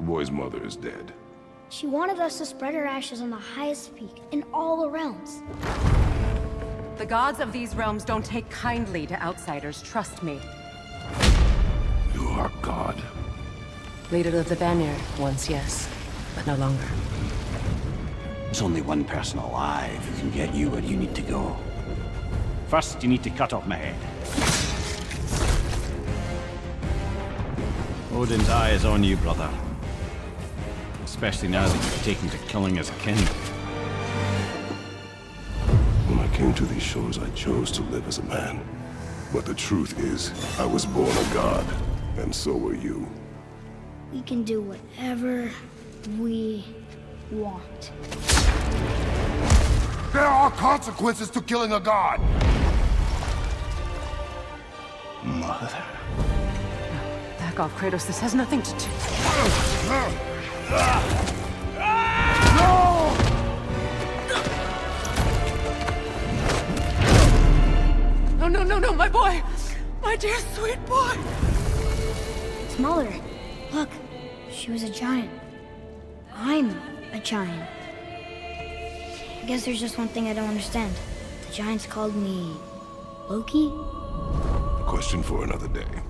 boy's mother is dead. She wanted us to spread her ashes on the highest peak in all the realms. The gods of these realms don't take kindly to outsiders, trust me. You are God. Leader of the Vanir, once yes, but no longer. There's only one person alive who can get you where you need to go. First, you need to cut off my head. Odin's eye is on you, brother. Especially now that you've taken to killing his kin. When I came to these shores, I chose to live as a man. But the truth is, I was born a god, and so were you. We can do whatever we want. There are consequences to killing a god! Mother. Back off, Kratos. This has nothing to do... No, my boy! My dear, sweet boy! It's Mother. Look, she was a giant. I'm a giant. I guess there's just one thing I don't understand. The giants called me... Loki? A question for another day.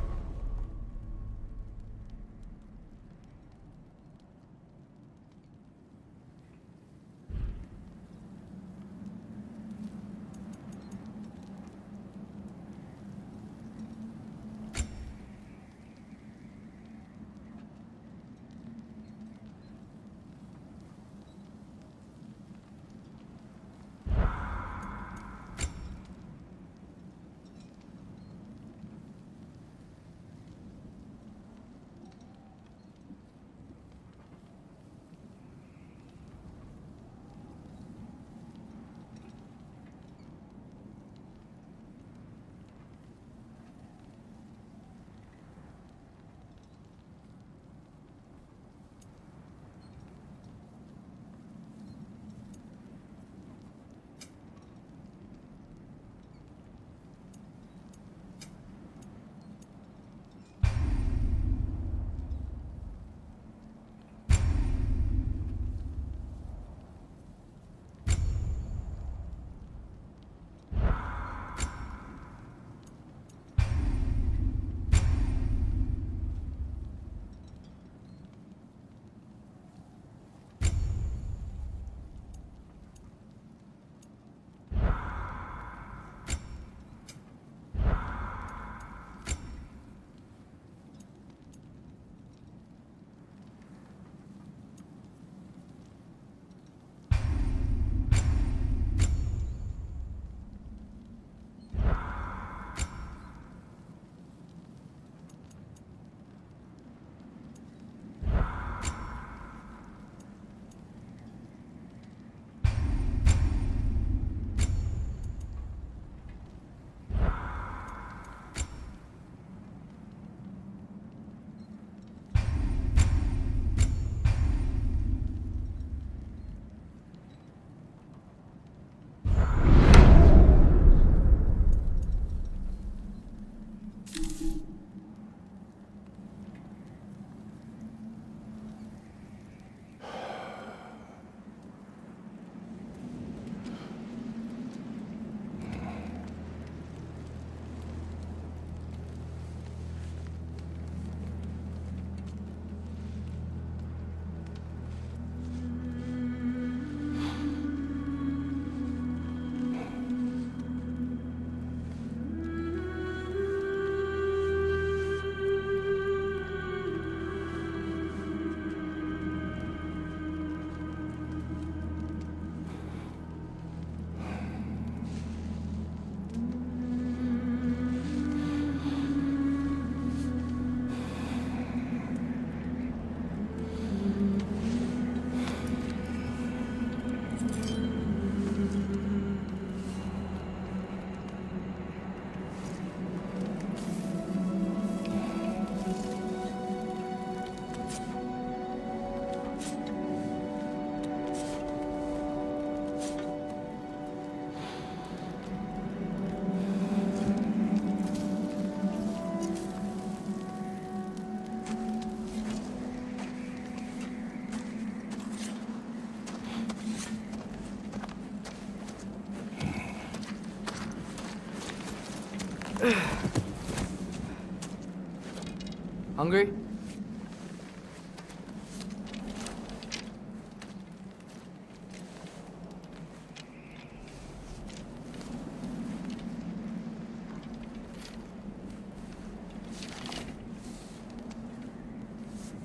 Hungry?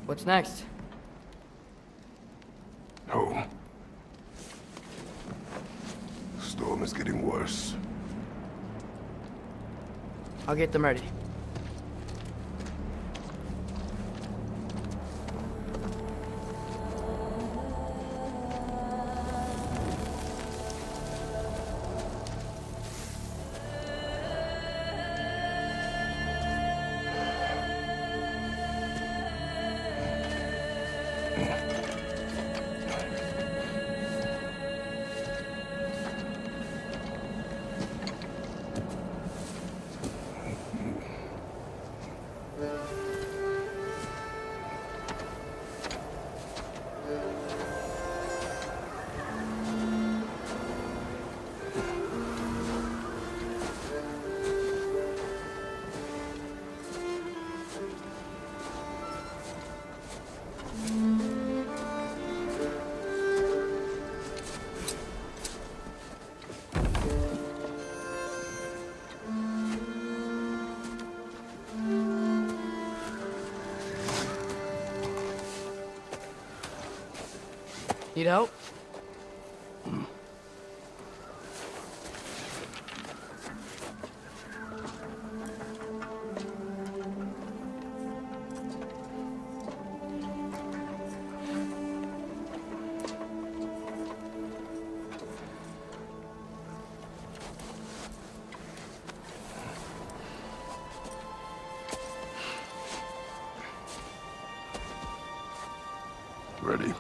What's next? Home. Storm is getting worse. I'll get them ready. Need help? Ready?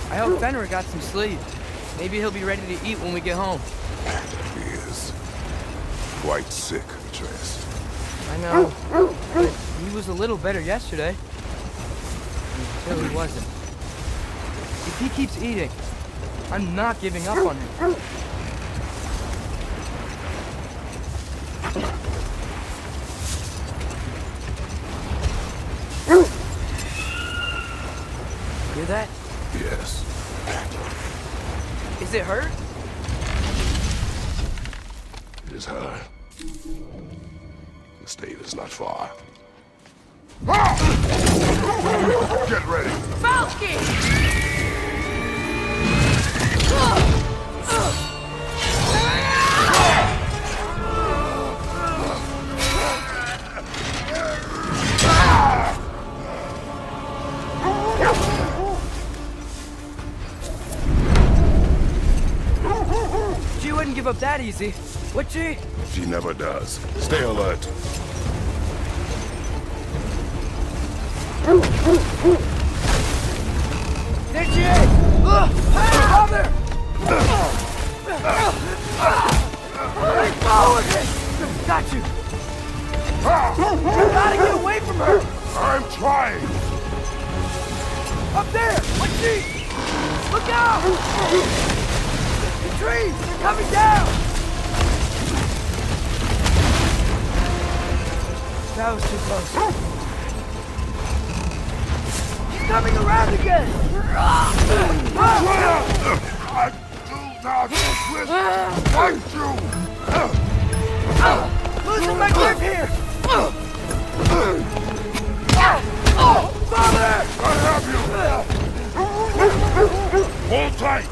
I hope Fenrir got some sleep. Maybe he'll be ready to eat when we get home. He is quite sick, Atreus. I know, but he was a little better yesterday. Until he wasn't. If he keeps eating, I'm not giving up on him. Hear that? Yes. Is it hurt? It is her. The state is not far. Get ready! Falcon! She wouldn't give up that easy, would she? She never does. Stay alert. There she is! Hey, mother! Keep following me! Got you! You gotta get away from her! I'm trying! Up there! What's she? Look out! The trees! They're coming down! That was too close. He's coming around again! I do not fight you! Losing my grip here! Father! I have you! Hold tight!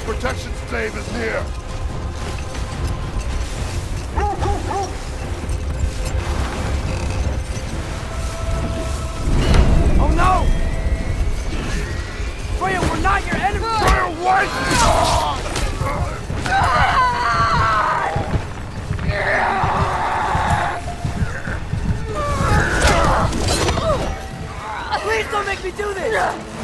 Protection stave is near! Oh no! Freya, we're not your enemy! Freya, wait! me do this!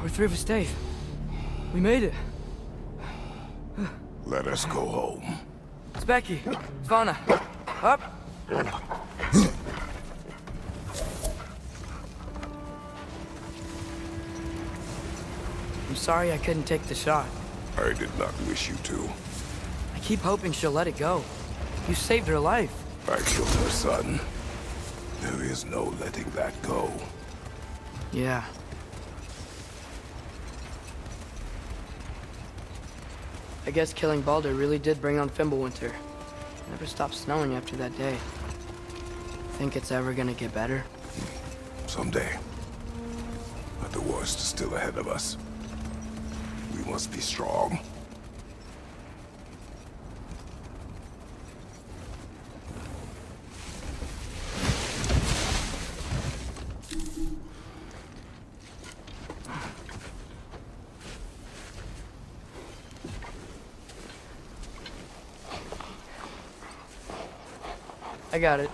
We're three of us, Dave. We made it. Let us go home. It's Becky. Svana. Up. I'm sorry I couldn't take the shot. I did not wish you to. I keep hoping she'll let it go. You saved her life. I killed her son. There is no letting that go. Yeah. I guess killing Baldur really did bring on Fimbulwinter. Never stopped snowing after that day. Think it's ever gonna get better? Someday. But the worst is still ahead of us. We must be strong. I got it.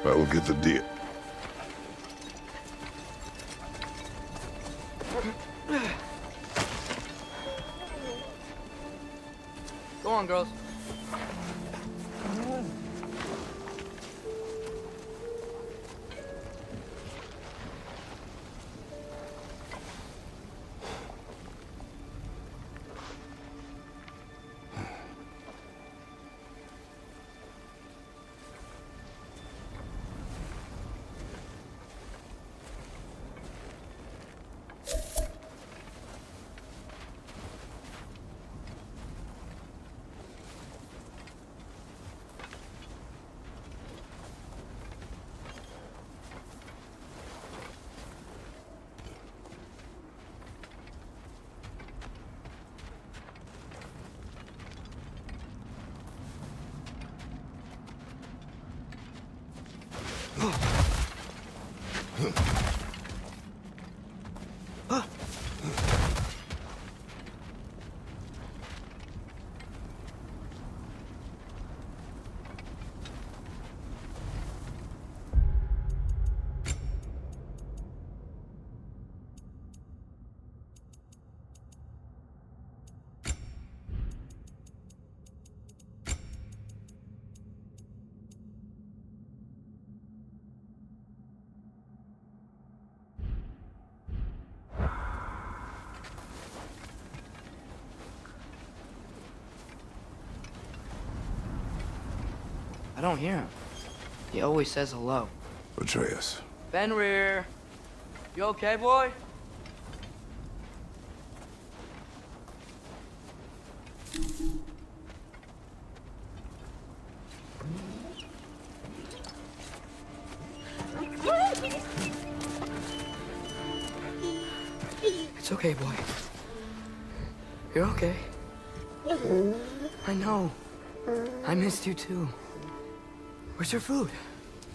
I will get the deal. Go on, girls. I don't hear him. He always says hello. Atreus. Fenrir. You okay, boy? It's okay, boy. You're okay. I know. I missed you too. Where's your food?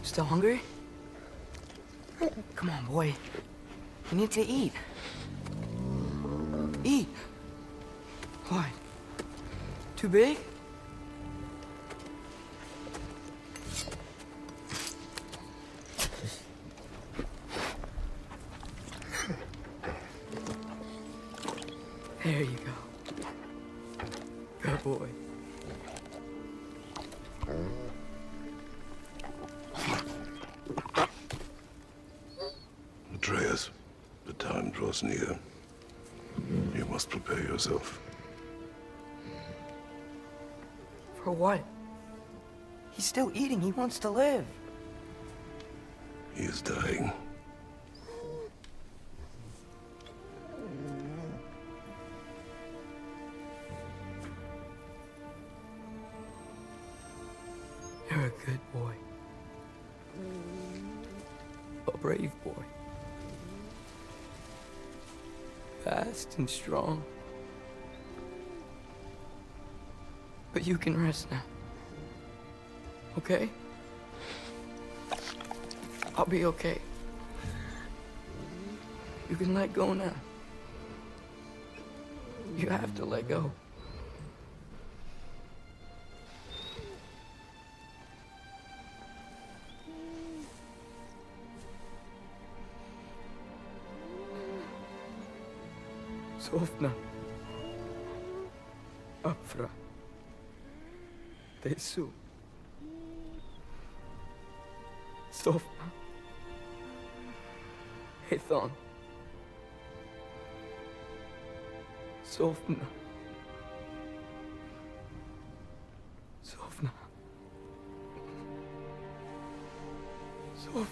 Still hungry? Come on, boy. You need to eat. Eat. What? Too big? There you go. Good boy. Atreus, the time draws near. You must prepare yourself. For what? He's still eating. He wants to live. He is dying. You're a good boy. A brave boy. Fast and strong. But you can rest now. Okay? I'll be okay. You can let go now. You have to let go. Sofna. Afra. Tesu. Sofna. Hethon. Sofna. Sofna. Sofna.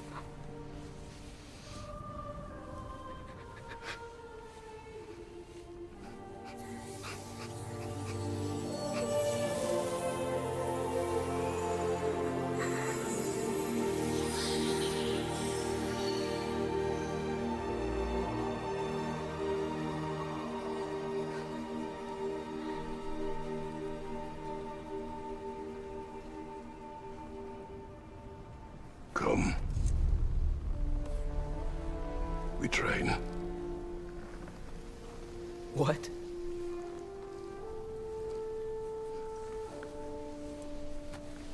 Come. We train. What?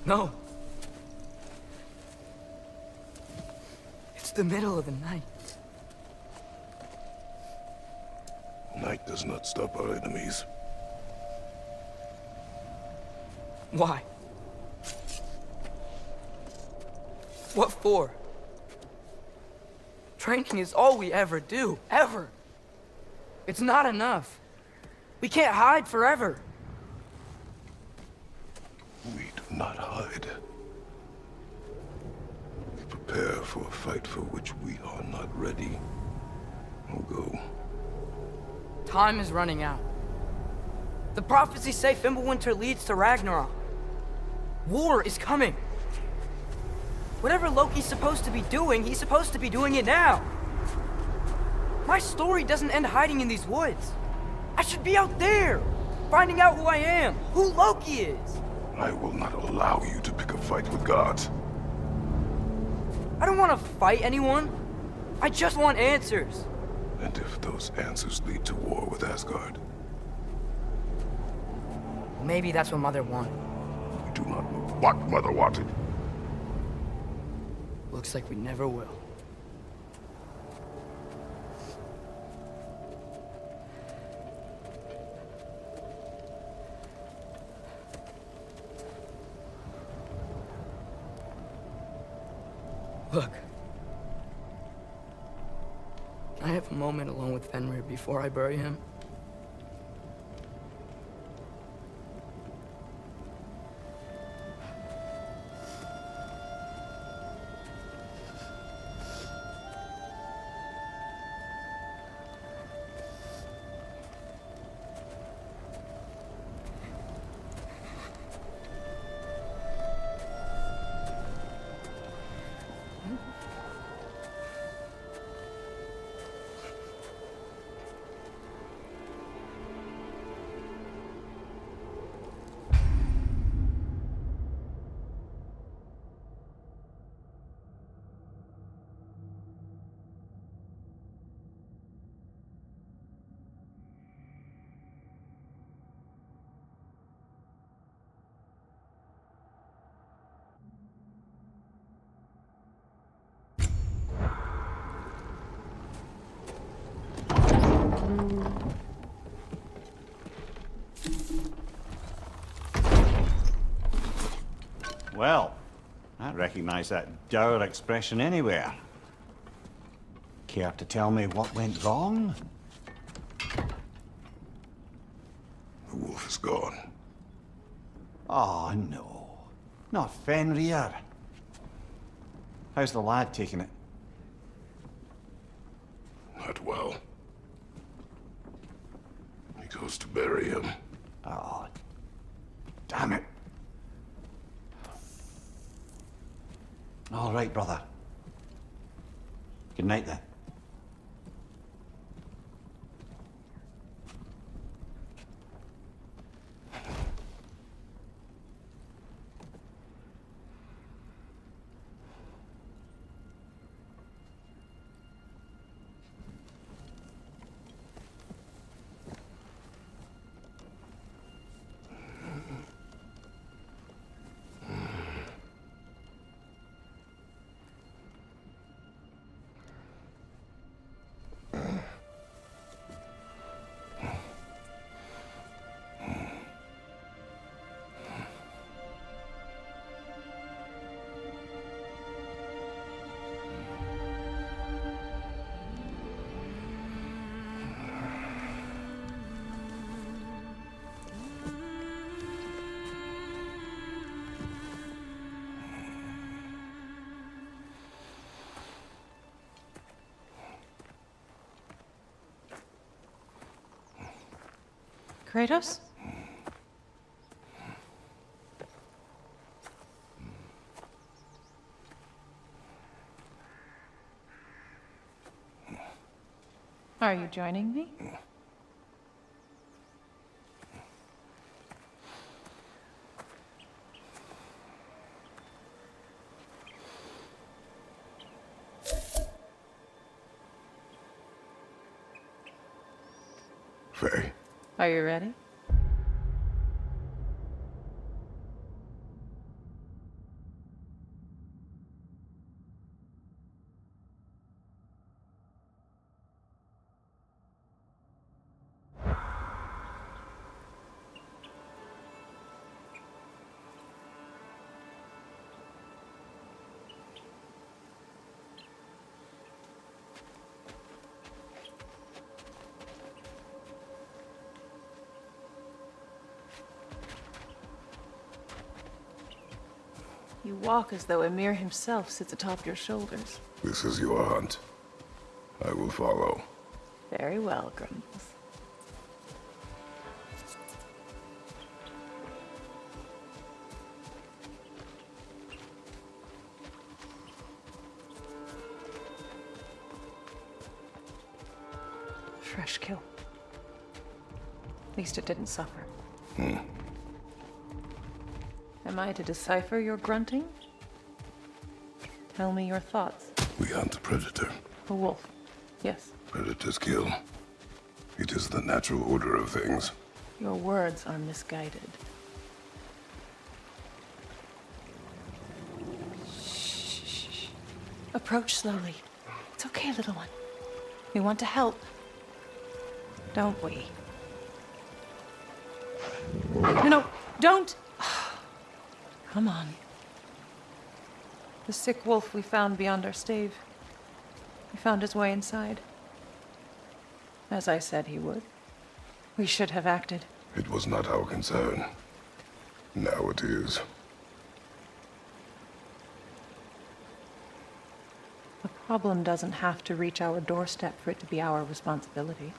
No. It's the middle of the night. Night does not stop our enemies. Why? What for? Training is all we ever do, ever. It's not enough. We can't hide forever. We do not hide. We prepare for a fight for which we are not ready. We'll go. Time is running out. The prophecies say Fimbulwinter leads to Ragnarok. War is coming. Whatever Loki's supposed to be doing, he's supposed to be doing it now. My story doesn't end hiding in these woods. I should be out there, finding out who I am, who Loki is. I will not allow you to pick a fight with gods. I don't want to fight anyone. I just want answers. And if those answers lead to war with Asgard? Maybe that's what Mother wanted. We do not know what Mother wanted. Looks like we never will. Look. I have a moment alone with Fenrir before I bury him. Well, I recognize that dour expression anywhere. Care to tell me what went wrong? The wolf is gone. Oh, no. Not Fenrir. How's the lad taking it? Not well. He goes to bury him. Oh, damn it. All right, brother. Good night, then. Kratos? Are you joining me? Faye, Are you ready? You walk as though Emir himself sits atop your shoulders. this is your hunt. I will follow. Very well, Grumbles. Fresh kill. At least it didn't suffer. Am I to decipher your grunting? Tell me your thoughts. We hunt a predator. A wolf. Yes. Predators kill. It is the natural order of things. Your words are misguided. Shh. Approach slowly. It's okay, little one. We want to help. Don't we? No, don't! Come on. The sick wolf we found beyond our stave. He found his way inside. As I said he would. We should have acted. It was not our concern. Now it is. The problem doesn't have to reach our doorstep for it to be our responsibility.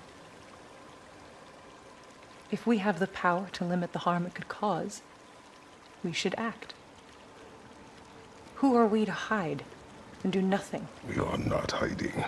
If we have the power to limit the harm it could cause, we should act. Who are we to hide and do nothing? We are not hiding.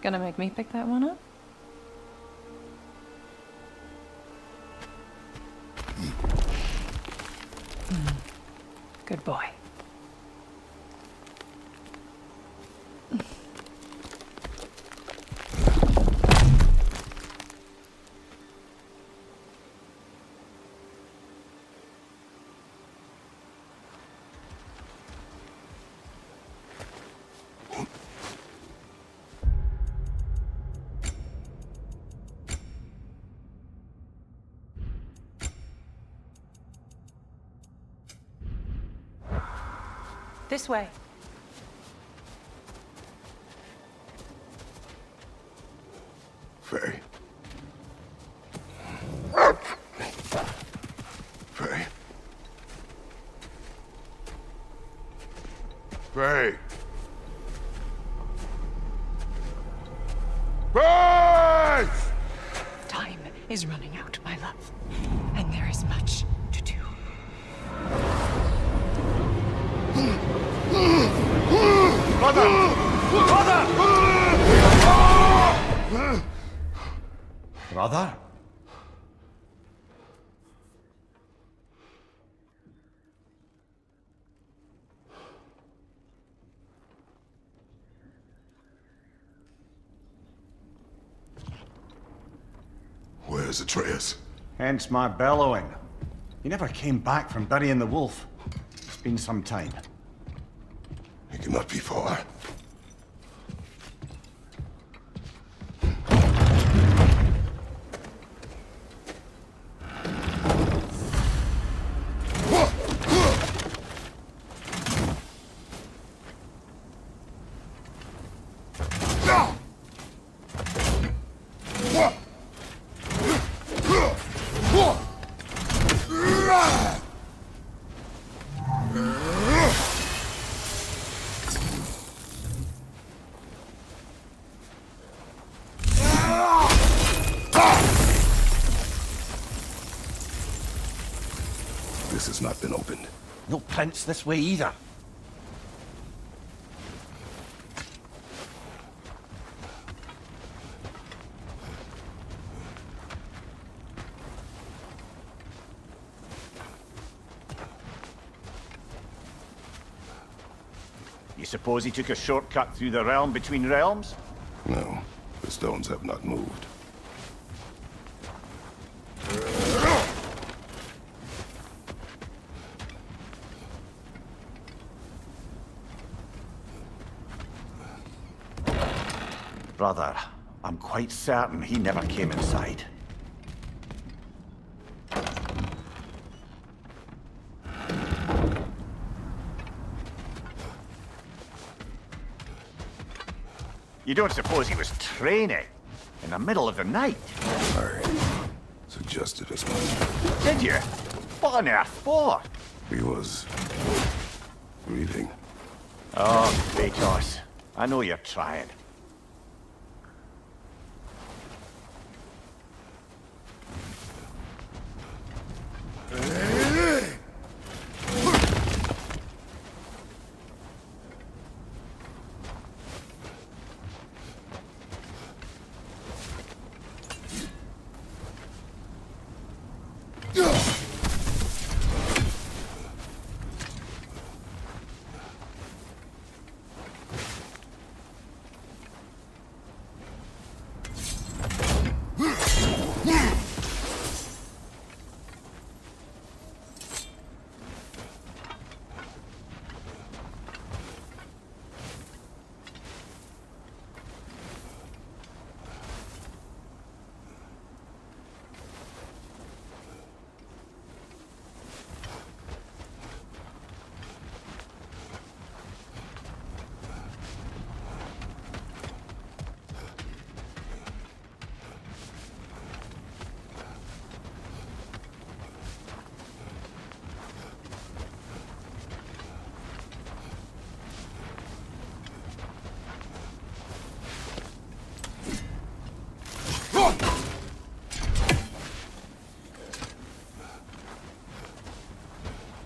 Gonna make me pick that one up? Good boy. This way. Faye. Faye. Faye. Faye! Time is running out, my love. And there is much to do. Brother! Brother! Brother? Where's Atreus? Hence my bellowing. He never came back from burying the wolf. It's been some time. He cannot be far. This has not been opened. No prints this way either. You suppose he took a shortcut through the realm between realms? No, the stones have not moved. Brother, I'm quite certain he never came inside. You don't suppose he was training in the middle of the night? I suggested as much. Did you? What on earth for? He was breathing. Oh, Kratos. I know you're trying.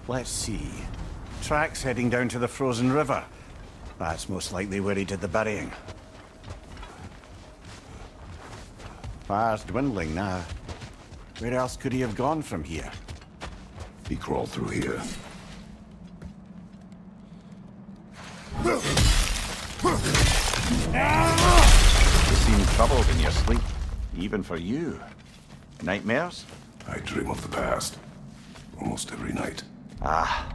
Let's see. Tracks heading down to the frozen river. That's most likely where he did the burying. Fire's dwindling now. Where else could he have gone from here? He crawled through here. You seem troubled in your sleep. Even for you. Nightmares? I dream of the past. Almost every night. Ah,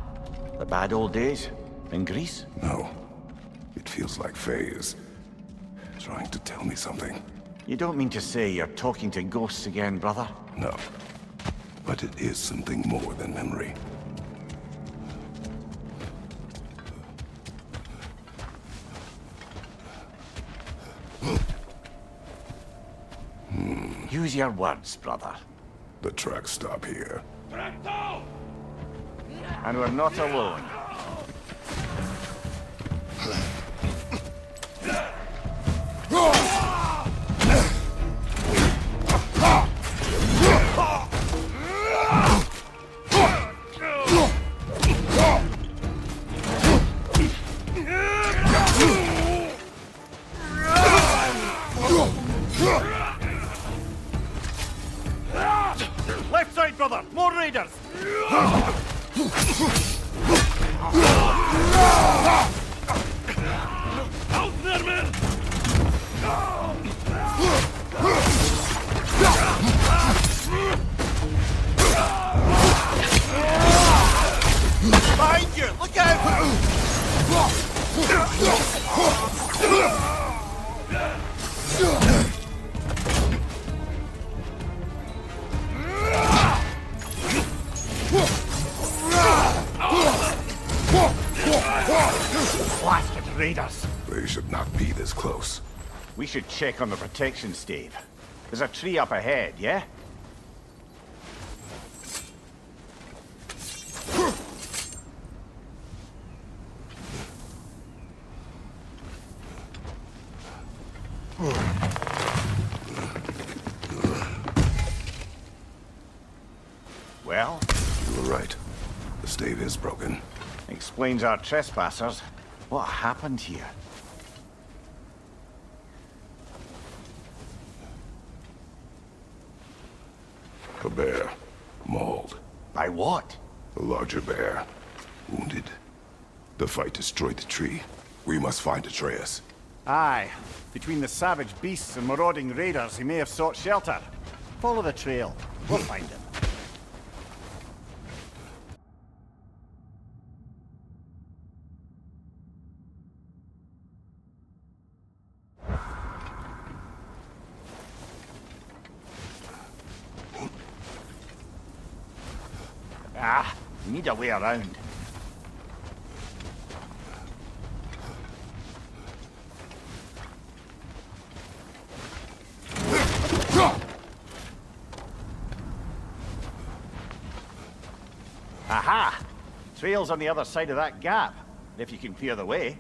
the bad old days? In Greece? No. It feels like Faye is trying to tell me something. You don't mean to say you're talking to ghosts again, brother? No. But it is something more than memory. Use your words, brother. The tracks stop here. And we're not alone. Left side, brother! More raiders! Out there, men! Behind you! Look out! Blasted raiders! They should not be this close. We should check on the protection stave. There's a tree up ahead, yeah? Well? You were right. The stave is broken. Explains our trespassers. What happened here? A bear. Mauled. By what? A larger bear. Wounded. The fight destroyed the tree. We must find Atreus. Aye. Between the savage beasts and marauding raiders, he may have sought shelter. Follow the trail. We'll find him. Ah, we need a way around. Aha! Trail's on the other side of that gap, if you can clear the way.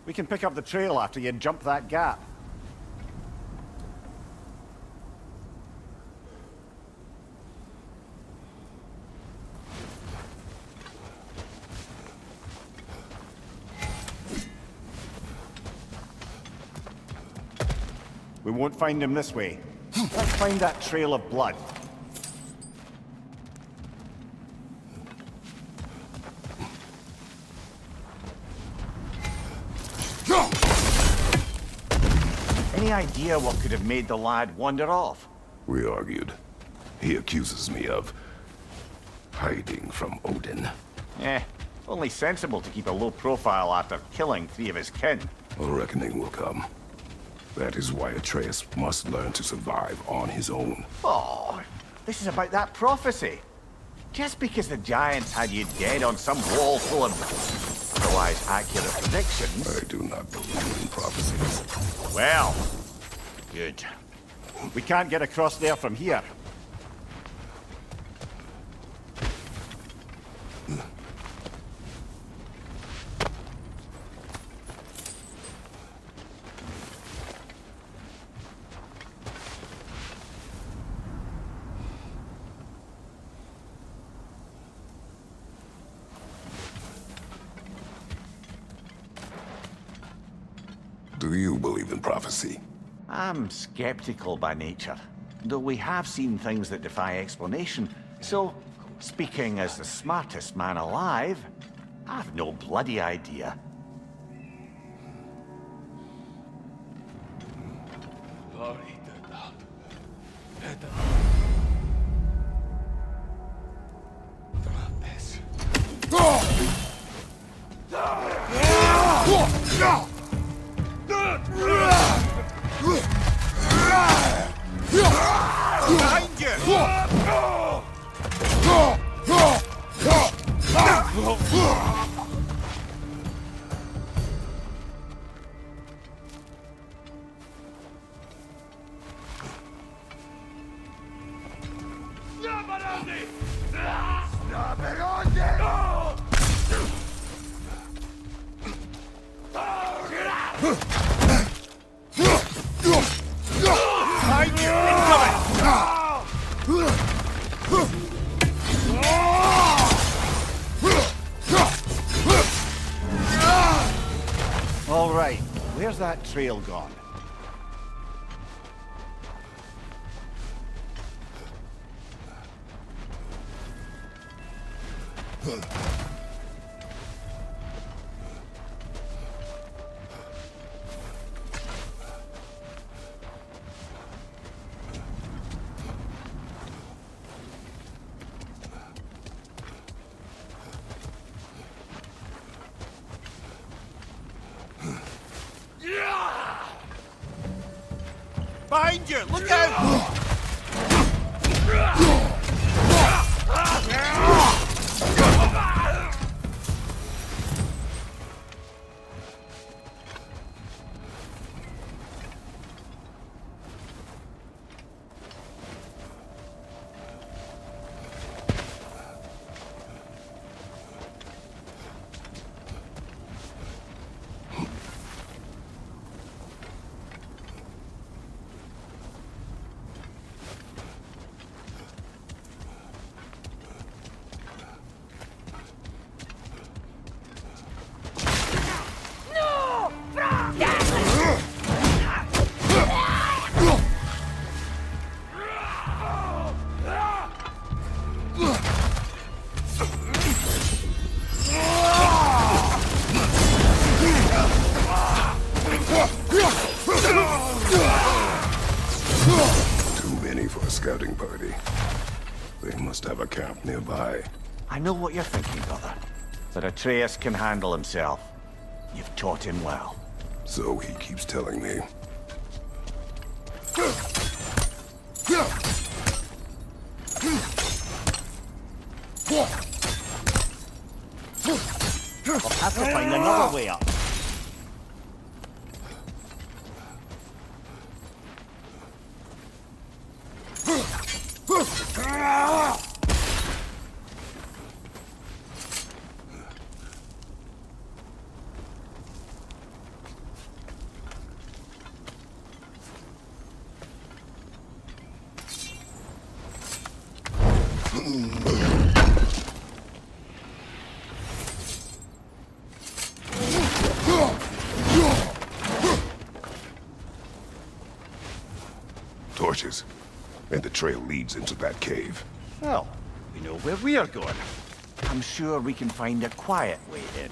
We can pick up the trail after you jump that gap. We won't find him this way. Let's find that trail of blood. Any idea what could have made the lad wander off? We argued. He accuses me of hiding from Odin. Only sensible to keep a low profile after killing 3 of his kin. A reckoning will come. That is why Atreus must learn to survive on his own. Oh, this is about that prophecy. Just because the giants had you dead on some wall full of otherwise accurate predictions. I do not believe in prophecies. Well, good. We can't get across there from here. Do you believe in prophecy? I'm skeptical by nature. though we have seen things that defy explanation. So, speaking as the smartest man alive, I've no bloody idea. Behind you! All right, where's that trail gone? Behind you! Look out! Scouting party. They must have a camp nearby. I know what you're thinking, brother. But Atreus can handle himself. You've taught him well. So he keeps telling me. We'll have to find another way up. Torches. And the trail leads into that cave. Well, we know where we are going. I'm sure we can find a quiet way in.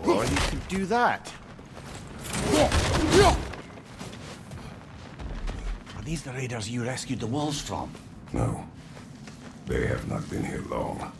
Or you could do that. Are these the raiders you rescued the wolves from? No. They have not been here long.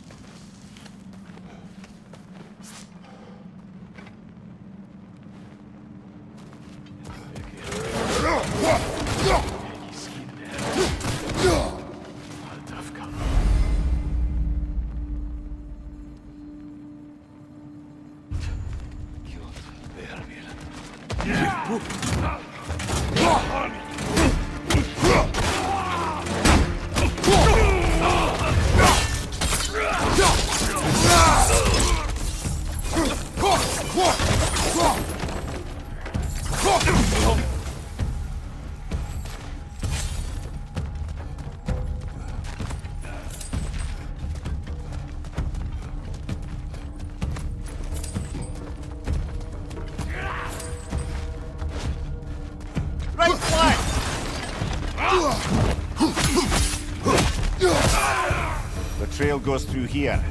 trail goes through here.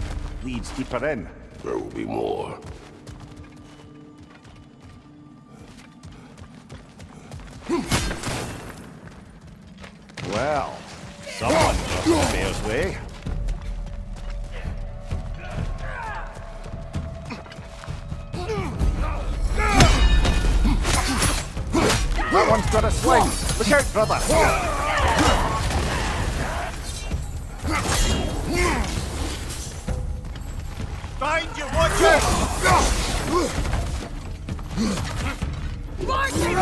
Leads deeper in. There will be more. Well, someone got the bear's way. That one's got a sling. Look out, brother. Find you, watch Find you,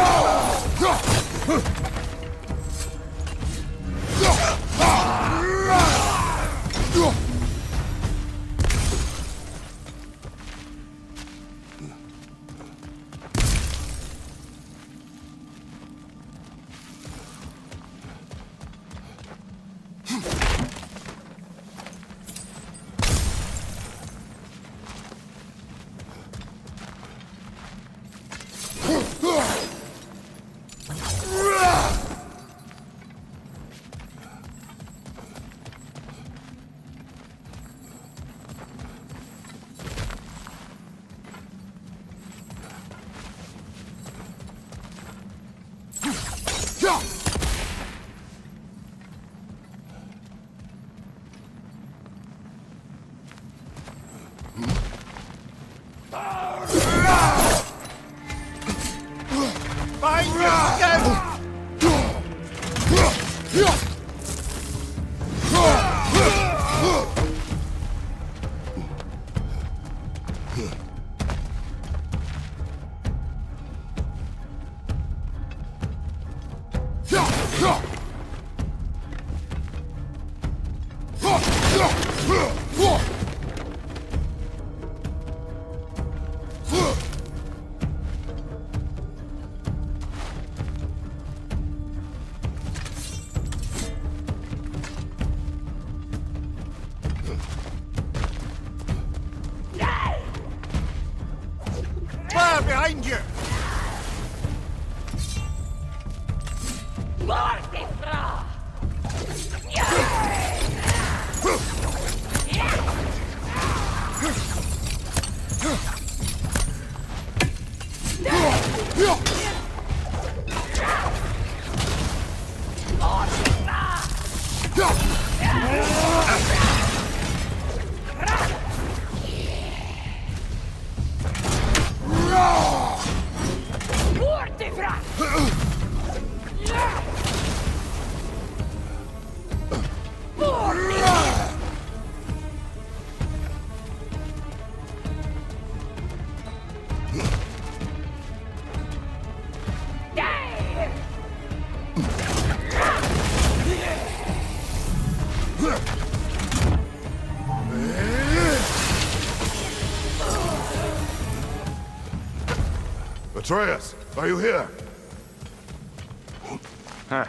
scout! Fire behind you! Atreus, are you here? Huh.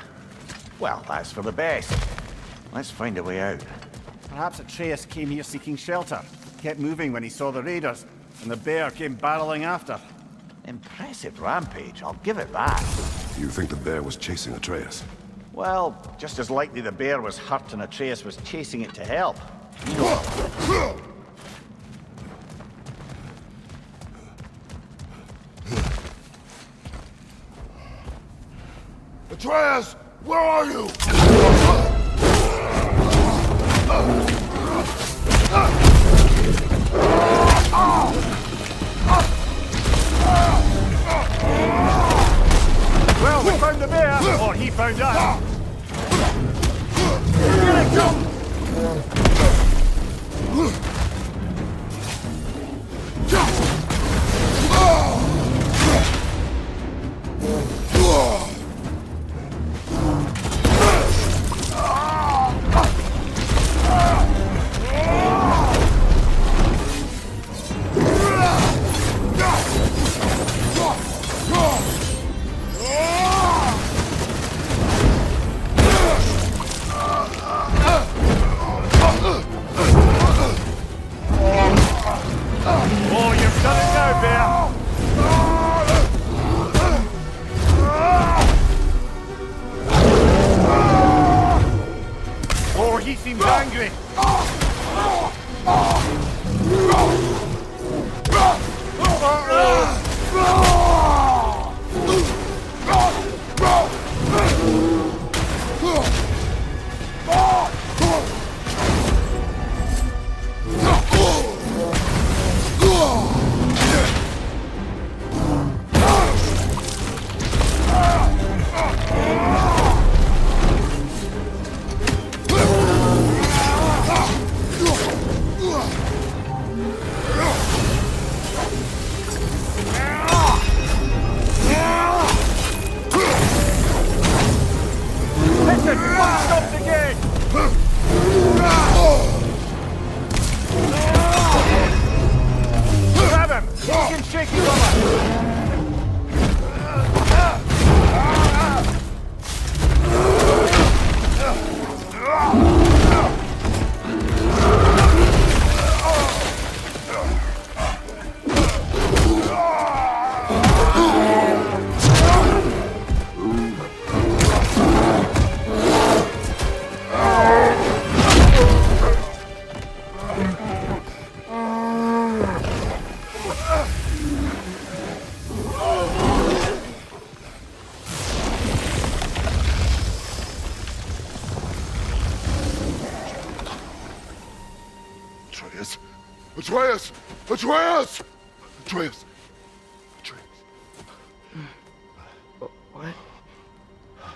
Well, that's for the best. Let's find a way out. Perhaps Atreus came here seeking shelter, kept moving when he saw the raiders, and the bear came barreling after. Impressive rampage, I'll give it that. You think the bear was chasing Atreus? Well, just as likely the bear was hurt and Atreus was chasing it to help. Atreus, where are you? Well, we found the bear, or he found us. Here it comes! Oh, you've done it now, bear! Oh, he seems angry. Atreus! Atreus! Atreus! Atreus! Atreus. What?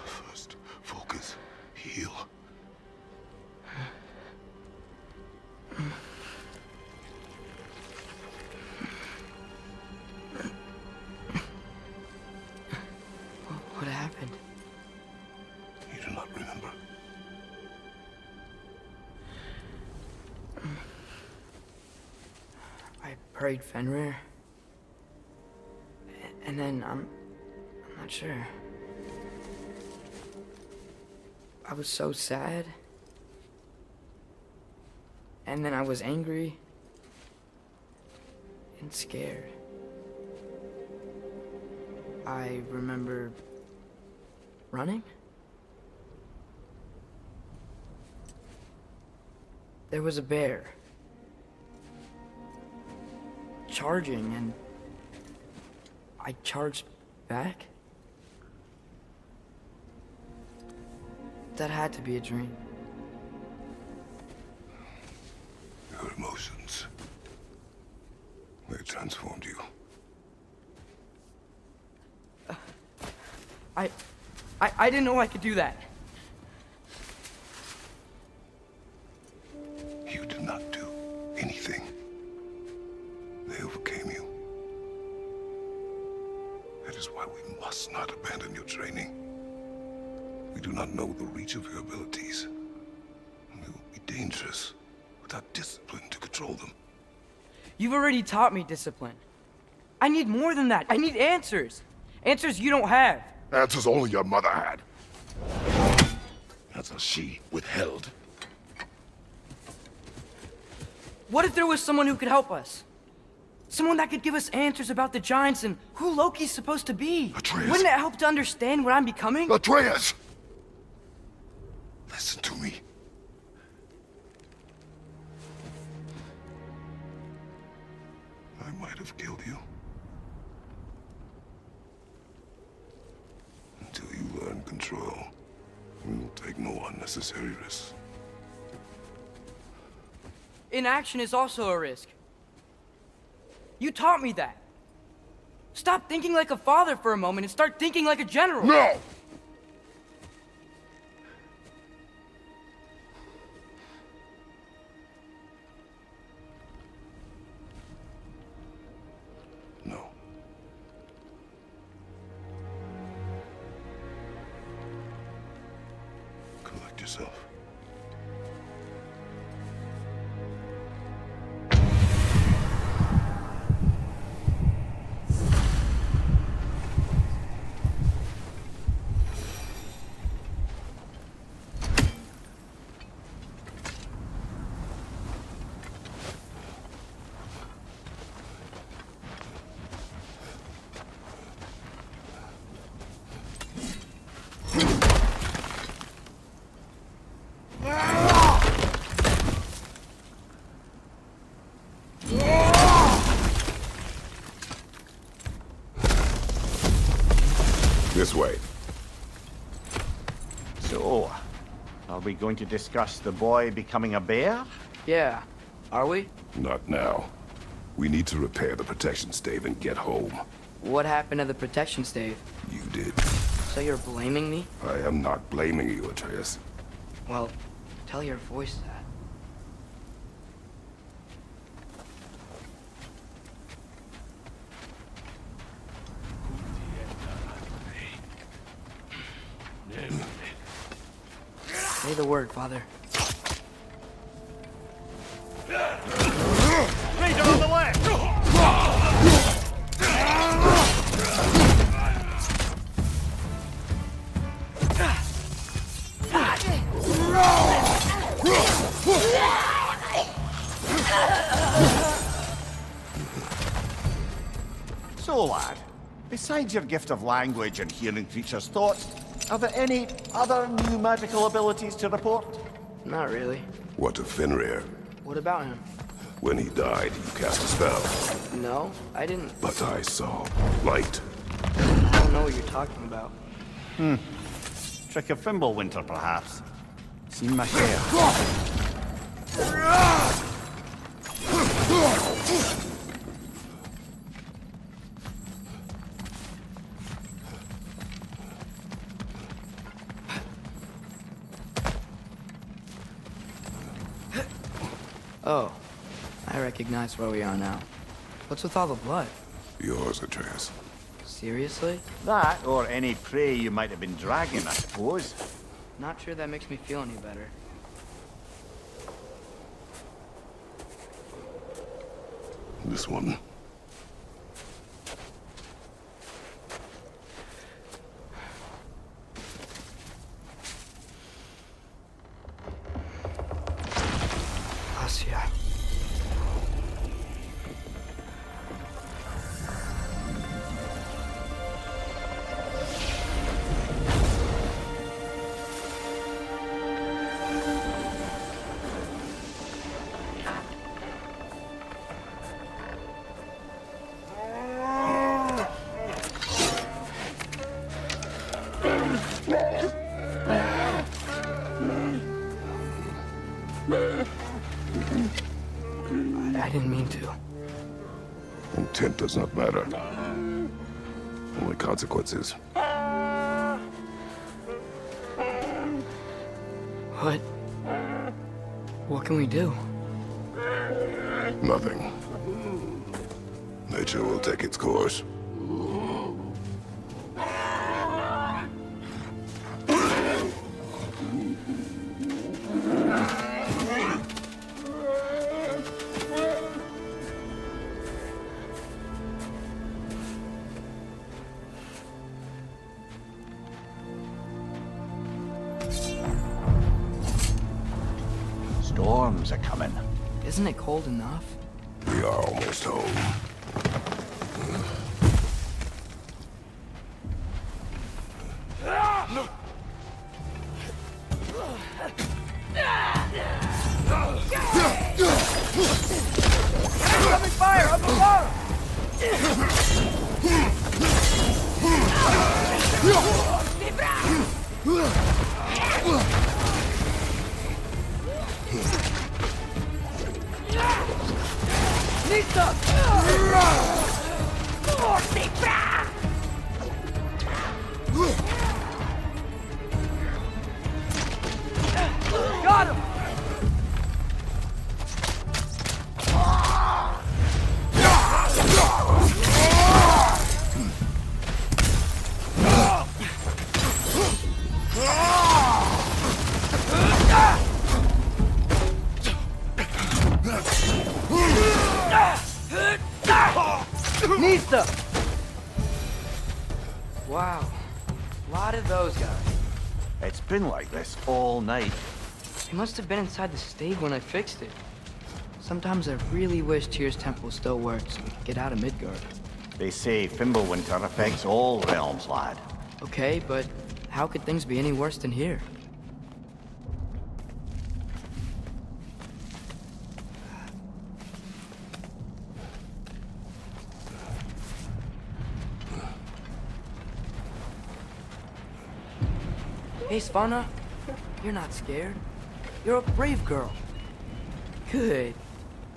First, focus. Heal. What happened? You do not remember. I prayed Fenrir. And then I'm not sure. I was so sad. And then I was angry and scared. I remember running. There was a bear charging, and I charged back. That had to be a dream. Your emotions. They transformed you. I didn't know I could do that. You did not do anything. They overcame you. That is why we must not abandon your training. We do not know the reach of your abilities. And they will be dangerous without discipline to control them. You've already taught me discipline. I need more than that. I need answers. Answers you don't have. Answers only your mother had. Answers she withheld. What if there was someone who could help us? Someone that could give us answers about the giants and who Loki's supposed to be. Atreus. Wouldn't it help to understand what I'm becoming? Atreus! Listen to me. I might have killed you. Until you learn control, we will take no unnecessary risks. Inaction is also a risk. You taught me that. Stop thinking like a father for a moment and start thinking like a general. No! No. Collect yourself. This way. So, are we going to discuss the boy becoming a bear? Yeah, are we? Not now. We need to repair the protection stave and get home. What happened to the protection stave? You did. So you're blaming me? I am not blaming you, Atreus. Well, tell your voice that. Say the word, Father. Raider on the left! lad. Besides your gift of language and hearing creatures' thoughts, are there any other new magical abilities to report? Not really. What of Fenrir? What about him? When he died, you cast a spell. No, I didn't. But I saw light. I don't know what you're talking about. Trick of Fimbulwinter, perhaps. Seen my share. Oh, I recognize where we are now. What's with all the blood? Yours, Atreus. Seriously? That, or any prey you might have been dragging, I suppose. Not sure that makes me feel any better. This one. Asya. I didn't mean to. Intent does not matter. Only consequences. What can we do? Nothing. Nature will take its course. Storms are coming. Isn't it cold enough? We are almost home. Incoming fire up above! Got him! Nista! Wow. A lot of those guys. It's been like this all night. They must have been inside the stave when I fixed it. Sometimes I really wish Tyr's temple still worked so we could get out of Midgard. They say Fimbulwinter affects all realms, lad. Okay, but how could things be any worse than here? Hey, Svanna, you're not scared. You're a brave girl. Good.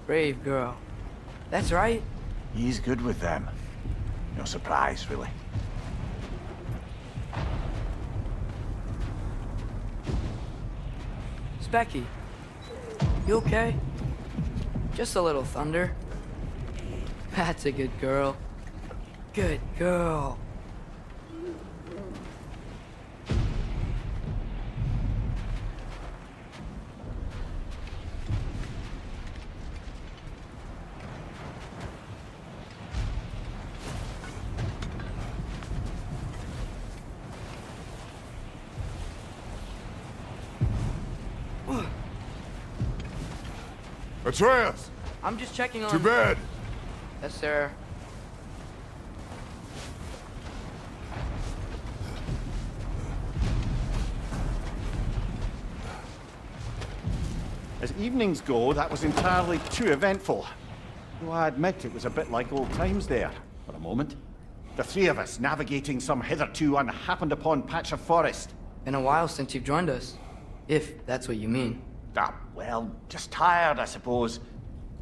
Brave girl. That's right. He's good with them. No surprise, really. Specky, you okay? Just a little thunder. That's a good girl. Good girl. Atreus! I'm just checking on... To bed! Yes, sir. as evenings go, that was entirely too eventful. Though I admit it was a bit like old times there, for a moment. The three of us navigating some hitherto unhappened-upon patch of forest. Been a while since you've joined us. If that's what you mean. Ah, well, just tired, I suppose.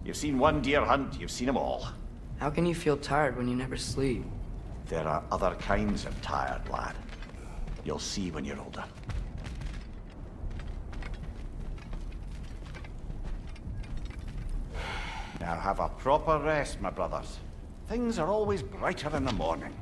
You've seen one deer hunt, you've seen them all. How can you feel tired when you never sleep? There are other kinds of tired, lad. You'll see when you're older. Now have a proper rest, my brothers. Things are always brighter in the morning.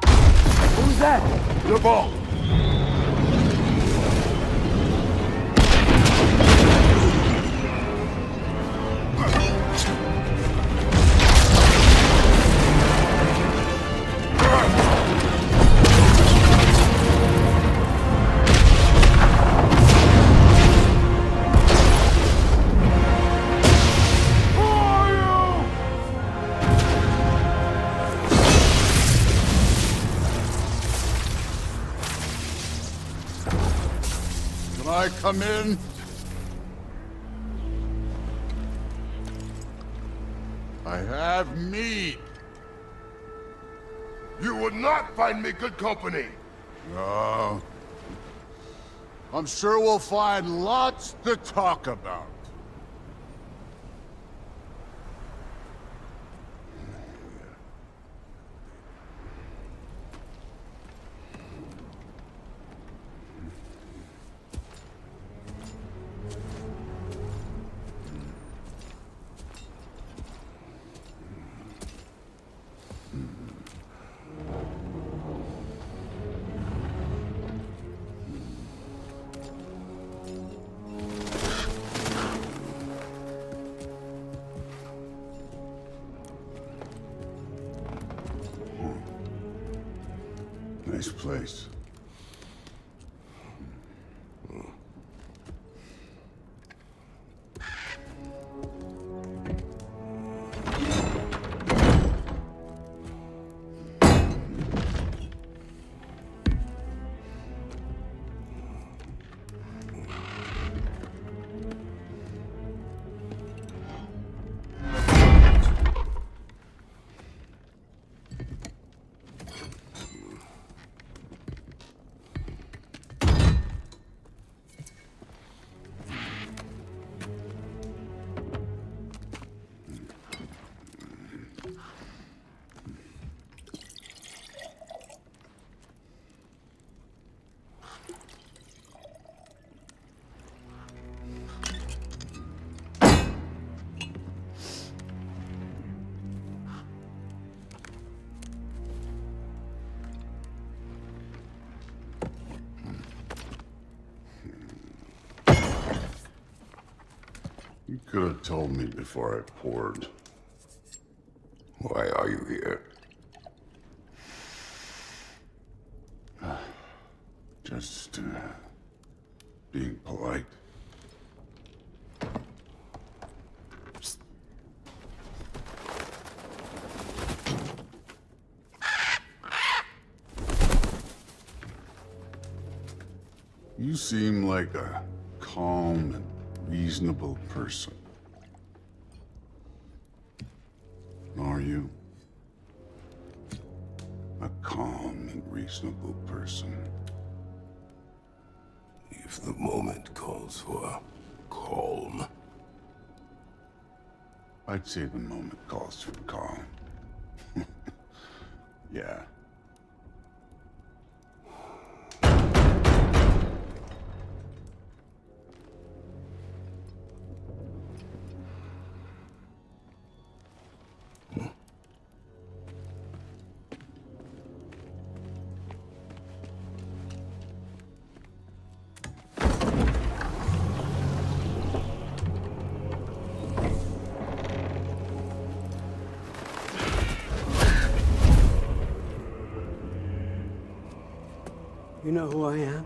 Who's that? Le bon! Can I come in? I have meat. You would not find me good company. No. I'm sure we'll find lots to talk about. Nice place. You could have told me before I poured. Why are you here? Just, being polite. You seem like a calm and reasonable person. Are you? A calm and reasonable person. If the moment calls for calm. I'd say the moment calls for calm. Yeah. You know who I am?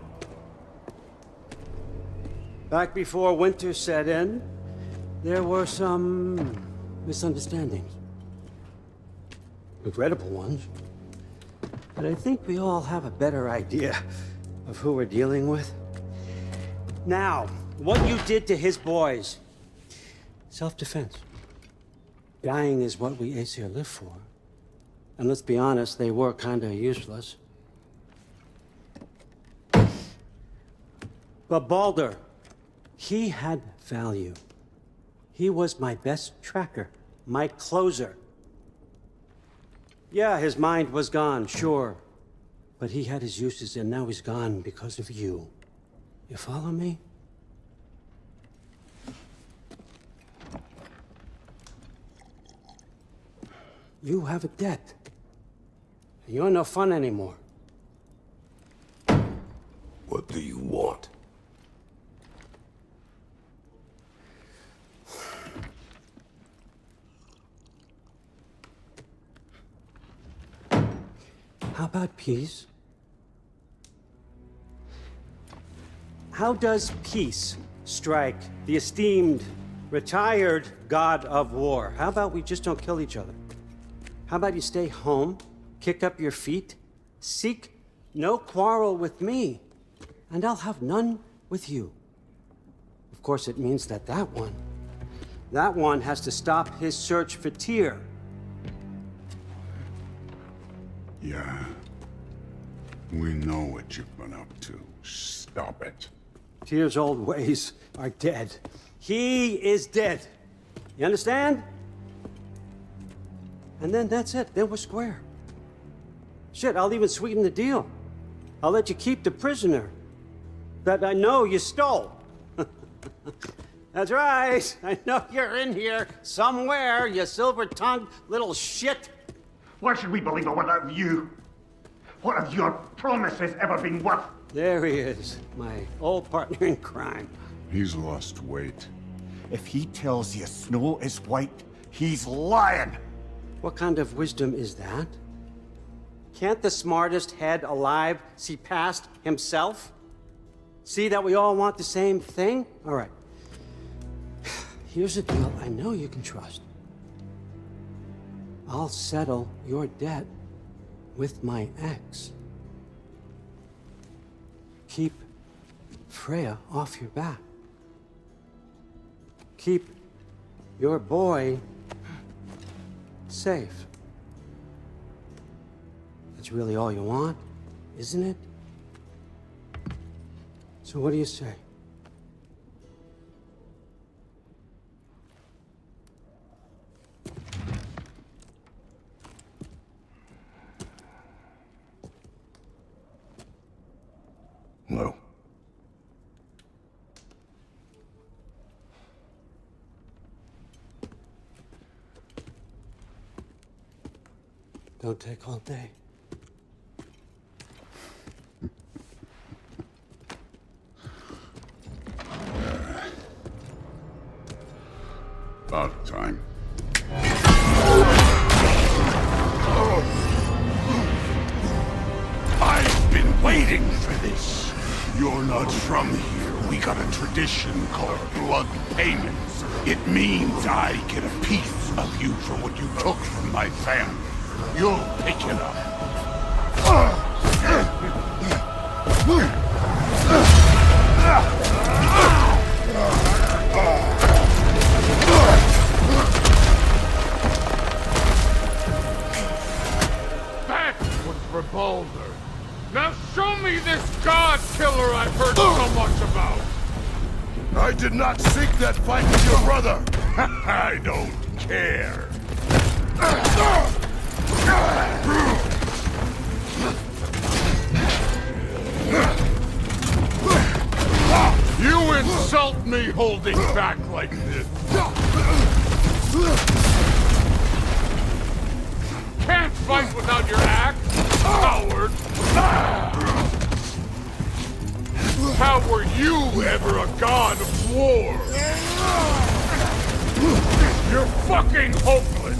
Back before winter set in, there were some misunderstandings. Regrettable ones. But I think we all have a better idea of who we're dealing with. Now, what you did to his boys. Self-defense. Dying is what we Aesir live for. And let's be honest, they were kinda useless. But Baldur, he had value. He was my best tracker, my closer. Yeah, his mind was gone, sure. But he had his uses, and now he's gone because of you. You follow me? You have a debt. You're no fun anymore. What do you want? How about peace? How does peace strike the esteemed, retired god of war? How about we just don't kill each other? How about you stay home, kick up your feet, seek no quarrel with me, and I'll have none with you. Of course, it means that that one has to stop his search for Tyr. Yeah. We know what you've been up to. Stop it. Tyr's old ways are dead. He is dead. You understand? And then that's it. Then we're square. Shit, I'll even sweeten the deal. I'll let you keep the prisoner that I know you stole. That's right. I know you're in here somewhere, you silver-tongued little shit. Why should we believe a word out of you? What have your promises ever been worth? There he is, my old partner in crime. He's lost weight. If he tells you snow is white, he's lying. What kind of wisdom is that? Can't the smartest head alive see past himself? See that we all want the same thing? All right. Here's a deal I know you can trust. I'll settle your debt with my ex. Keep Freya off your back. Keep your boy safe. That's really all you want, isn't it? So what do you say? No. Don't take all day. About time. I've been waiting for this. You're not from here. We got a tradition called blood payments. It means I get a piece of you for what you took from my family. You'll pick it up. That's what's for Baldur. Now show me this god killer I've heard so much about. I did not seek that fight with your brother. I don't care. You insult me holding back like this. Can't fight without your axe, coward. How were you ever a god of war? You're fucking hopeless.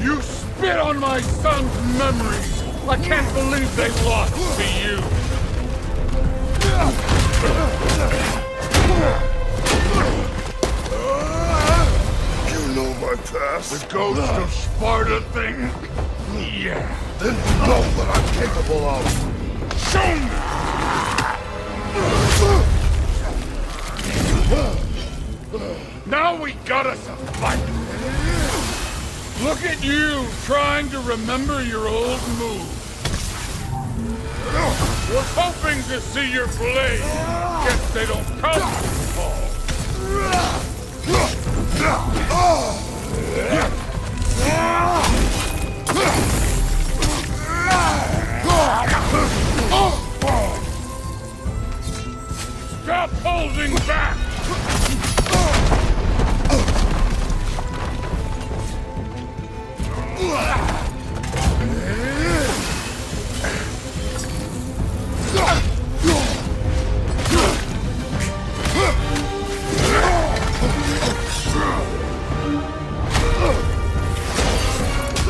You spit on my son's memories. I can't believe they lost to you. know my past? The ghost of Sparta thing? Yeah. Then you know what I'm capable of. Show me! Now we got us a fight. Look at you, trying to remember your old moves. Was hoping to see your blade. Guess they don't come this tall. Stop holding back!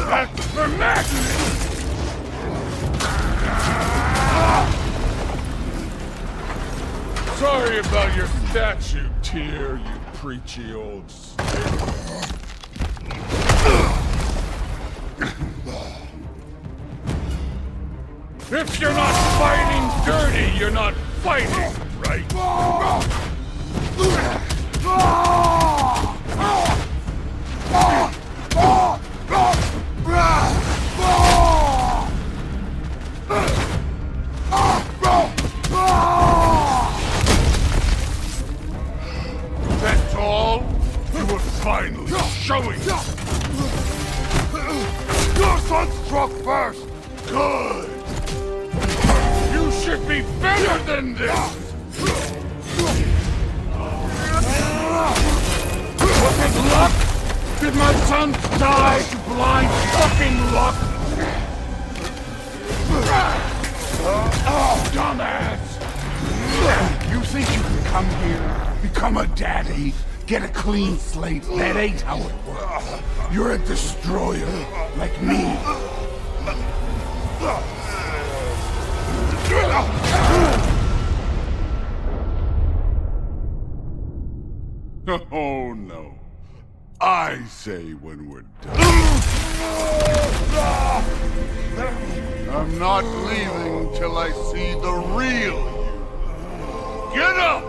That's for Max! Sorry about your statue, Tyr, you preachy old stick. If you're not fighting dirty, you're not fighting, right? That's all? You were finally showing us. Your son struck first! Good! You should be better than this! Was it luck? Did my son die to blind fucking luck? Oh, dumbass! You think you can come here, become a daddy, get a clean slate? That ain't how it works. You're a destroyer, like me. Oh no. I say when we're done. I'm not leaving till I see the real you. Get up!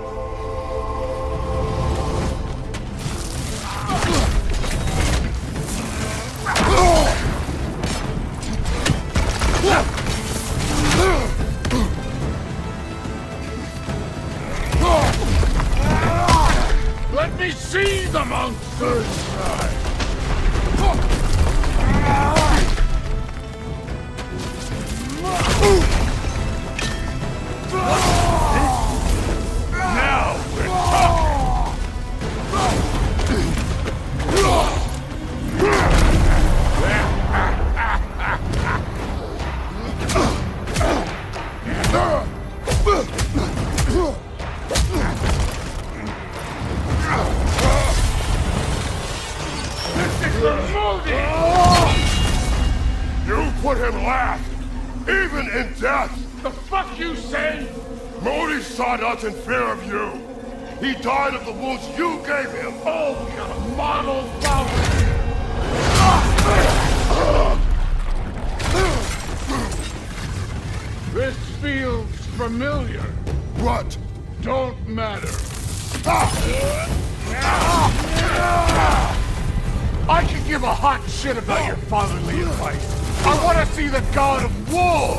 Let me see the monster's side! Now we're talking! You put him last, even in death. The fuck you say? Modi sought us in fear of you. He died of the wounds you gave him. Oh, we got a model fountain! This feels familiar. What? Don't matter. I can give a hot shit about your fatherly advice. I want to see the god of war!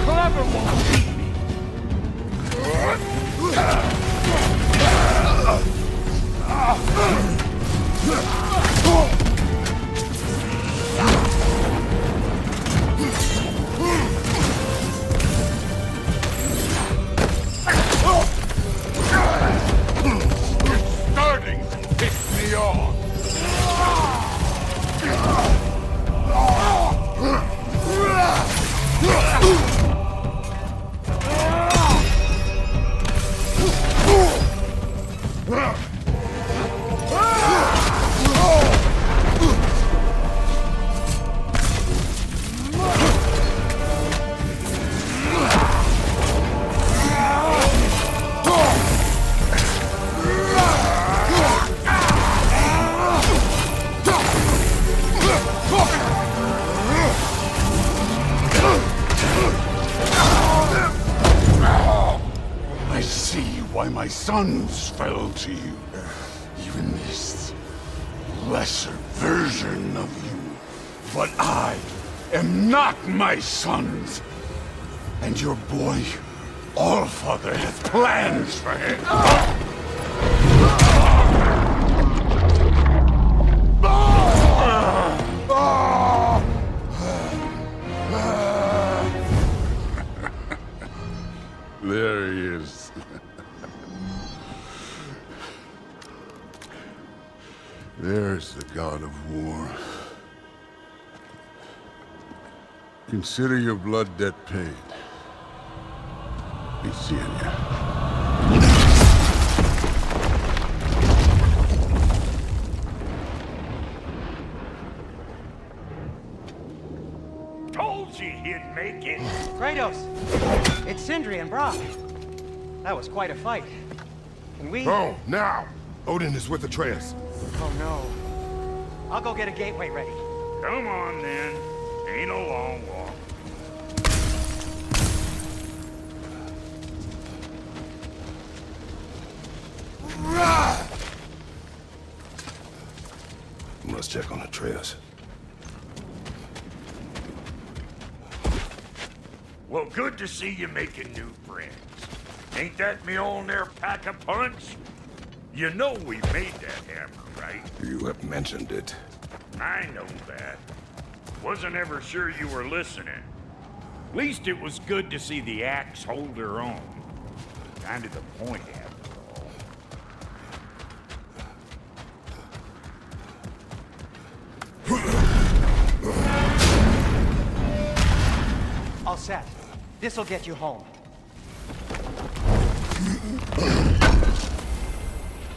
Clever won't beat me. sons fell to you. Even this lesser version of you. But I am not my sons. And your boy, Allfather, has plans for him. There he is. There's the god of war. Consider your blood debt paid. Be seeing ya. Told you he'd make it. Kratos! It's Sindri and Brock. That was quite a fight. Can we... Oh, now! Odin is with Atreus. Oh, no. I'll go get a gateway ready. Come on, then. Ain't a long walk. Must check on Atreus. Well, good to see you making new friends. Ain't that Mjolnir pack a punch? You know we made that hammer, right? You have mentioned it. I know that. Wasn't ever sure you were listening. Least it was good to see the axe hold her own. Kind of the point, after all. All set. This'll get you home.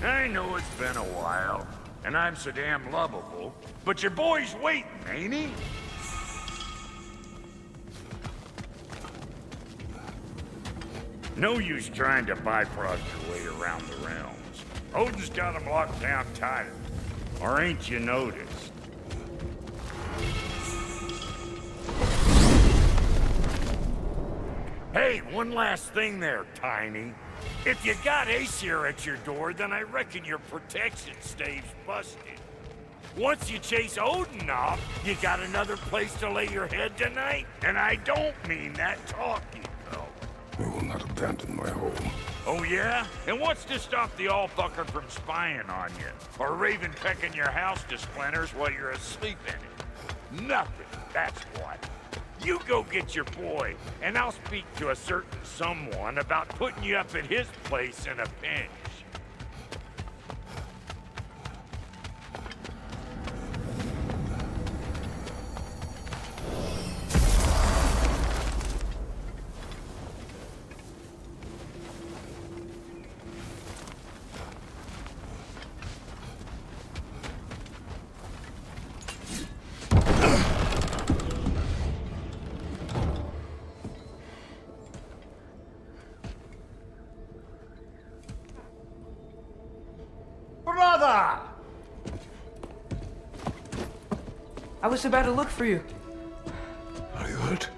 I know it's been a while, and I'm so damn lovable, but your boy's waiting, ain't he? No use trying to bifrost your way around the realms. Odin's got him locked down tight. Or ain't you noticed? Hey, one last thing there, Tiny. If you got Aesir at your door, then I reckon your protection stave's busted. Once you chase Odin off, you got another place to lay your head tonight? And I don't mean that talking, though. I will not abandon my home. Oh, yeah? And what's to stop the all-fucker from spying on you? Or Raven pecking your house to splinters while you're asleep in it? Nothing, that's what. You go get your boy, and I'll speak to a certain someone about putting you up at his place in a pinch. Brother! I was about to look for you. Are you hurt?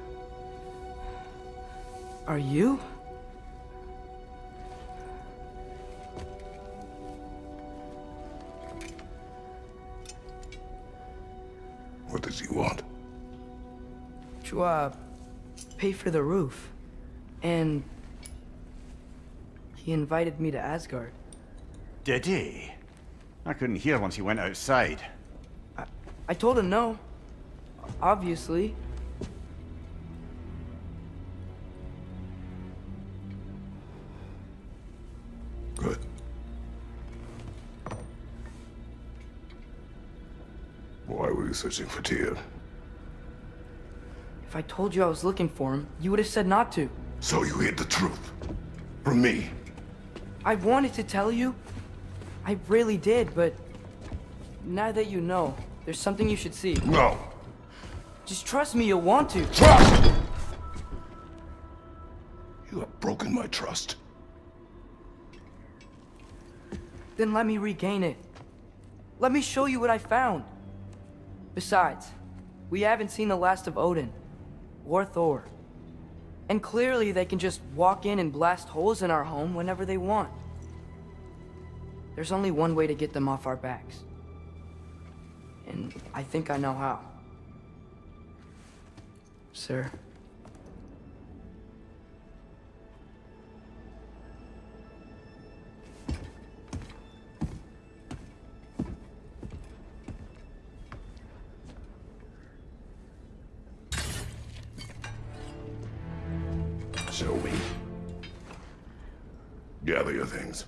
Are you? What does he want? To, pay for the roof. And he invited me to Asgard. Did he? I couldn't hear once he went outside. I told him no. Obviously. Good. Why were you searching for Tyr? If I told you I was looking for him, you would have said not to. So you hid the truth. From me. I wanted to tell you. I really did, but now that you know, there's something you should see. No. Just trust me, you'll want to. Trust! You have broken my trust. Then let me regain it. Let me show you what I found. Besides, we haven't seen the last of Odin. Or Thor. And clearly they can just walk in and blast holes in our home whenever they want. There's only one way to get them off our backs. And I think I know how. Sir. Shall we? Gather your things.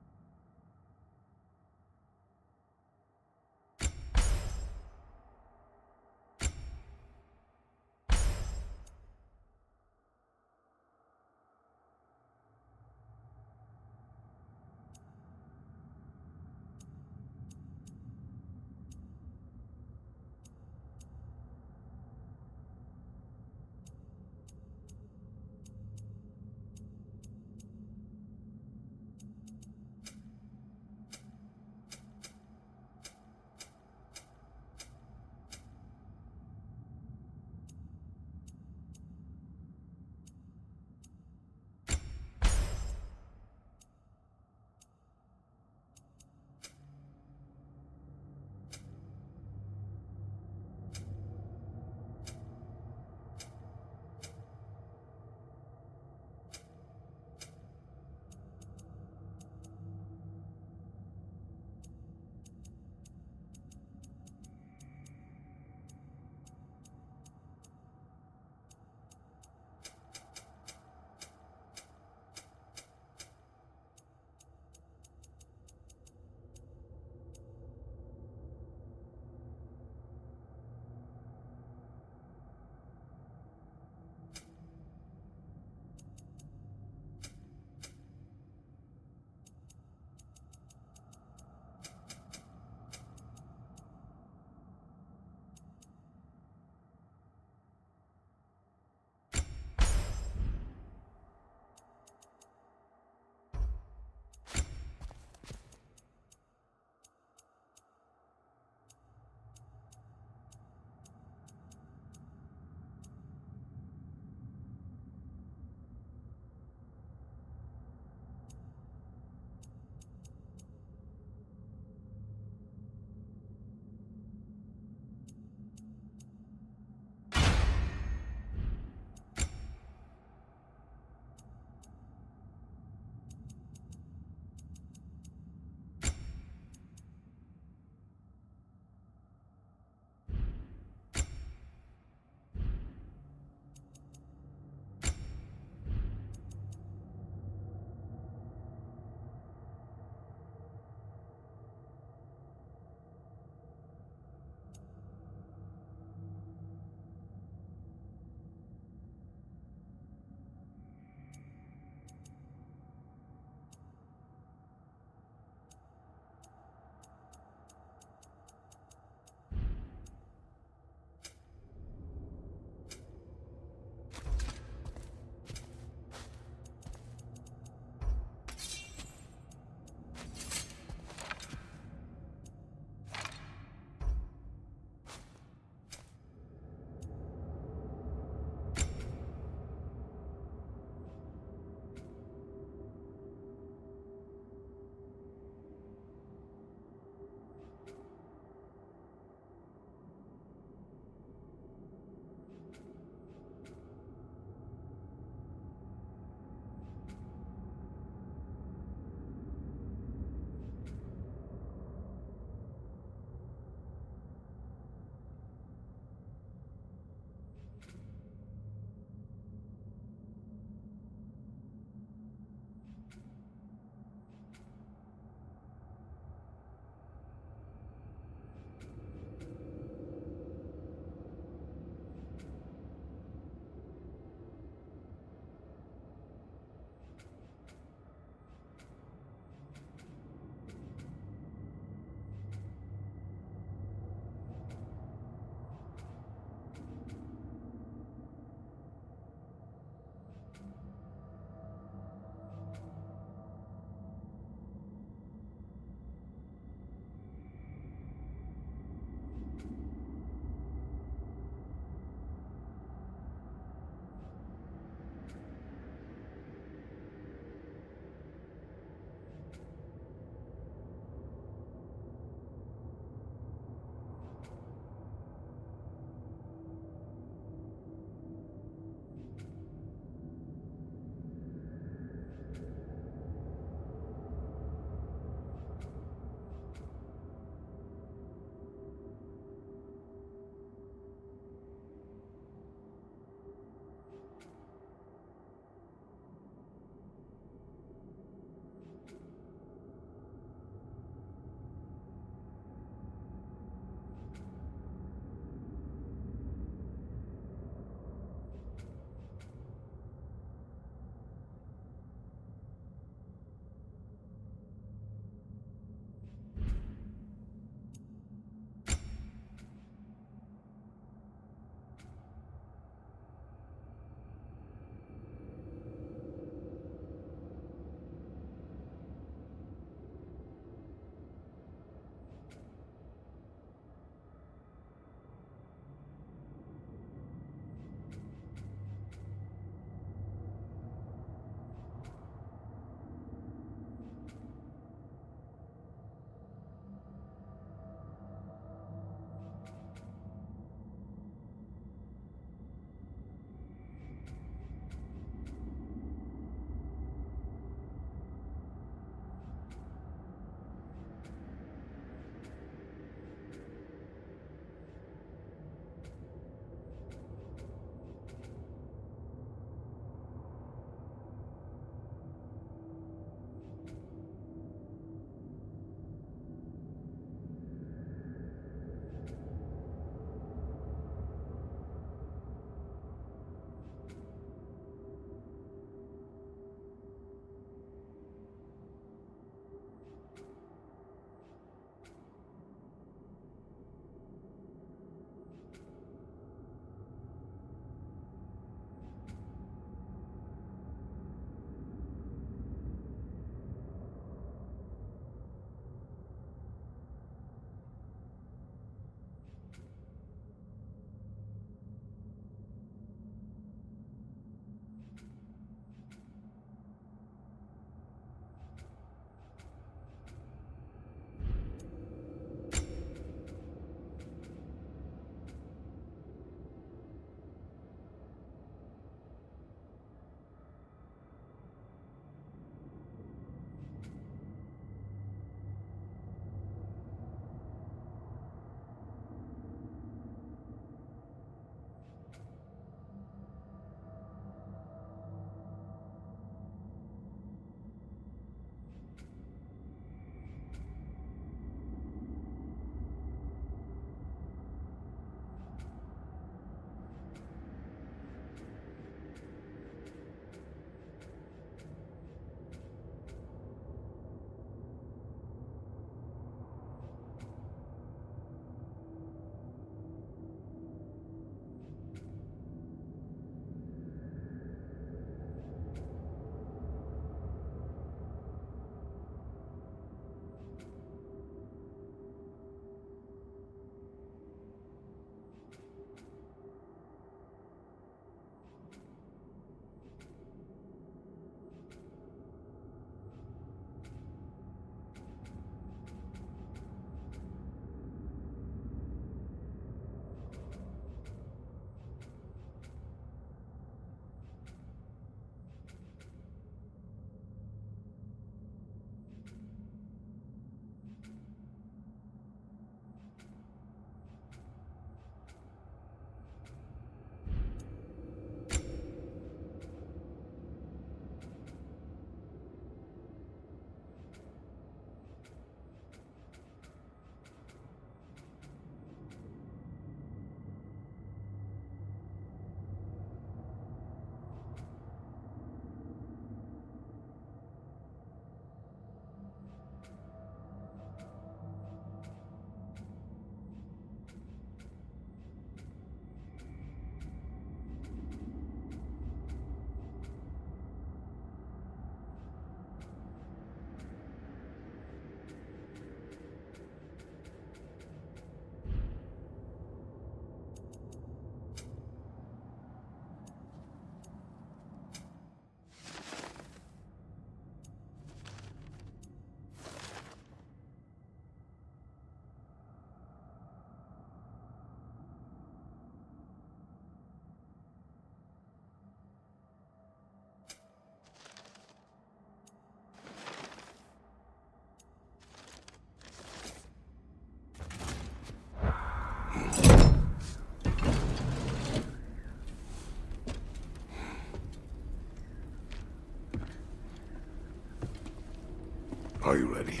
you ready?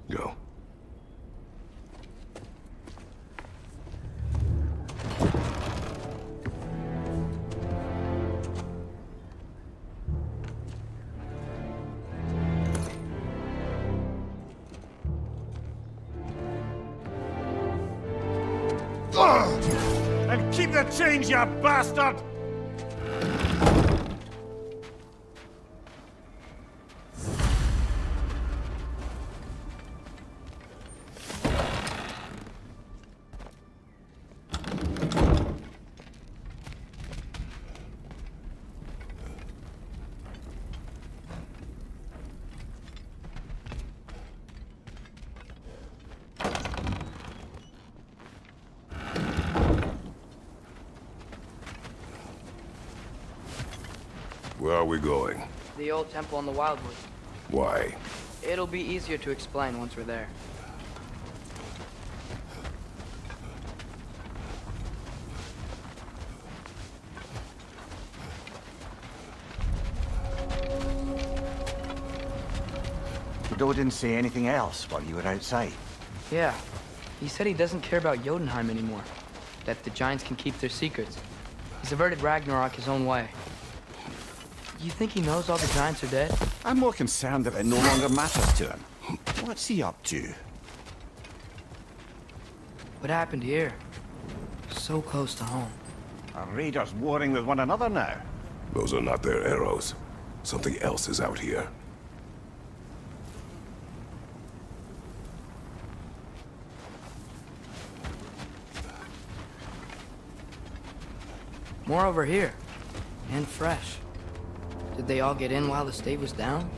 Go. And keep the change, you bastard! Where are we going? The old temple in the Wildwood. Why? It'll be easier to explain once we're there. Did Odin say anything else while you were outside? Yeah. He said he doesn't care about Jotunheim anymore. That the giants can keep their secrets. He's averted Ragnarok his own way. You think he knows all the giants are dead? I'm more concerned that it no longer matters to him. What's he up to? What happened here? So close to home. Are raiders warring with one another now? Those are not their arrows. Something else is out here. More over here. And fresh. Did they all get in while the stave was down?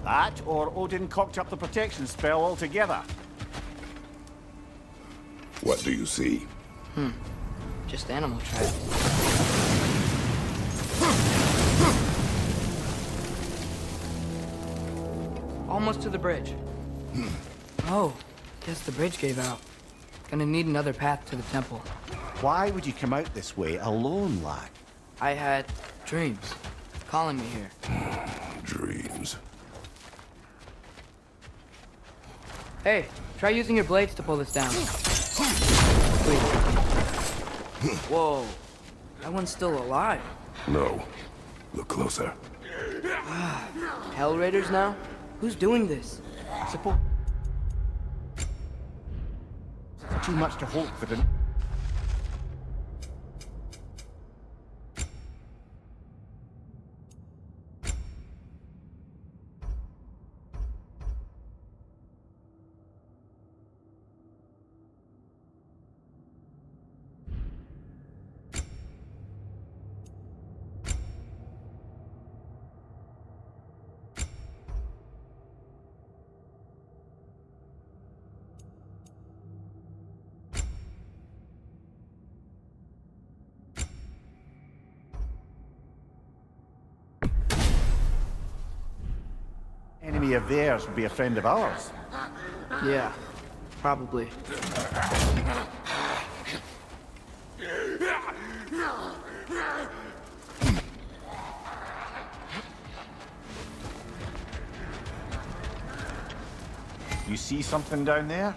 That, or Odin cocked up the protection spell altogether. What do you see? Just animal tracks. Almost to the bridge. Oh, guess the bridge gave out. Gonna need another path to the temple. Why would you come out this way alone, lad? I had dreams calling me here. Dreams. Hey, try using your blades to pull this down. Wait. Whoa, that one's still alive. No. Look closer. Hell Raiders now? Who's doing this? Suppose too much to hope for the... Enemy of theirs would be a friend of ours. Yeah, probably. You see something down there?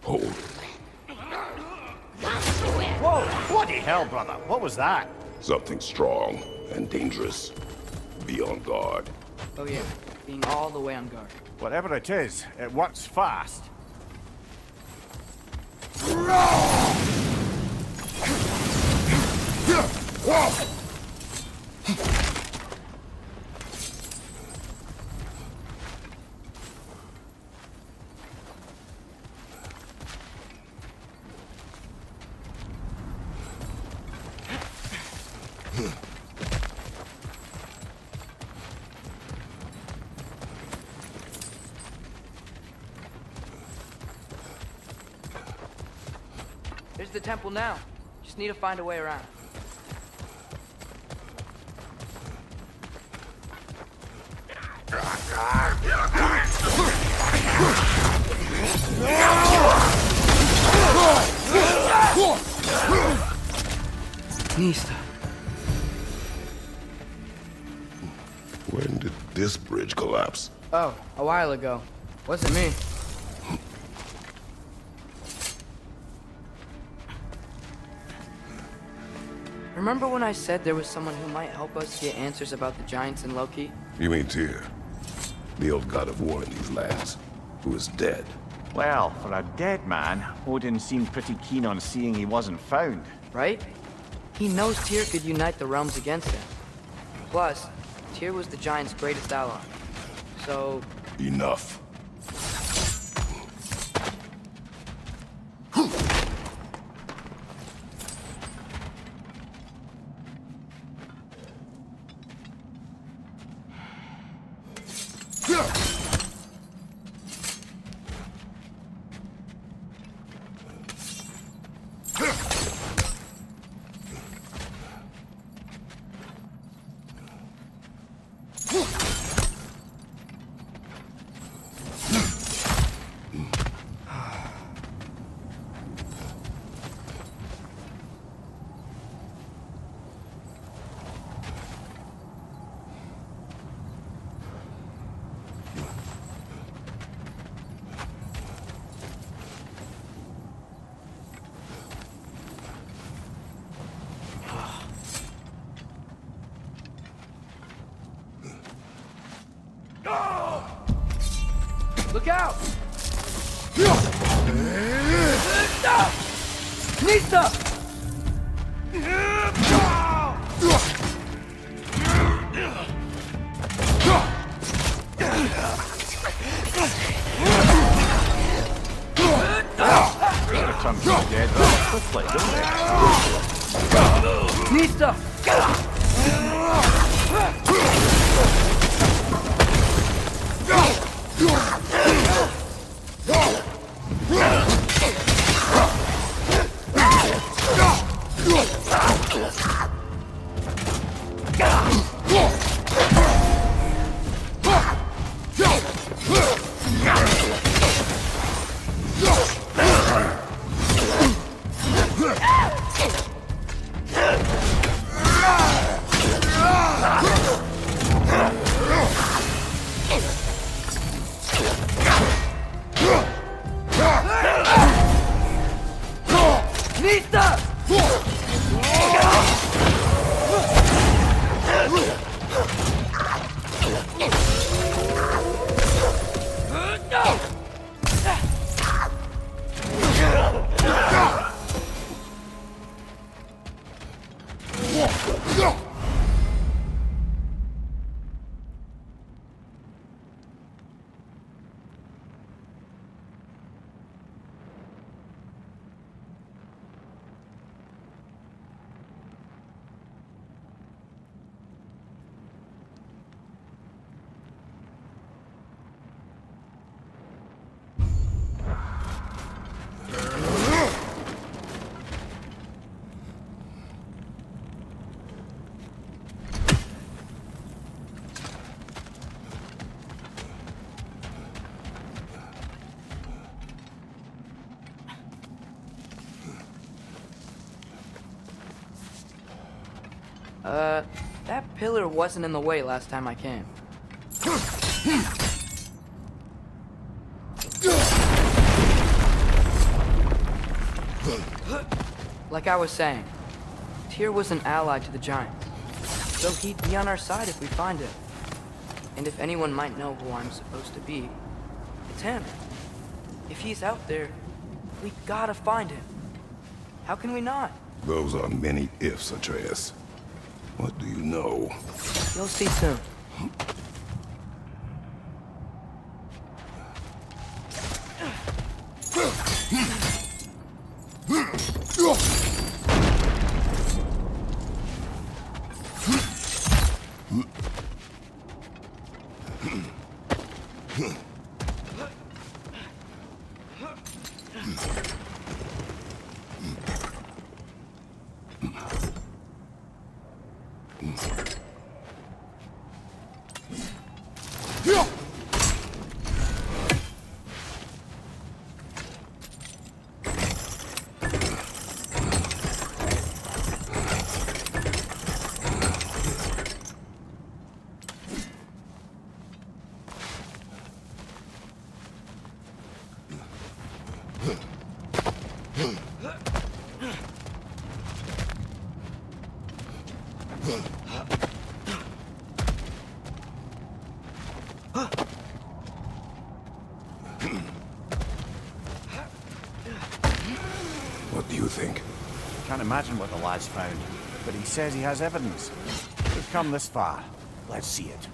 Hold. Whoa! Bloody hell, brother! What was that? Something strong and dangerous. Be on guard. Oh yeah, being all the way on guard. Whatever it is, it works fast. There's the temple now. Just need to find a way around. Nista. When did this bridge collapse? Oh, a while ago. Wasn't me. Remember when I said there was someone who might help us get answers about the giants and Loki? You mean Tyr, the old god of war in these lands, who is dead? Well, for a dead man, Odin seemed pretty keen on seeing he wasn't found. Right? He knows Tyr could unite the realms against him. Plus, Tyr was the giant's greatest ally. So... Enough. Look out! Nista! Return from the dead rather quickly, don't they? Nista! That pillar wasn't in the way last time I came. Like I was saying, Tyr was an ally to the giants, so he'd be on our side if we find him. And if anyone might know who I'm supposed to be, it's him. If he's out there, we gotta find him. How can we not? Those are many ifs, Atreus. What do you know? You'll see soon. What do you think? Can't imagine what the lad's found, but he says he has evidence. We've come this far. Let's see it.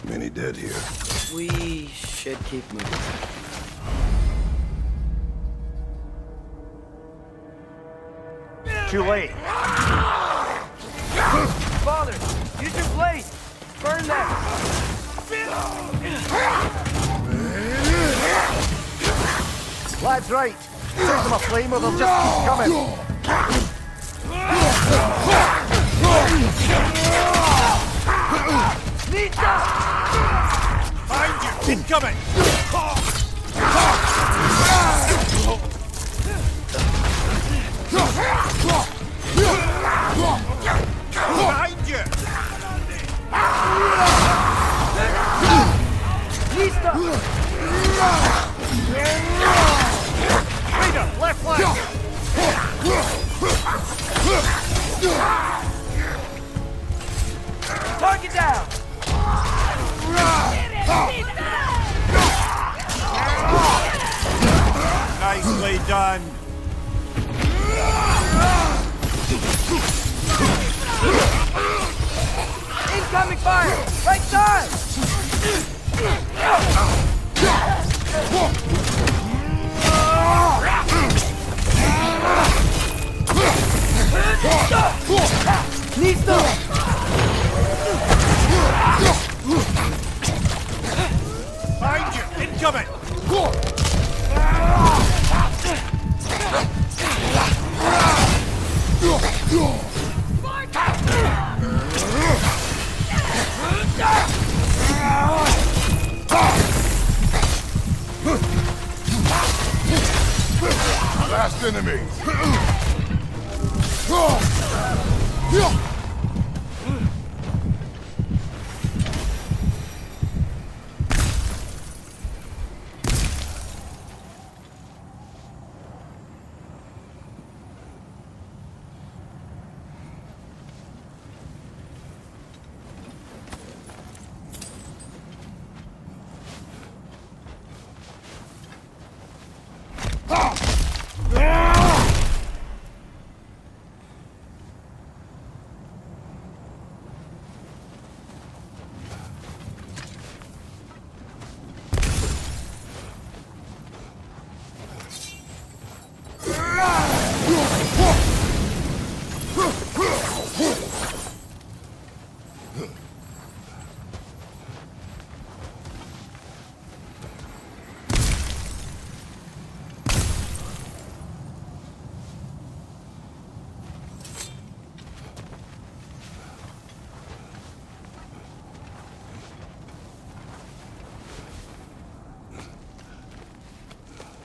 Many dead here. We should keep moving. Too late. Father, use your blade! Burn them! Lad's right. Set them aflame or they'll just keep coming. Find you! Incoming! Behind you! Leader, left flank! Target down! Nicely done. Incoming fire! Right side! Listo! Find you! Incoming! Last enemy.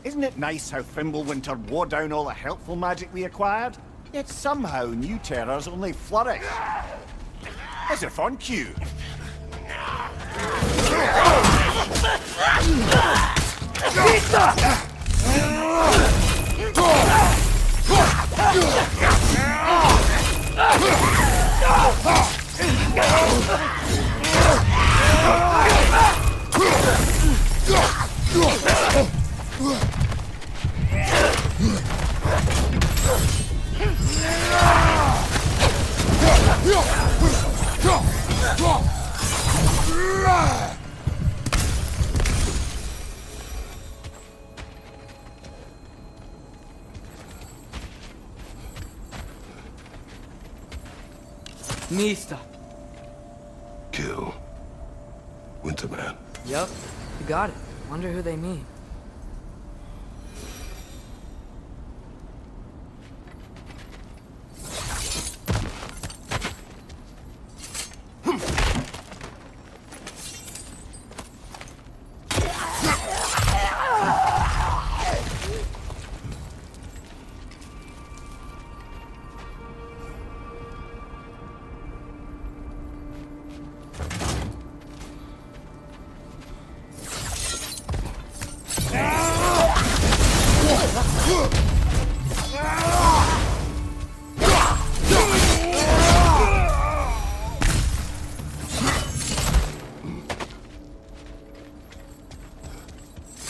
Isn't it nice how Fimbulwinter wore down all the helpful magic we acquired? Yet somehow new terrors only flourish. As if on cue. Mista. Kill. Winterman. Yup, you got it. Wonder who they mean.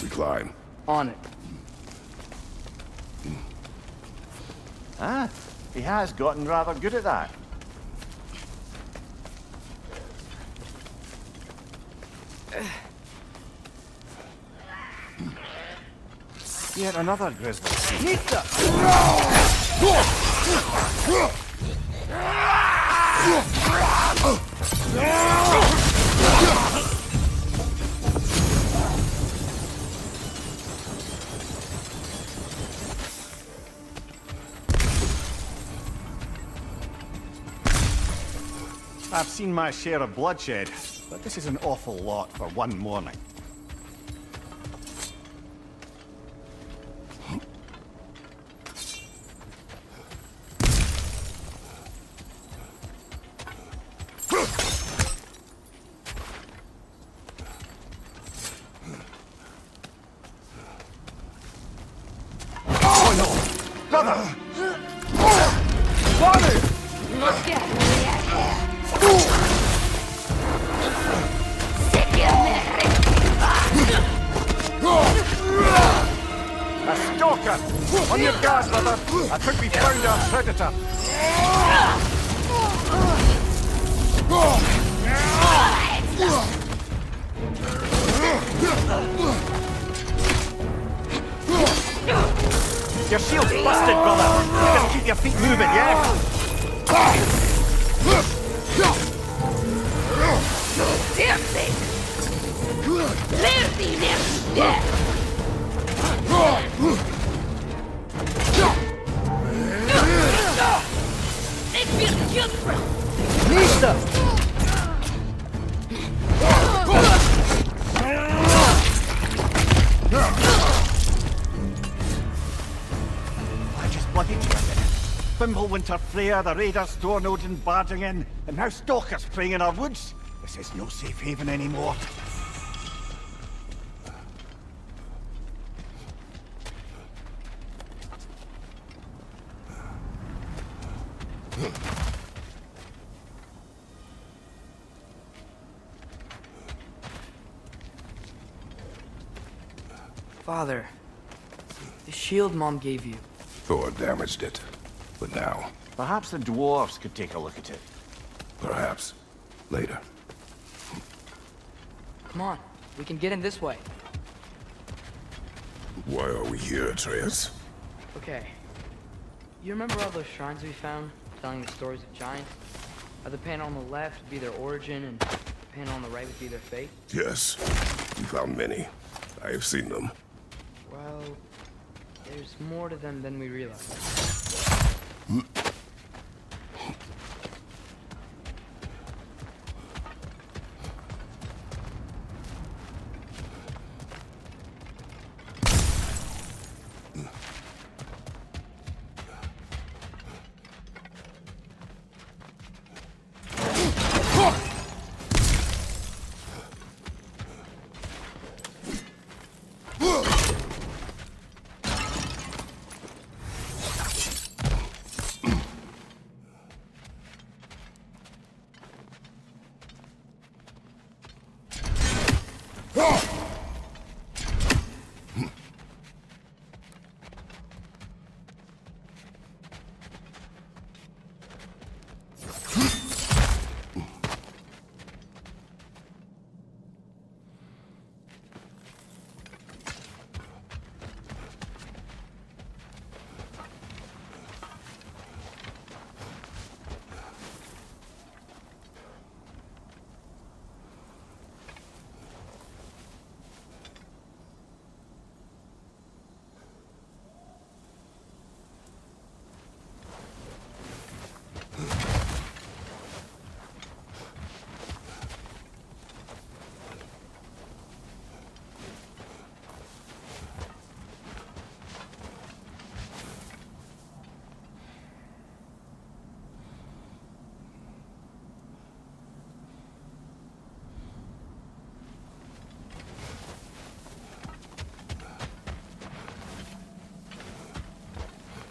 climb. On it. Ah, he has gotten rather good at that. Yet another grizzly. Nista! I've seen my share of bloodshed, but this is an awful lot for one morning. On your guard, brother! I think we found our predator! Your shield's busted, brother! Just keep your feet moving, yeah? Damn thing! Leave me now! Nista! I just bloody dreaded it. Fimbulwinter Freya, the raiders, Stornodin barging in, and now stalkers preying in our woods. This is no safe haven anymore. Father, the shield Mom gave you. Thor damaged it. But now, Perhaps the dwarves could take a look at it. perhaps, later. Come on, we can get in this way. Why are we here, Atreus? Okay. You remember all those shrines we found, telling the stories of giants? How the panel on the left would be their origin, and the panel on the right would be their fate? Yes, we found many. I have seen them. Well, there's more to them than we realize.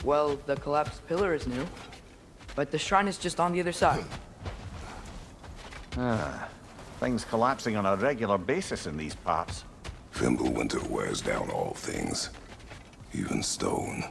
Well, the collapsed pillar is new, but the shrine is just on the other side. Things collapsing on a regular basis in these parts. Fimbulwinter wears down all things, even stone.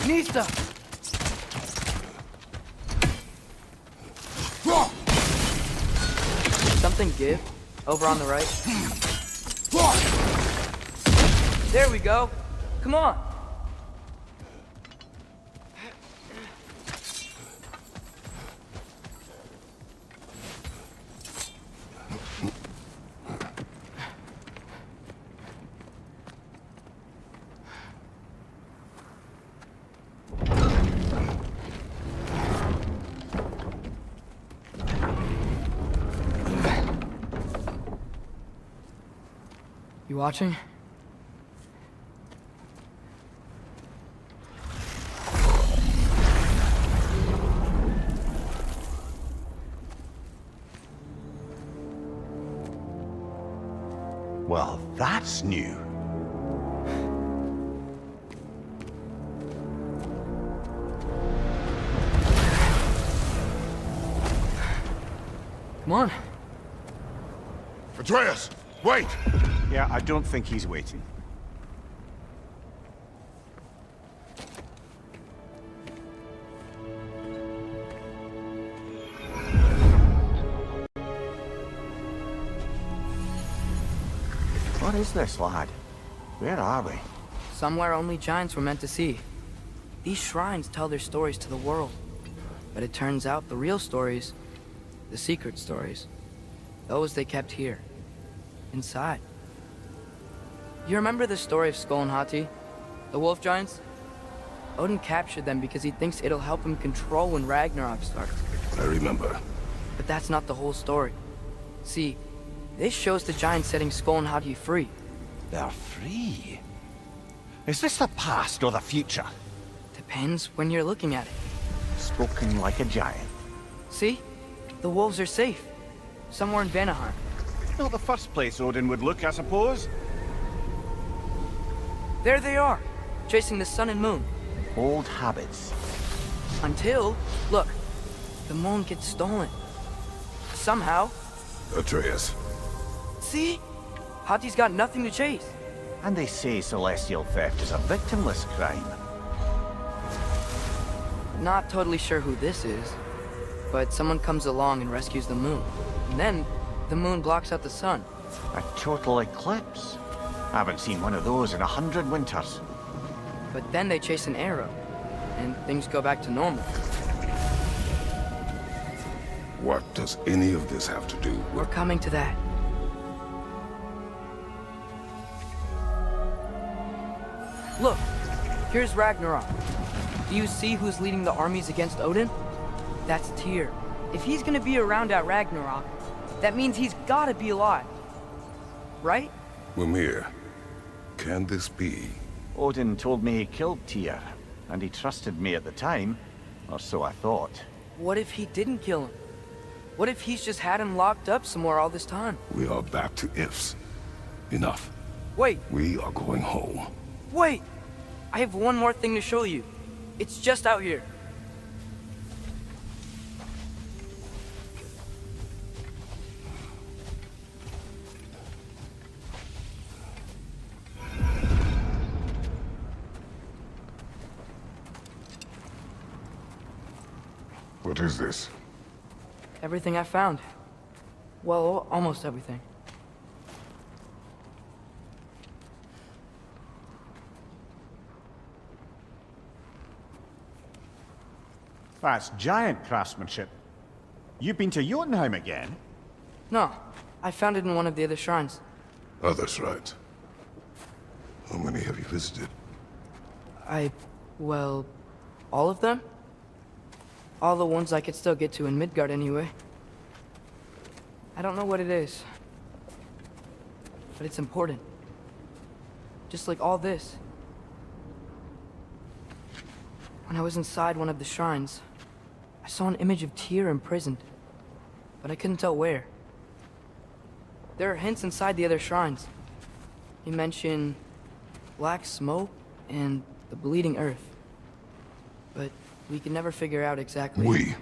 Nista! Something give? Over on the right? There we go! Come on! You watching? Well, that's new. Come on. Atreus, wait! Yeah, I don't think he's waiting. What is this, lad? Where are we? Somewhere only giants were meant to see. These shrines tell their stories to the world. But it turns out the real stories, the secret stories, those they kept here, inside. You remember the story of Skull and Hati? The wolf giants? Odin captured them because he thinks it'll help him control when Ragnarok starts. I remember. But that's not the whole story. See, this shows the giants setting Skull and Hati free. They're free. Is this the past or the future? Depends when you're looking at it. Spoken like a giant. See? The wolves are safe. Somewhere in Vanaheim. Not the first place Odin would look, I suppose. There they are, chasing the sun and moon. Old habits. Until, look, the moon gets stolen. Somehow. Atreus. See? Hati's got nothing to chase. And they say celestial theft is a victimless crime. Not totally sure who this is, but someone comes along and rescues the moon. And then, the moon blocks out the sun. A total eclipse. I haven't seen one of those in 100 winters. But then they chase an arrow, and things go back to normal. What does any of this have to do with... We're coming to that. Look, here's Ragnarok. Do you see who's leading the armies against Odin? That's Tyr. If he's gonna be around at Ragnarok, that means he's gotta be alive. Right? Mimir, can this be? Odin told me he killed Tyr, and he trusted me at the time, or so I thought. What if he didn't kill him? What if he's just had him locked up somewhere all this time? We are back to ifs. Enough. Wait, We are going home. wait! I have one more thing to show you. It's just out here. What is this? Everything I found. Well, almost everything. That's giant craftsmanship. You've been to Jotunheim again? No, I found it in one of the other shrines. Other shrines. How many have you visited? Well, all of them? All the ones I could still get to in Midgard anyway. I don't know what it is, but it's important. Just like all this. When I was inside one of the shrines, I saw an image of Tyr imprisoned, but I couldn't tell where. There are hints inside the other shrines. He mentioned black smoke and the bleeding earth. But we could never figure out exactly... We?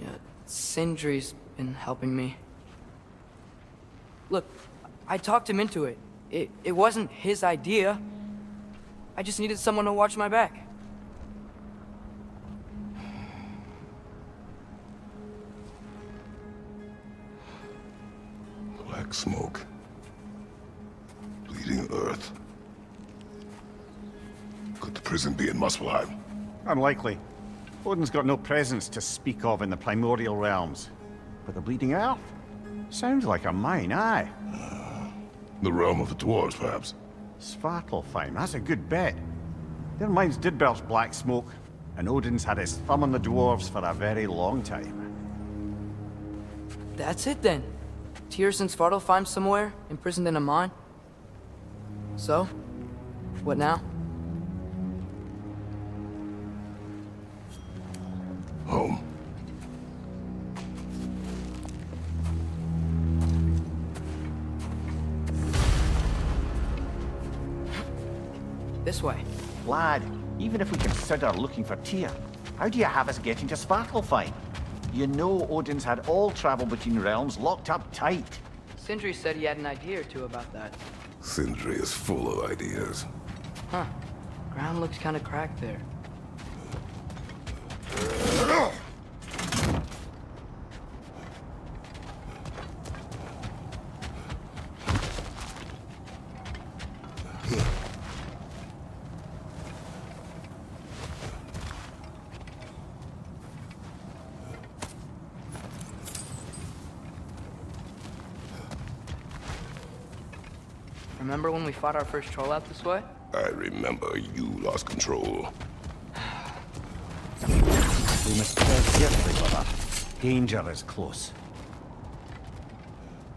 Yeah, Sindri's been helping me. Look, I talked him into it. It wasn't his idea. I just needed someone to watch my back. Black smoke. Bleeding earth. Could the prison be in Muspelheim? Unlikely. Odin's got no presence to speak of in the primordial realms. But the bleeding earth? Sounds like a mine, aye. The realm of the dwarves, perhaps? Svartalfheim, that's a good bet. Their mines did belch black smoke, and Odin's had his thumb on the dwarves for a very long time. That's it then. Tyr's in Svartalfheim somewhere, imprisoned in a mine. So, what now? Home. This way. Lad, even if we consider looking for Tyr, how do you have us getting to Svartalfheim? You know Odin's had all travel between realms locked up tight. Sindri said he had an idea or two about that. Sindri is full of ideas. Huh. Ground looks kind of cracked there. Remember when we fought our first troll out this way? I remember you lost control. We must tread carefully, brother. Danger is close.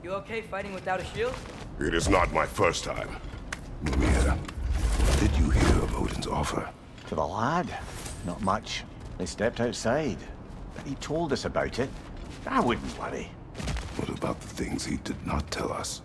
You okay fighting without a shield? It is not my first time. Mimir, did you hear of Odin's offer? To the lad? Not much. They stepped outside. But he told us about it. I wouldn't worry. What about the things he did not tell us?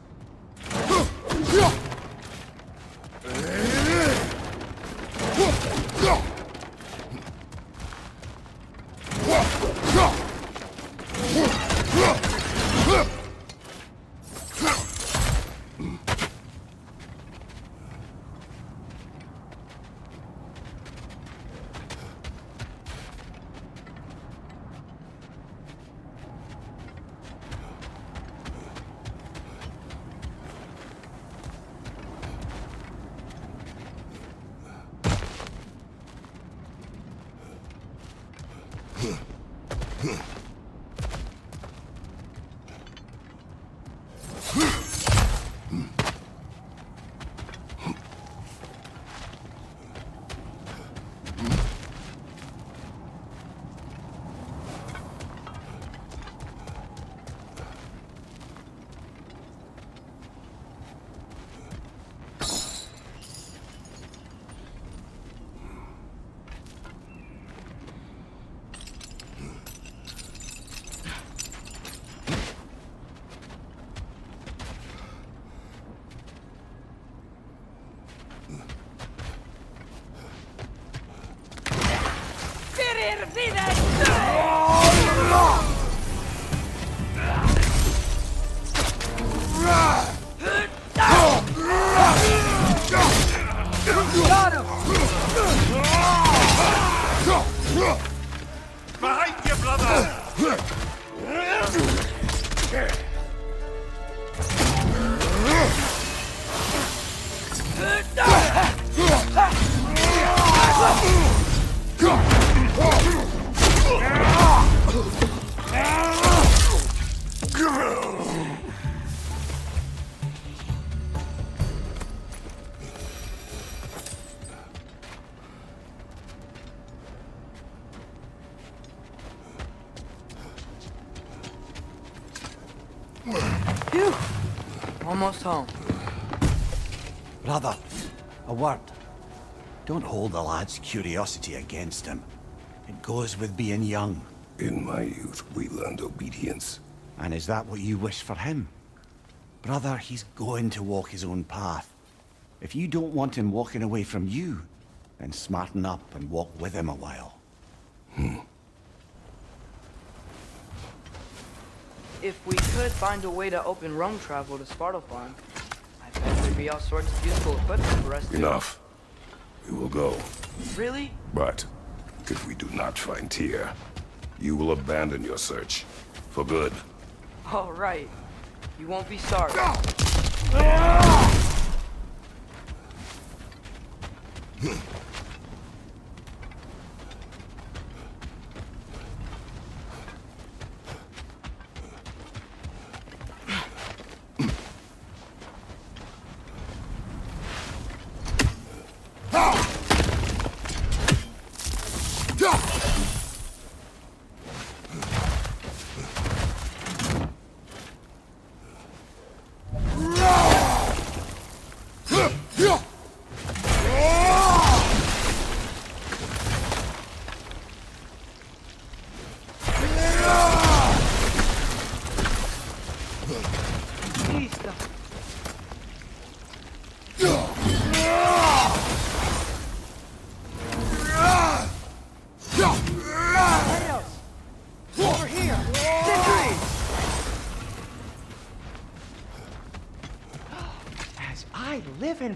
Behind you, brother! Phew! Almost home. Brother, a word. Don't hold the lad's curiosity against him. It goes with being young. In my youth, we learned obedience. And is that what you wish for him? Brother, he's going to walk his own path. If you don't want him walking away from you, then smarten up and walk with him a while. If we could find a way to open Rome travel to Svartalfheim, I bet there'd be all sorts of useful equipment for us to... Enough. We will go. Really? But if we do not find Tyr, you will abandon your search. For good. All right. You won't be sorry.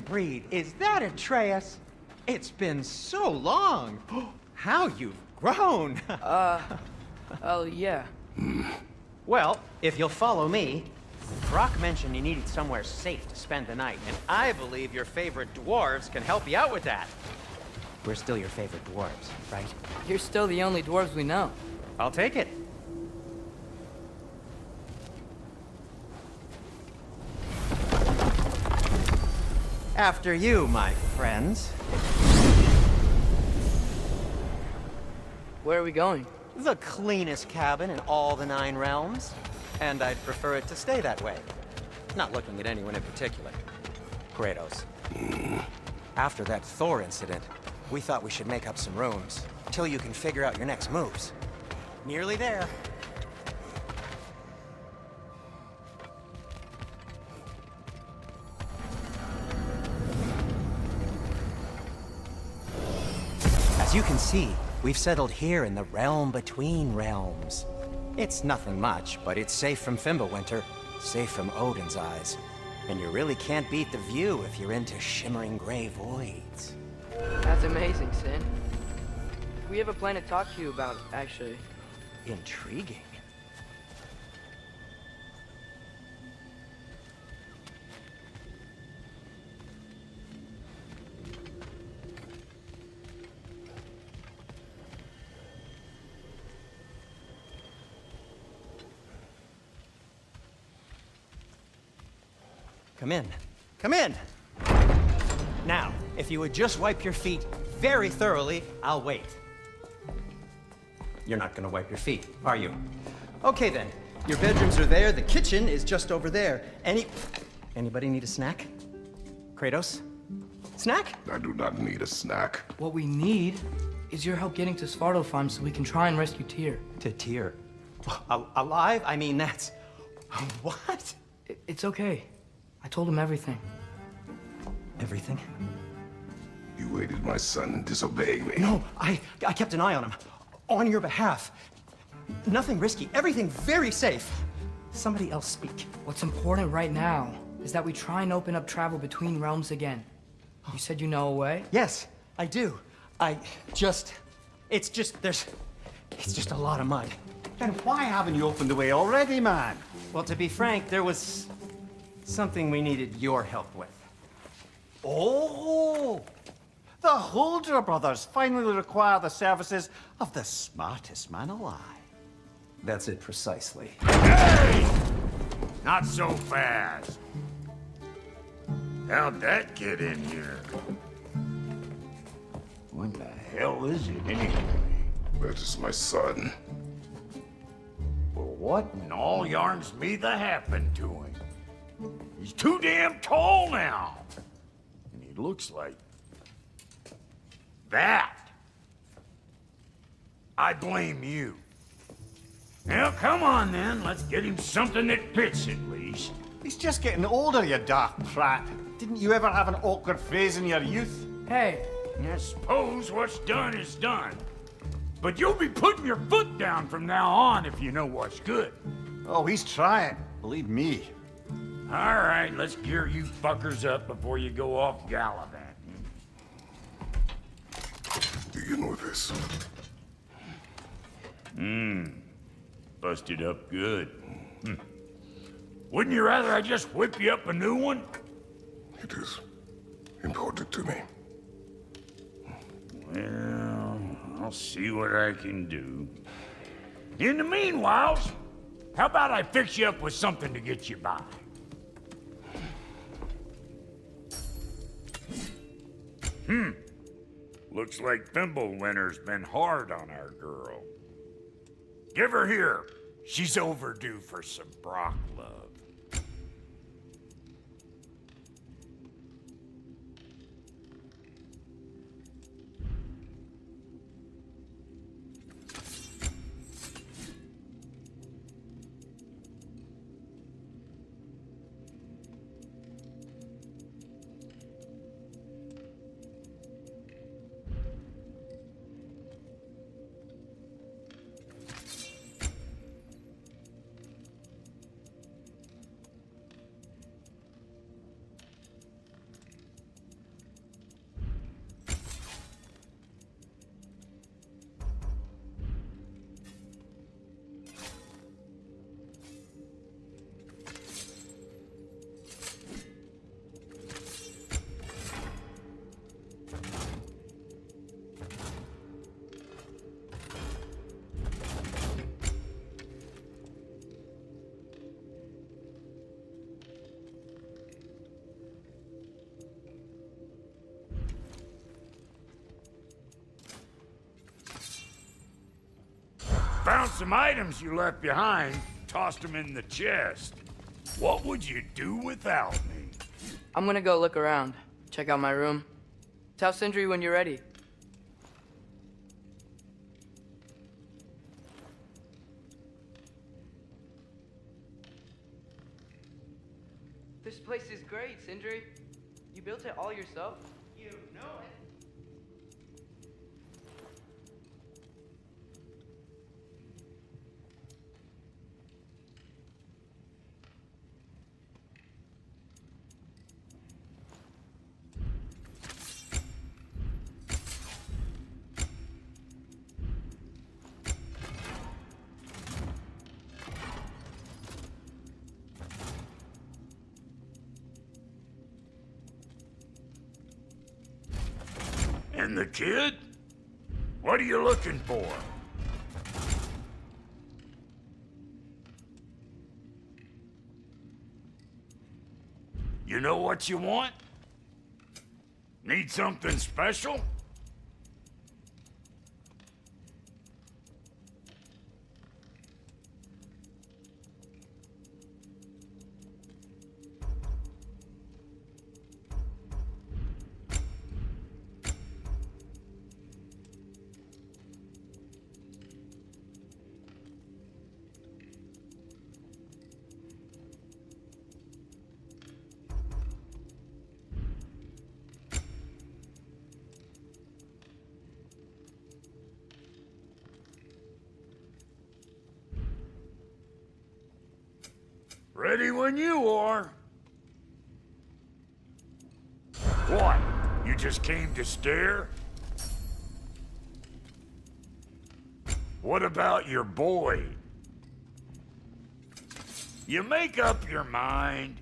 Breed. Is that Atreus? It's been so long. How you've grown. Oh, yeah. Well, if you'll follow me, Brock mentioned you needed somewhere safe to spend the night, and I believe your favorite dwarves can help you out with that. We're still your favorite dwarves, right? You're still the only dwarves we know. I'll take it. After you, my friends. Where are we going? The cleanest cabin in all the 9 realms. And I'd prefer it to stay that way. Not looking at anyone in particular. Kratos. After that Thor incident, we thought we should make up some rooms, till you can figure out your next moves. Nearly there. As you can see, we've settled here in the realm between realms. It's nothing much, but it's safe from Fimbulwinter, safe from Odin's eyes. And you really can't beat the view if you're into shimmering gray voids. That's amazing, Sin. We have a plan to talk to you about, actually. Intriguing. Come in. Come in! Now, if you would just wipe your feet very thoroughly, I'll wait. You're not gonna wipe your feet, are you? Okay then. Your bedrooms are there, the kitchen is just over there. Anybody need a snack? Kratos? Snack? I do not need a snack. What we need is your help getting to Svartalfheim so we can try and rescue Tyr. To Tyr? Alive? I mean, that's... What? It's okay. I told him everything. Everything? You aided my son in disobeying me. No, I kept an eye on him. On your behalf. Nothing risky. Everything very safe. Somebody else speak. What's important right now is that we try and open up travel between realms again. You said you know a way? Yes, I do. It's just a lot of mud. Then why haven't you opened the way already, man? Well, to be frank, there was something we needed your help with. Oh! The Holder brothers finally require the services of the smartest man alive. That's it precisely. Hey! Not so fast. How'd that get in here? What the hell is it anyway? That is my son. Well, what in all yarns me that happened to him? He's too damn tall now. And he looks like... that. I blame you. Well, come on then. Let's get him something that fits at least. He's just getting older, you daft prat. Didn't you ever have an awkward phase in your youth? Hey, I suppose what's done is done. But you'll be putting your foot down from now on if you know what's good. Oh, he's trying. Believe me. All right, let's gear you fuckers up before you go off gallivanting. Begin with this. Busted up good. Wouldn't you rather I just whip you up a new one? It is important to me. Well, I'll see what I can do. In the meanwhile, how about I fix you up with something to get you by? Looks like Thimblewinter's been hard on our girl. Give her here. She's overdue for some Brock love. Found some items you left behind, tossed them in the chest. What would you do without me? I'm gonna go look around. Check out my room. Tell Sindri when you're ready. This place is great, Sindri. You built it all yourself? You know it. And the kid? What are you looking for? You know what you want? Need something special? Ready when you are. What? You just came to stare? What about your boy? You make up your mind.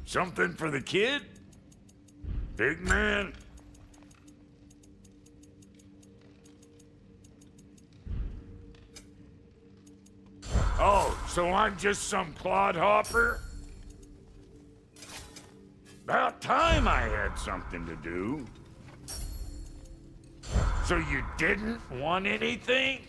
Something for the kid? Big man? Oh, so I'm just some clodhopper? About time I had something to do. So you didn't want anything?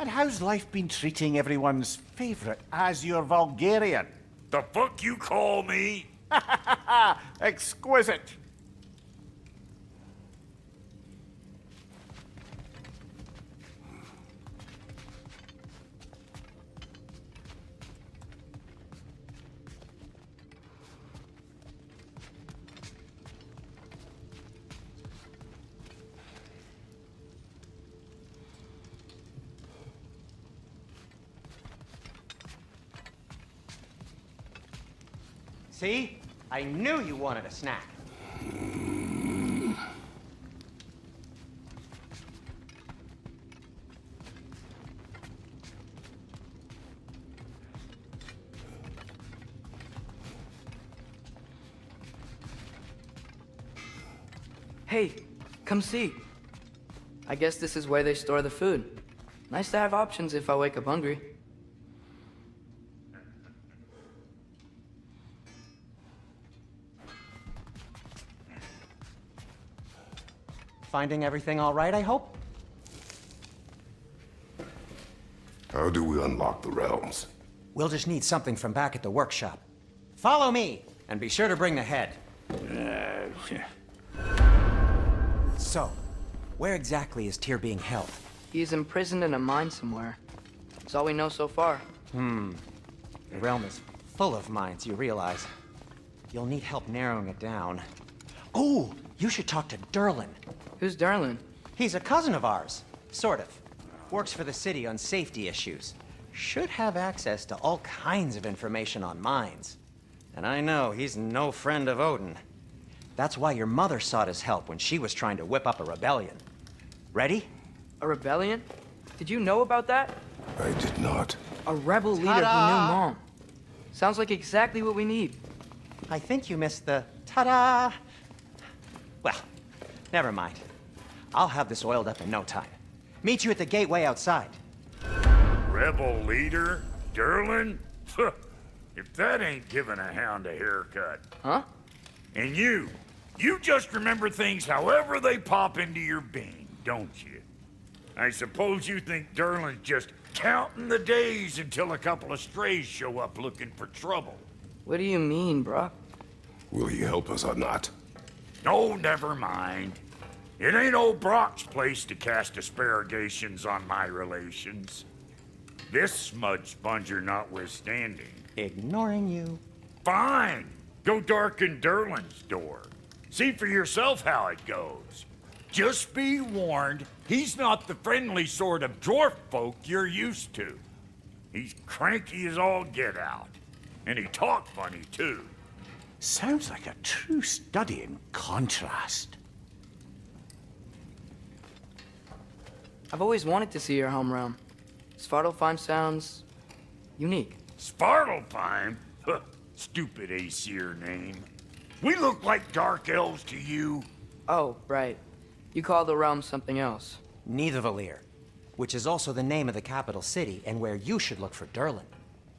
And how's life been treating everyone's favourite Azure Vulgarian? The fuck you call me? Exquisite. See? I knew you wanted a snack. Hey, come see. I guess this is where they store the food. Nice to have options if I wake up hungry. Finding everything all right, I hope? How do we unlock the realms? We'll just need something from back at the workshop. Follow me, and be sure to bring the head. So, where exactly is Tyr being held? He's imprisoned in a mine somewhere. That's all we know so far. The realm is full of mines, you realize. You'll need help narrowing it down. Oh, you should talk to Derlin. Who's Darlin? He's a cousin of ours, sort of. Works for the city on safety issues. Should have access to all kinds of information on mines. And I know he's no friend of Odin. That's why your mother sought his help when she was trying to whip up a rebellion. Ready? A rebellion? Did you know about that? I did not. A rebel leader who knew Mom. Sounds like exactly what we need. I think you missed the ta-da. Well, never mind. I'll have this oiled up in no time. Meet you at the gateway outside. Rebel leader? Derlin? If that ain't giving a hound a haircut. Huh? And you just remember things however they pop into your being, don't you? I suppose you think Derlin's just counting the days until a couple of strays show up looking for trouble. What do you mean, bruh? Will he help us or not? No, never mind. It ain't old Brock's place to cast aspersions on my relations. This smudge sponger notwithstanding. Ignoring you. Fine. Go darken Derlin's door. See for yourself how it goes. Just be warned, he's not the friendly sort of dwarf folk you're used to. He's cranky as all get out. And he talked funny, too. Sounds like a true study in contrast. I've always wanted to see your home realm. Svartalfheim sounds unique. Svartalfheim? Huh, stupid Aesir name. We look like dark elves to you. Oh, right. You call the realm something else. Nidavellir, which is also the name of the capital city and where you should look for Derlin.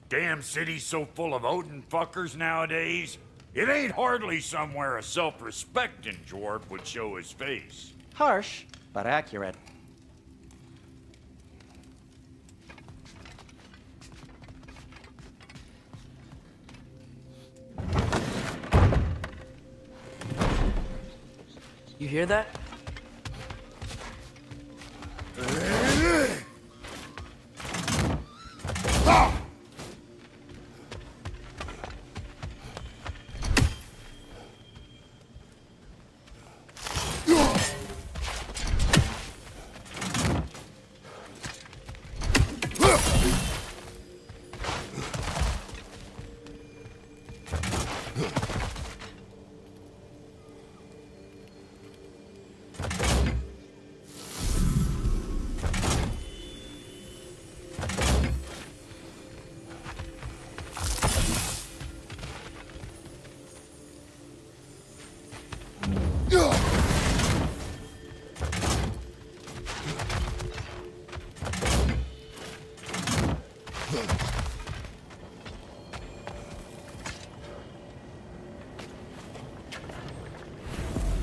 Damn city's so full of Odin fuckers nowadays. It ain't hardly somewhere a self-respecting dwarf would show his face. Harsh, but accurate. You hear that?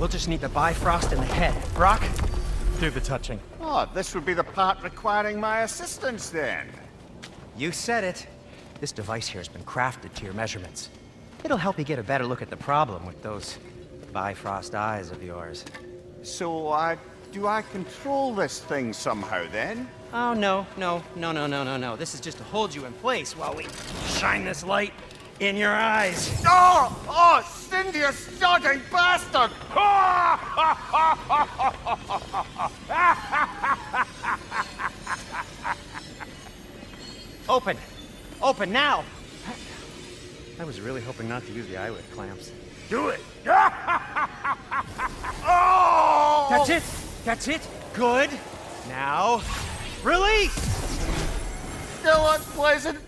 We'll just need the Bifrost in the head. Brock, do the touching. Oh, this would be the part requiring my assistance then. You said it. This device here has been crafted to your measurements. It'll help you get a better look at the problem with those Bifrost eyes of yours. So, do I control this thing somehow then? Oh, no. This is just to hold you in place while we shine this light in your eyes. Oh, Cindy, you sodding bastard! Open! Open now! I was really hoping not to use the eyelid clamps. Do it! Oh! That's it! That's it! Good! Now, release! Still unpleasant.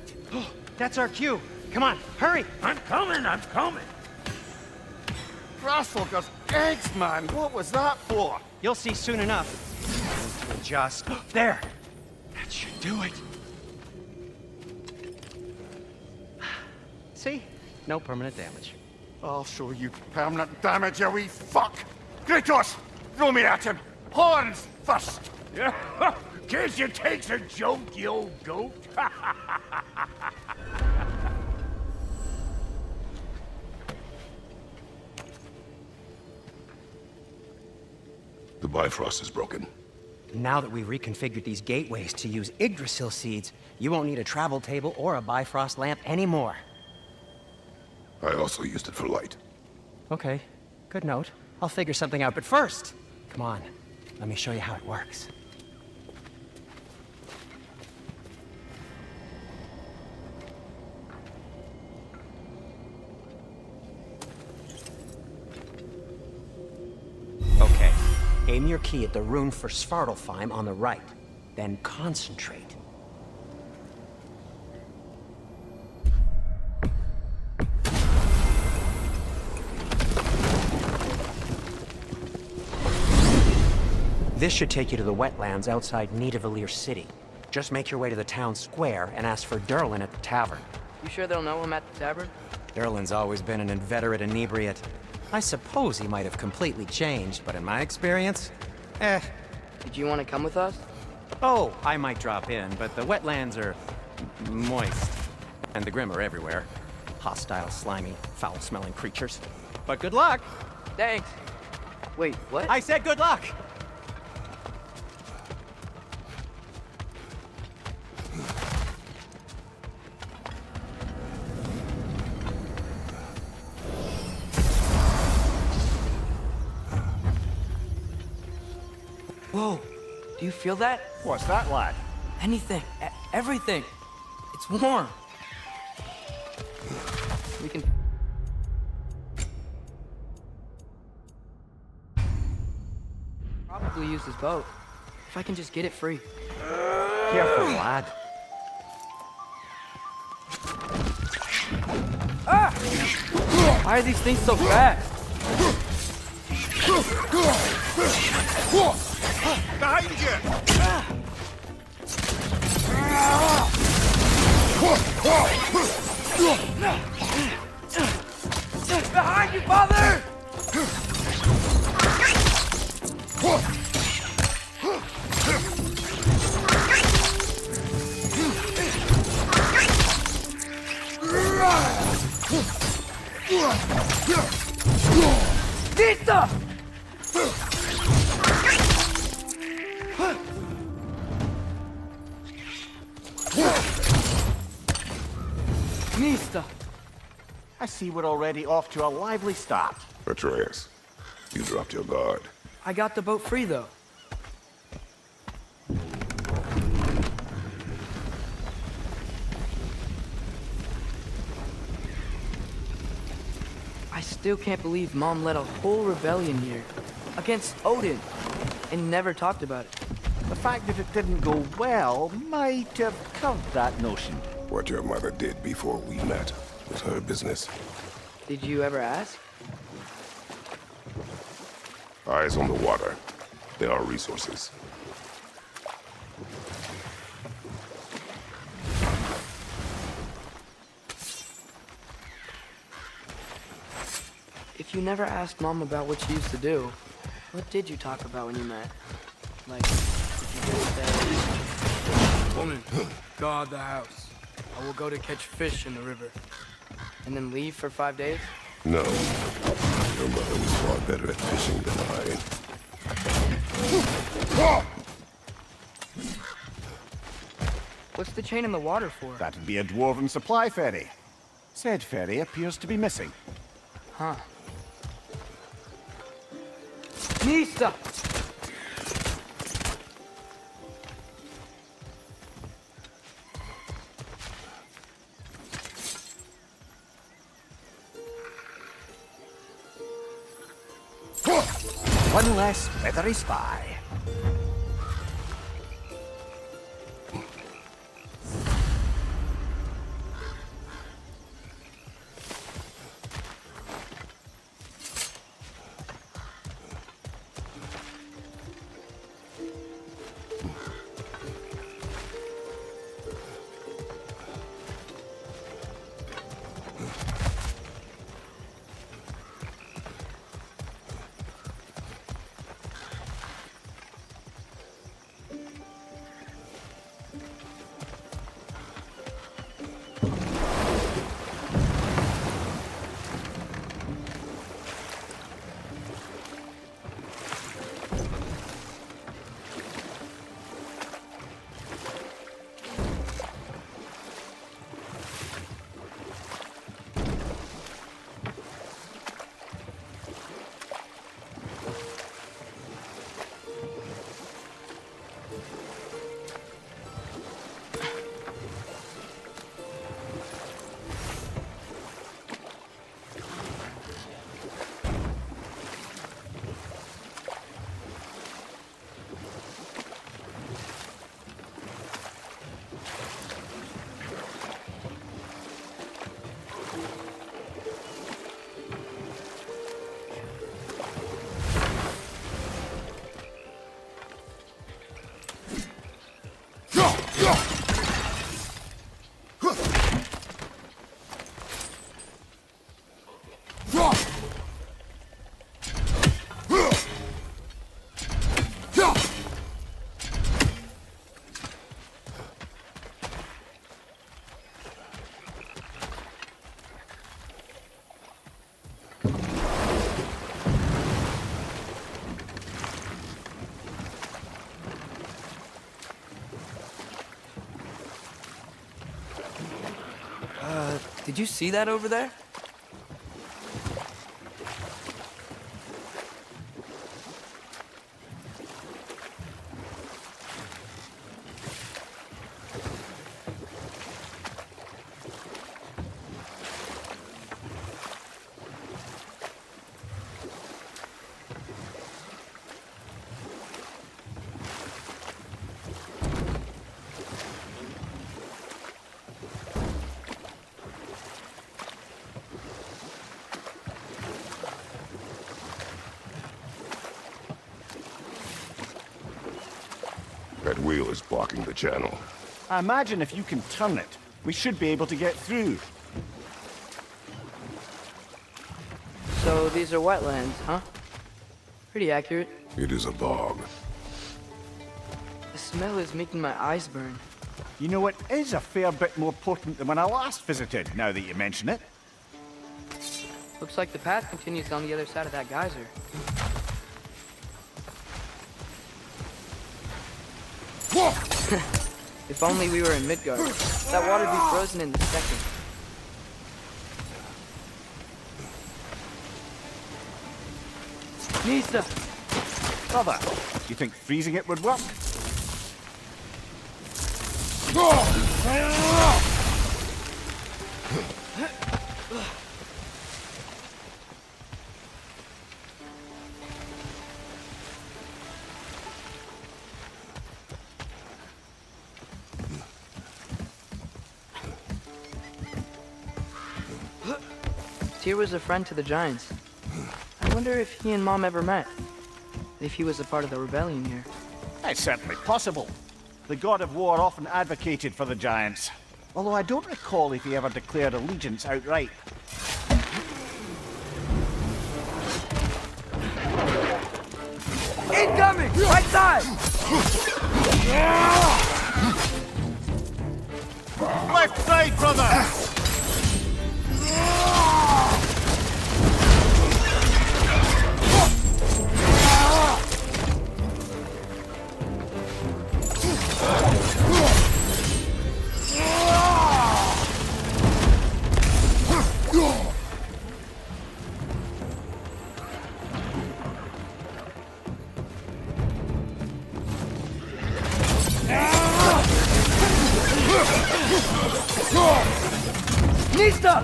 That's our cue. Come on, hurry! I'm coming, I'm coming! Grassfuckers, eggs, man. What was that for? You'll see soon enough. Just there. That should do it. See? No permanent damage. I'll show you permanent damage, you wee fuck! Kratos! Throw me at him! Horns first! Can't you take a joke, you old goat? The Bifrost is broken. Now that we've reconfigured these gateways to use Yggdrasil seeds, you won't need a travel table or a Bifrost lamp anymore. I also used it for light. Okay, good note. I'll figure something out, but first, come on, let me show you how it works. Okay, aim your key at the rune for Svartalfheim on the right, then concentrate. This should take you to the wetlands outside Nidavellir City. Just make your way to the town square and ask for Derlin at the tavern. You sure they'll know him at the tavern? Derlin's always been an inveterate inebriate. I suppose he might have completely changed, but in my experience, Did you want to come with us? Oh, I might drop in, but the wetlands are moist. And the Grim are everywhere. Hostile, slimy, foul-smelling creatures. But good luck! Thanks. Wait, what? I said good luck! Whoa, do you feel that? What's that, lad? Anything, everything. It's warm. We can... probably use this boat. If I can just get it free. Careful, lad. Ah! Why are these things so fast? Behind you! Behind you, father! Nista! Nista! I see we're already off to a lively start. Atreus, you dropped your guard. I got the boat free, though. I still can't believe Mom led a whole rebellion here. Against Odin. And never talked about it. The fact that it didn't go well might have curved that notion. What your mother did before we met was her business. Did you ever ask? Eyes on the water. There are resources. If you never asked Mom about what she used to do, what did you talk about when you met? Like, if you just say, "Woman, guard the house. I will go to catch fish in the river." And then leave for 5 days? No. Your mother was far better at fishing than I. What's the chain in the water for? That'd be a dwarven supply ferry. Said ferry appears to be missing. Huh. Mista! One less feathery spy. Did you see that over there? That wheel is blocking the channel. I imagine if you can turn it, we should be able to get through. So these are wetlands, huh? Pretty accurate. It is a bog. The smell is making my eyes burn. You know, it is a fair bit more potent than when I last visited, now that you mention it. Looks like the path continues on the other side of that geyser. If only we were in Midgard. That water'd be frozen in a second. Nista! Brother, do you think freezing it would work? Tyr was a friend to the Giants. I wonder if he and Mom ever met. If he was a part of the rebellion here. It's certainly possible. The god of war often advocated for the Giants. Although I don't recall if he ever declared allegiance outright. Incoming! Right side! Left side, brother! Nista!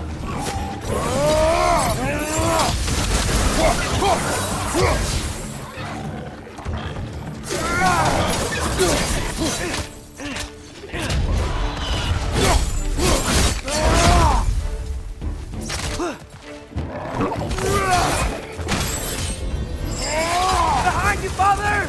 Behind you, father!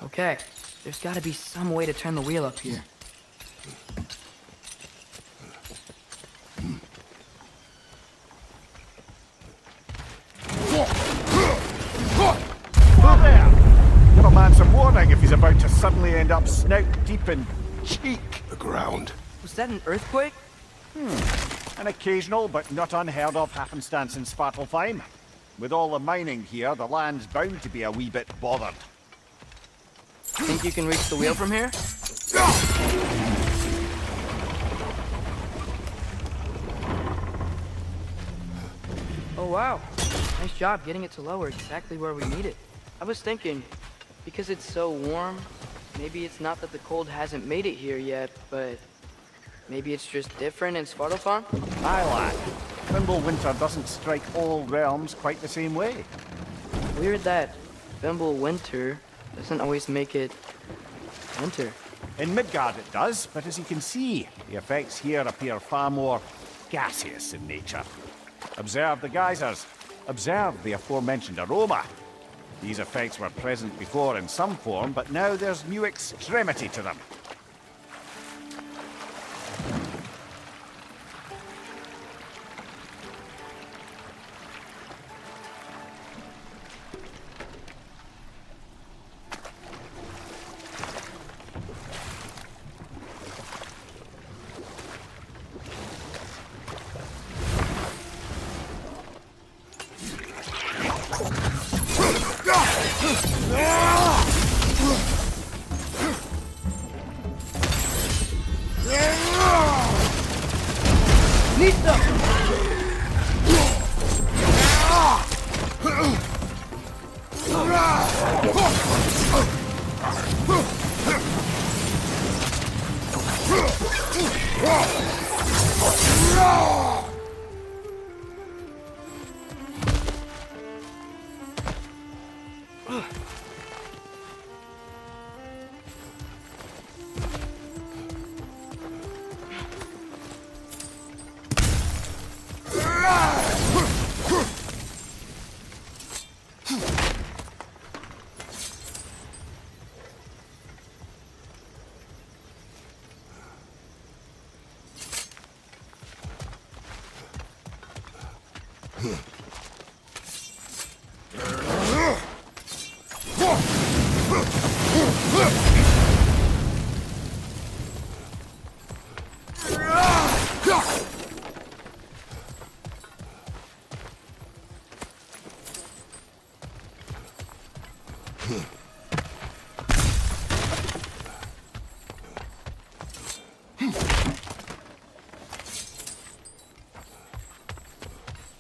Okay, there's gotta be some way to turn the wheel up here. Who there? Give a man some warning if he's about to suddenly end up snout deep in cheek. The ground. Was that an earthquake? An occasional but not unheard of happenstance in Svartalfheim. With all the mining here, the land's bound to be a wee bit bothered. Think you can reach the wheel from here? Oh wow, nice job getting it to lower exactly where we need it. I was thinking, because it's so warm, maybe it's not that the cold hasn't made it here yet, but maybe it's just different in Svartalfheim? Aye, lad. Winter doesn't strike all realms quite the same way. Weird that Winter doesn't always make it winter. In Midgard it does, but as you can see, the effects here appear far more gaseous in nature. Observe the geysers. Observe the aforementioned aroma. These effects were present before in some form, but now there's new extremity to them.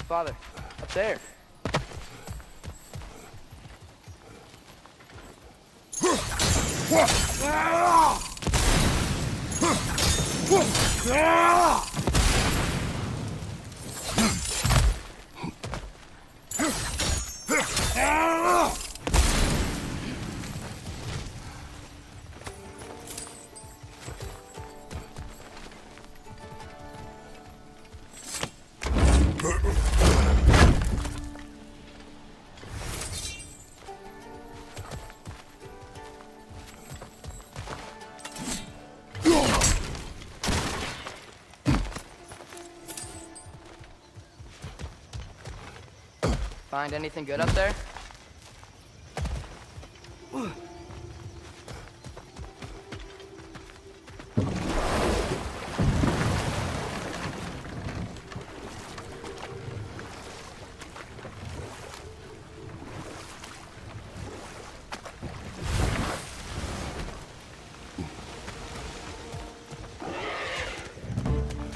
Father, up there. Find anything good up there?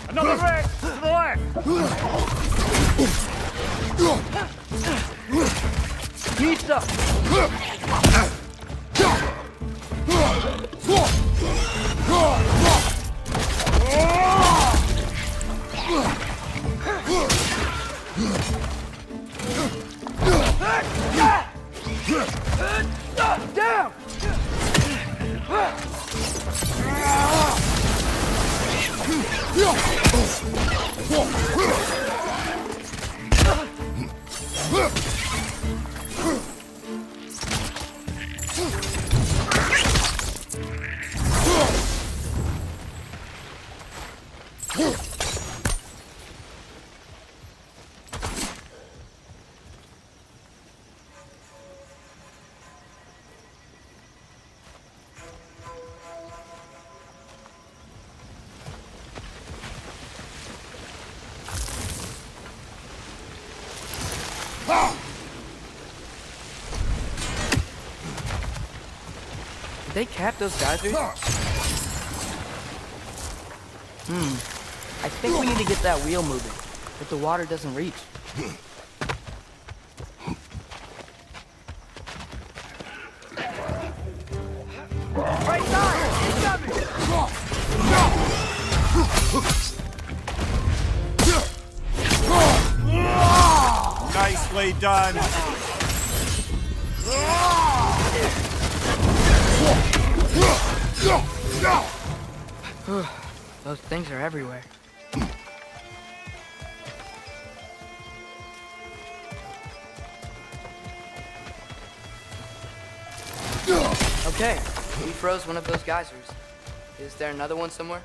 Another wreck! To the left! Need some! Down! Did they cap those geysers? I think we need to get that wheel moving, but the water doesn't reach. Right side! Nicely done. Those things are everywhere. Okay, we froze one of those geysers. Is there another one somewhere?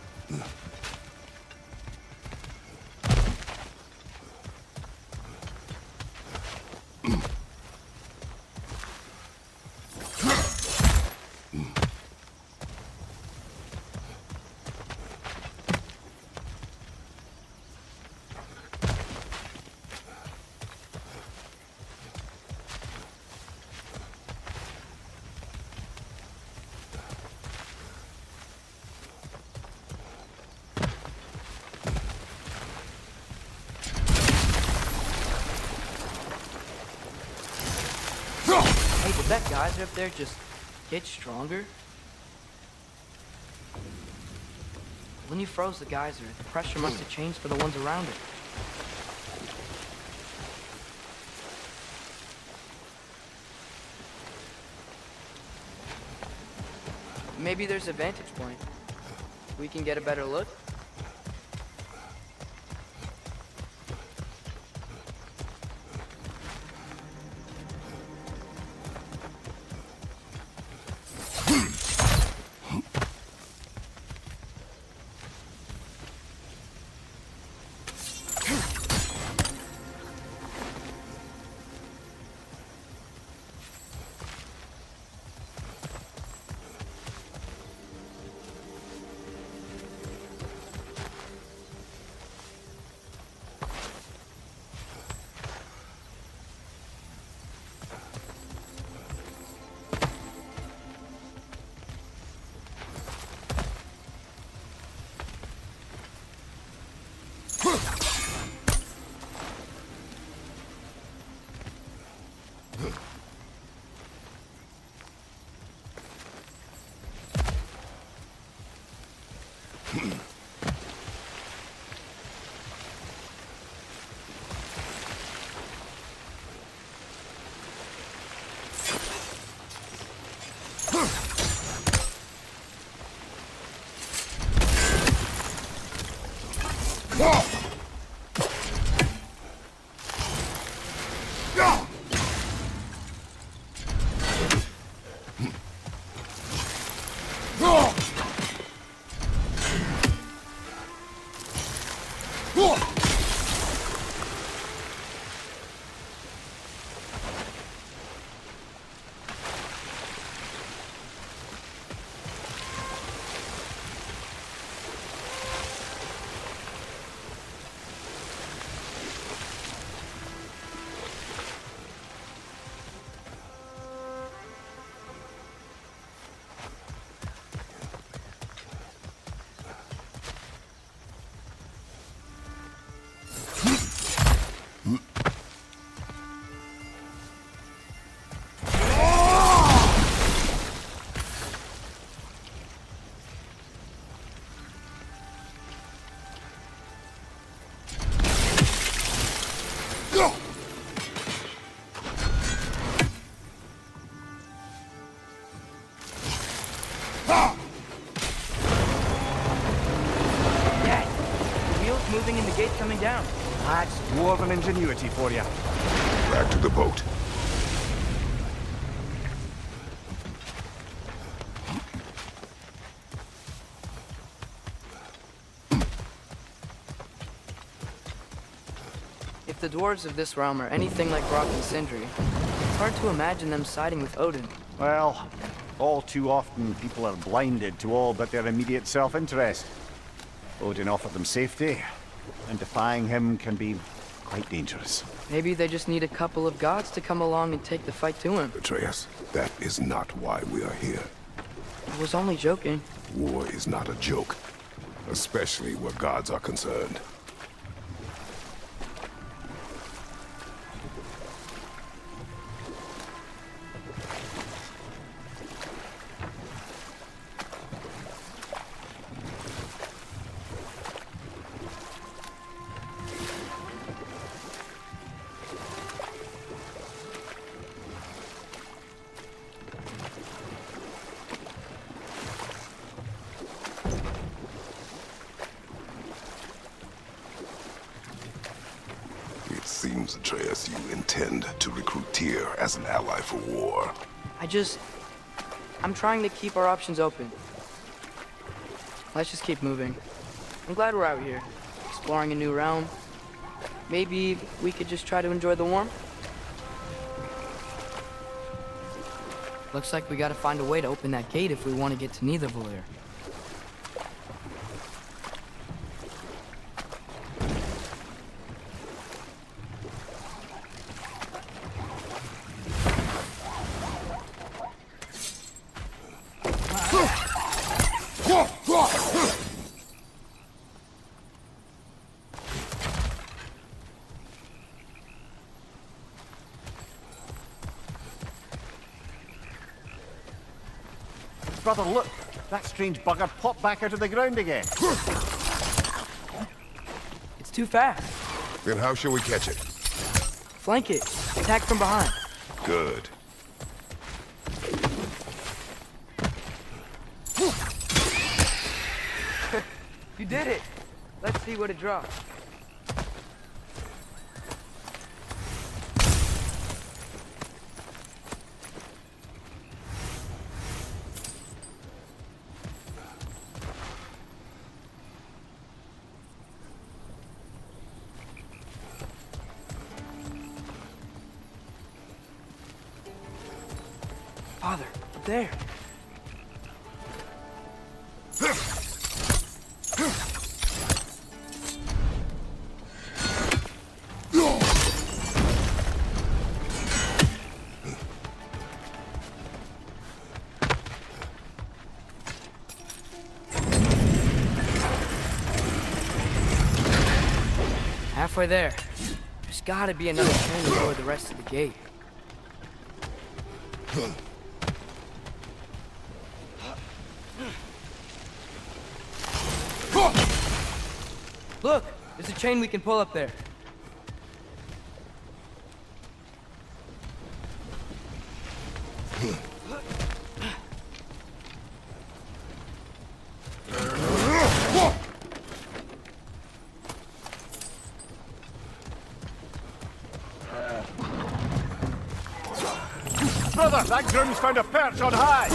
Hey, did that geyser up there just get stronger? When you froze the geyser, the pressure must have changed for the ones around it. Maybe there's a vantage point. We can get a better look. Dad, the wheel's moving and the gate's coming down. That's dwarven ingenuity for you. Back to the boat. If the dwarves of this realm are anything like Brock and Sindri, it's hard to imagine them siding with Odin. Well, all too often people are blinded to all but their immediate self-interest. Odin offered them safety, and defying him can be quite dangerous. Maybe they just need a couple of gods to come along and take the fight to him. Atreus, that is not why we are here. I was only joking. War is not a joke, especially where gods are concerned. It seems, Atreus, you intend to recruit Tyr as an ally for war. I'm trying to keep our options open. Let's just keep moving. I'm glad we're out here, exploring a new realm. Maybe we could just try to enjoy the warmth? Looks like we gotta find a way to open that gate if we want to get to Nidavellir. Brother, look! That strange bugger popped back out of the ground again. It's too fast. Then how shall we catch it? Flank it. Attack from behind. Good. You did it. Let's see what it drops. Father, up there. Halfway there. There's gotta be another train to lower the rest of the gate. Look! There's a chain we can pull up there. Brother, that groom's found a perch on high!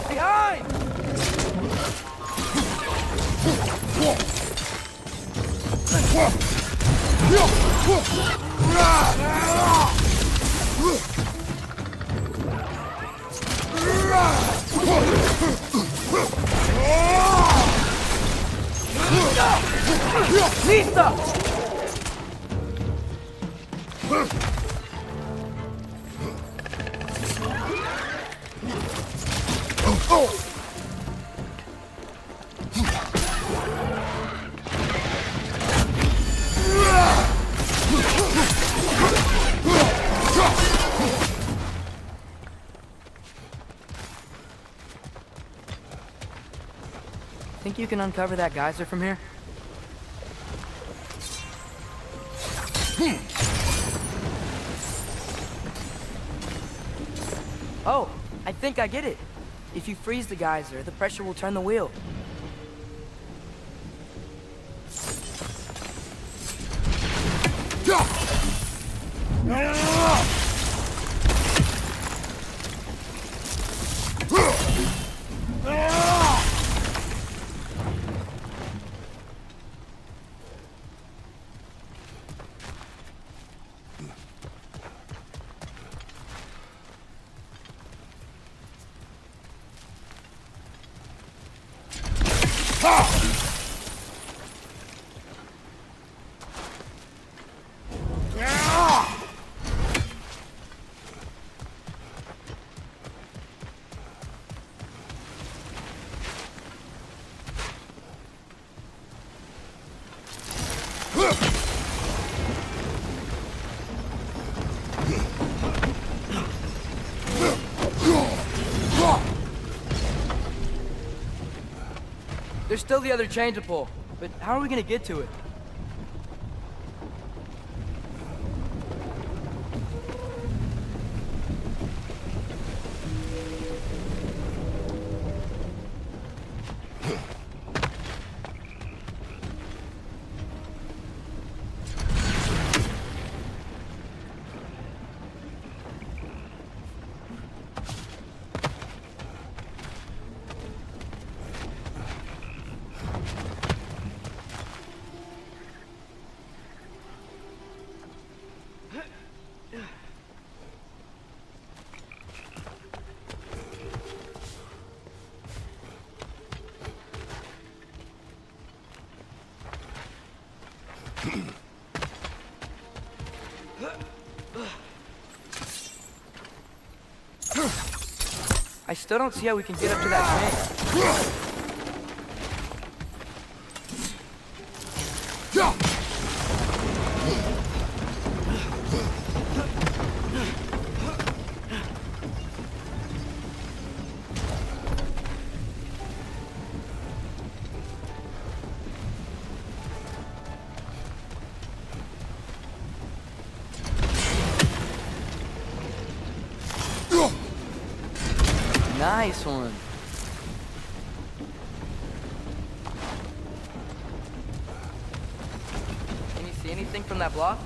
Behind! Lista! Think you can uncover that geyser from here? Oh, I think I get it. If you freeze the geyser, the pressure will turn the wheel. There's still the other chain to pull, but how are we gonna get to it? I still don't see how we can get up to that chain. Nice one. Can you see anything from that block?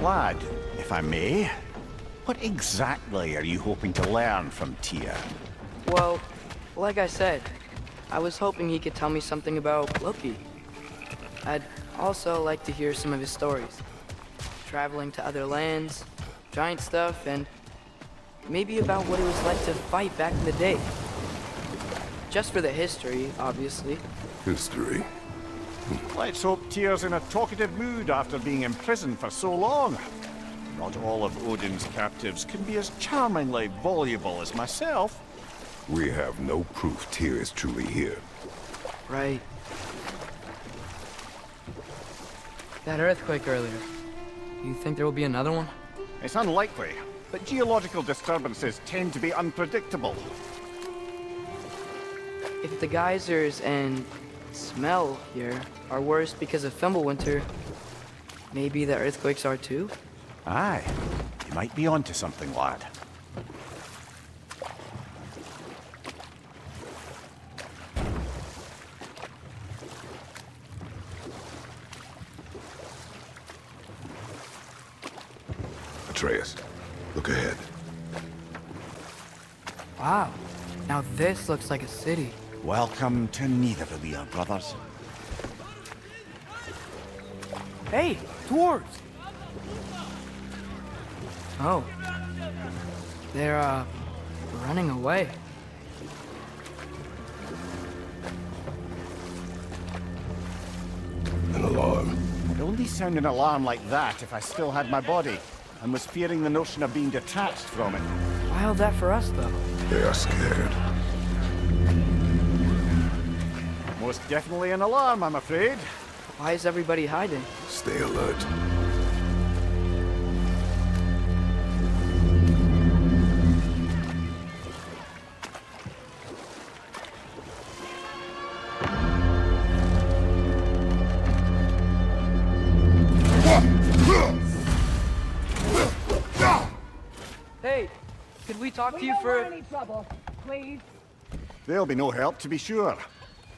Lad, if I may, what exactly are you hoping to learn from Tyr? Well, like I said, I was hoping he could tell me something about Loki. I'd also like to hear some of his stories. Traveling to other lands, giant stuff, and maybe about what it was like to fight back in the day. Just for the history, obviously. History? Let's hope Tyr's in a talkative mood after being imprisoned for so long. Not all of Odin's captives can be as charmingly voluble as myself. We have no proof Tyr is truly here. Right. That earthquake earlier. You think there will be another one? It's unlikely, but geological disturbances tend to be unpredictable. If the geysers and smell here are worse because of Fimbulwinter, maybe the earthquakes are too? Aye, you might be onto something, lad. Atreus, look ahead. Wow. Now this looks like a city. Welcome to Nidavellir, brothers. Hey, dwarves! Oh. They're, running away. An alarm. I'd only sound an alarm like that if I still had my body, and was fearing the notion of being detached from it. Why all that for us, though? They are scared. Most definitely an alarm, I'm afraid. Why is everybody hiding? Stay alert. Hey, could we talk to you for... any trouble, please. There'll be no help, to be sure.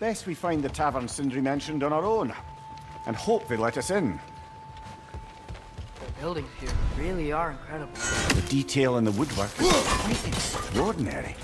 Best we find the tavern Sindri mentioned on our own, and hope they let us in. The buildings here really are incredible. The detail in the woodwork is quite extraordinary.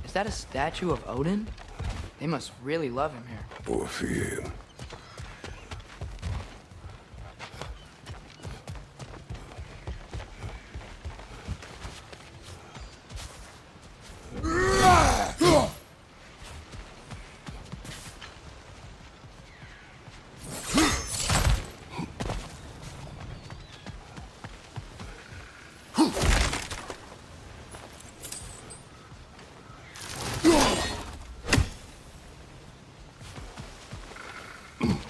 Is that a statue of Odin? They must really love him here. Or fear him.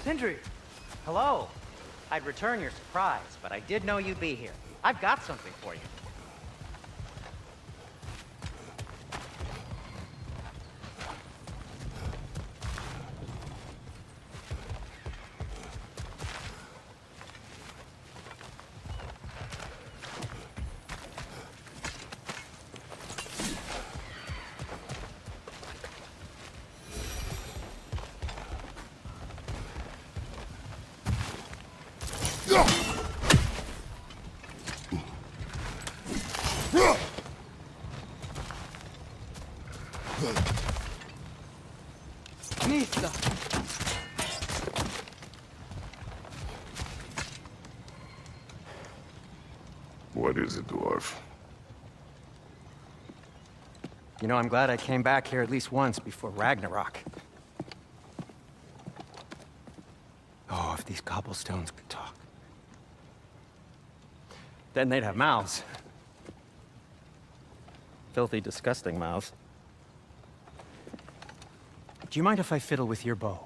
Sindri! Hello. I'd return your surprise, but I did know you'd be here. I've got something for you. Nista! What is it, dwarf? You know, I'm glad I came back here at least once before Ragnarok. Oh, if these cobblestones could talk. Then they'd have mouths. Filthy, disgusting mouths. Do you mind if I fiddle with your bow?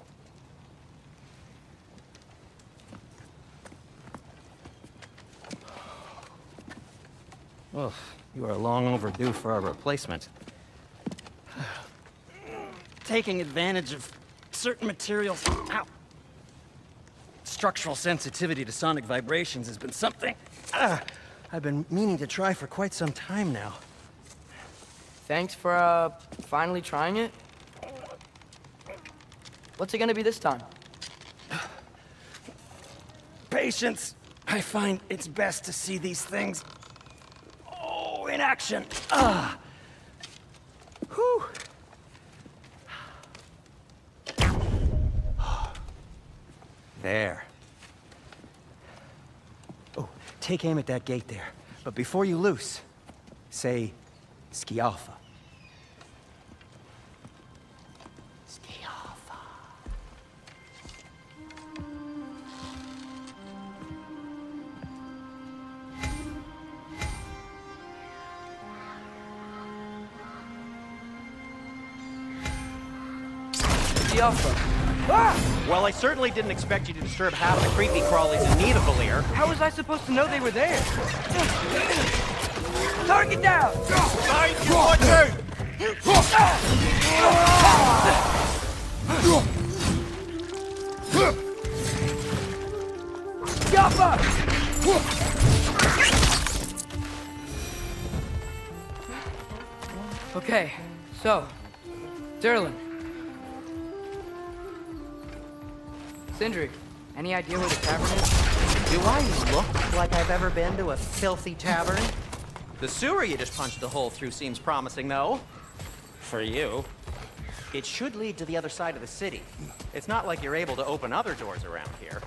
Well, you are long overdue for a replacement. Taking advantage of certain materials. Ow. Structural sensitivity to sonic vibrations has been something I've been meaning to try for quite some time now. Thanks for, finally trying it. What's it gonna be this time? Patience. I find it's best to see these things, in action. Whew. There. Oh, take aim at that gate there. But before you loose, say, Skialfa. Skialfa. Skialfa. Well, I certainly didn't expect you to disturb half the creepy crawlies in need of Valir. How was I supposed to know they were there? Target down! Behind you, watch out! Okay, so, Derlin. Sindri, any idea where the tavern is? Do I look like I've ever been to a filthy tavern? The sewer you just punched a hole through seems promising, though. For you. It should lead to the other side of the city. It's not like you're able to open other doors around here.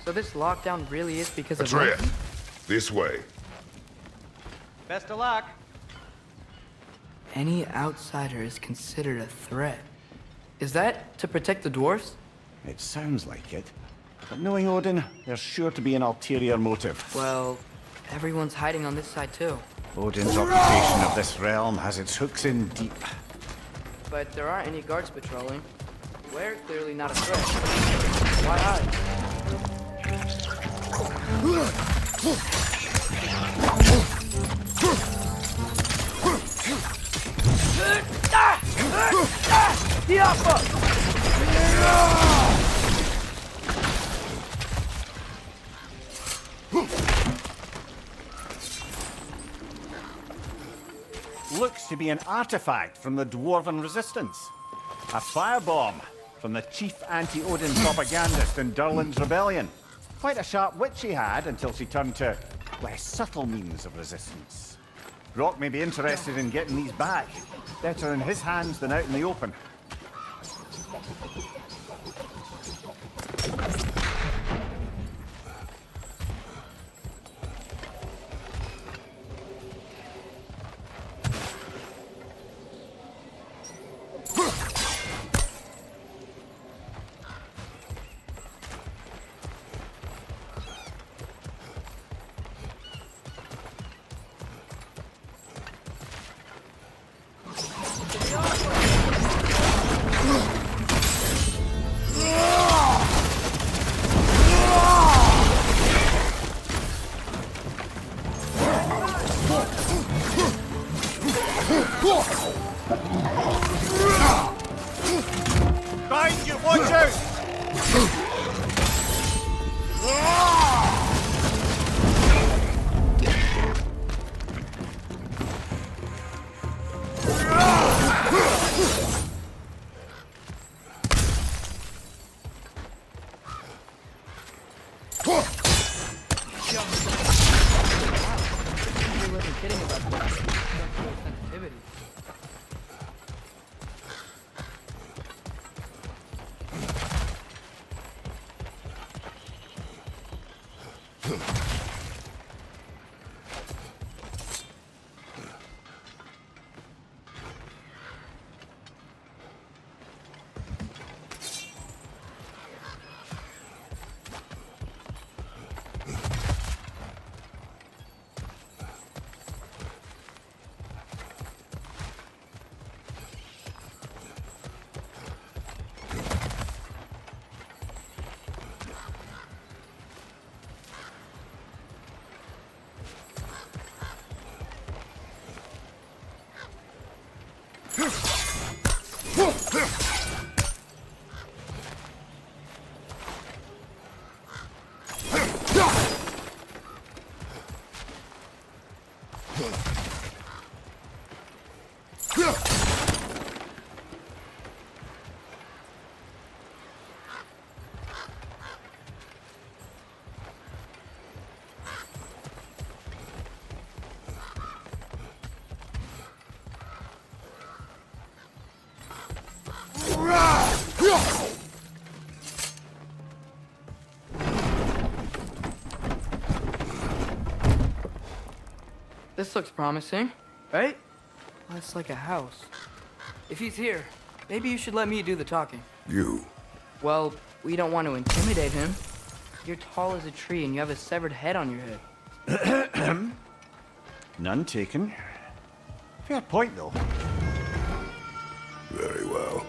So this lockdown really is because of Atreus, Loki? this way. Best of luck. Any outsider is considered a threat. Is that to protect the dwarfs? It sounds like it. But knowing Odin, there's sure to be an ulterior motive. Well, everyone's hiding on this side too. Odin's occupation of this realm has its hooks in deep. But there aren't any guards patrolling. We're clearly not a threat. Why hide? Looks to be an artifact from the Dwarven Resistance. A firebomb from the chief anti-Odin propagandist in Durlin's rebellion. Quite a sharp wit she had until she turned to less subtle means of resistance. Brock may be interested in getting these back. Better in his hands than out in the open. Behind you, watch out! He wasn't kidding about that. Sexual sensitivity. This looks promising, right? Well, it's like a house. If he's here, maybe you should let me do the talking. You. Well, we don't want to intimidate him. You're tall as a tree and you have a severed head on your head. None taken. Fair point, though. Very well.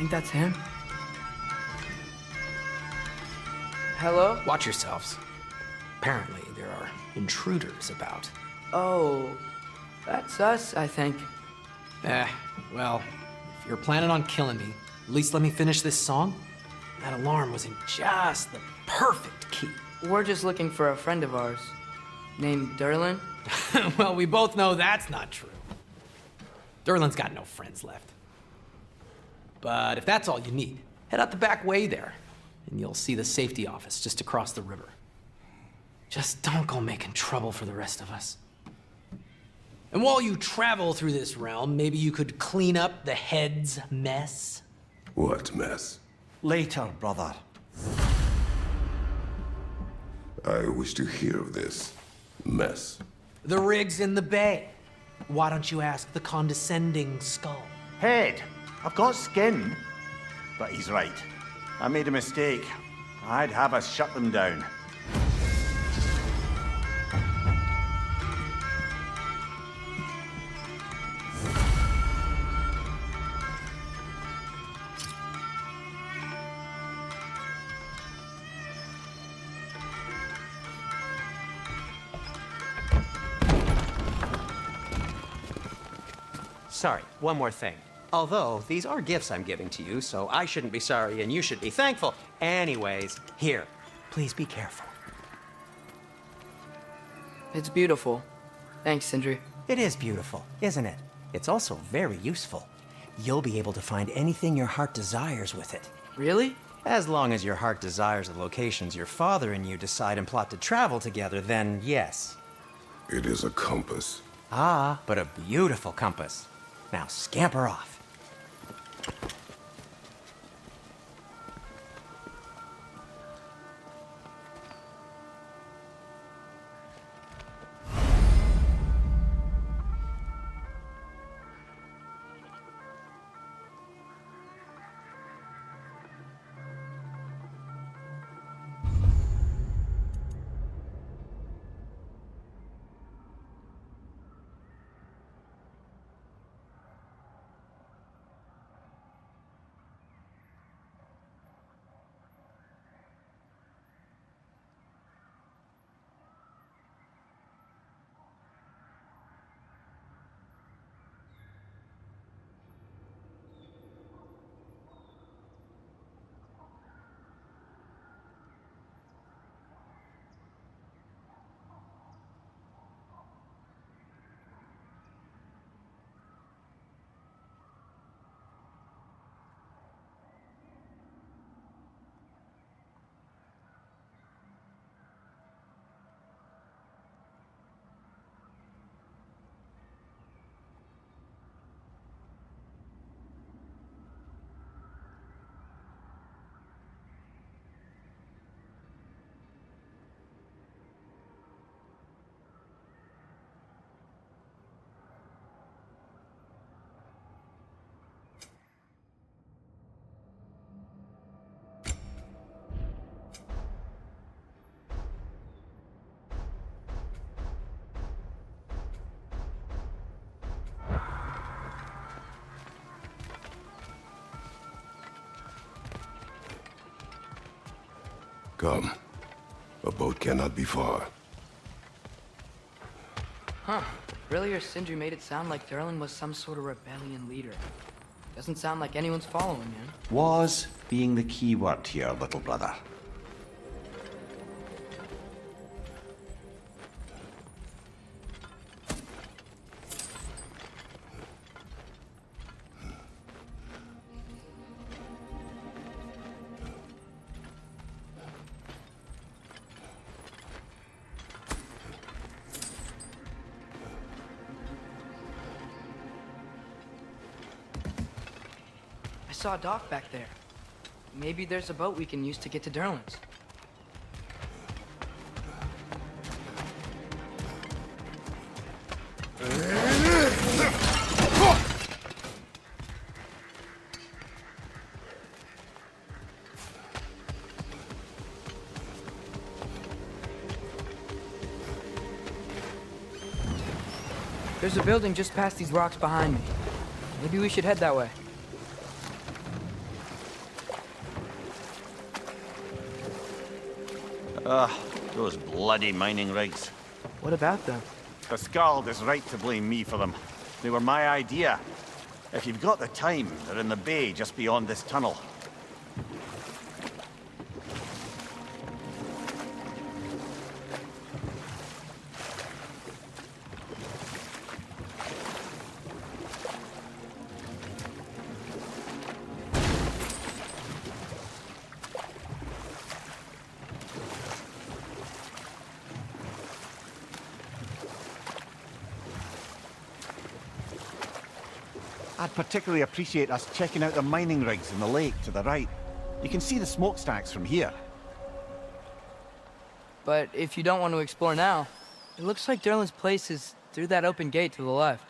Think that's him? Hello? Watch yourselves. Apparently, there are intruders about. Oh, that's us, I think. Well, if you're planning on killing me, at least let me finish this song. That alarm was in just the perfect key. We're just looking for a friend of ours, named Derlin. Well, we both know that's not true. Derlin's got no friends left. But if that's all you need, head out the back way there, and you'll see the safety office just across the river. Just don't go making trouble for the rest of us. And while you travel through this realm, maybe you could clean up the head's mess? What mess? Later, brother. I wish to hear of this mess. The rig's in the bay. Why don't you ask the condescending skull? Head, I've got skin. But he's right. I made a mistake. I'd have us shut them down. Sorry, one more thing. Although, these are gifts I'm giving to you, so I shouldn't be sorry and you should be thankful. Anyways, here, please be careful. It's beautiful. Thanks, Sindri. It is beautiful, isn't it? It's also very useful. You'll be able to find anything your heart desires with it. Really? As long as your heart desires the locations your father and you decide and plot to travel together, then yes. It is a compass. Ah, but a beautiful compass. Now scamper off. Come. A boat cannot be far. Huh. Earlier, Sindri made it sound like Derlin was some sort of rebellion leader. Doesn't sound like anyone's following him. Was being the key word here, little brother. I saw a dock back there. Maybe there's a boat we can use to get to Derlin's. There's a building just past these rocks behind me. Maybe we should head that way. Those bloody mining rigs. What about them? The Skald is right to blame me for them. They were my idea. If you've got the time, they're in the bay just beyond this tunnel. I'd particularly appreciate us checking out the mining rigs in the lake to the right. You can see the smokestacks from here. But if you don't want to explore now, it looks like Derlin's place is through that open gate to the left.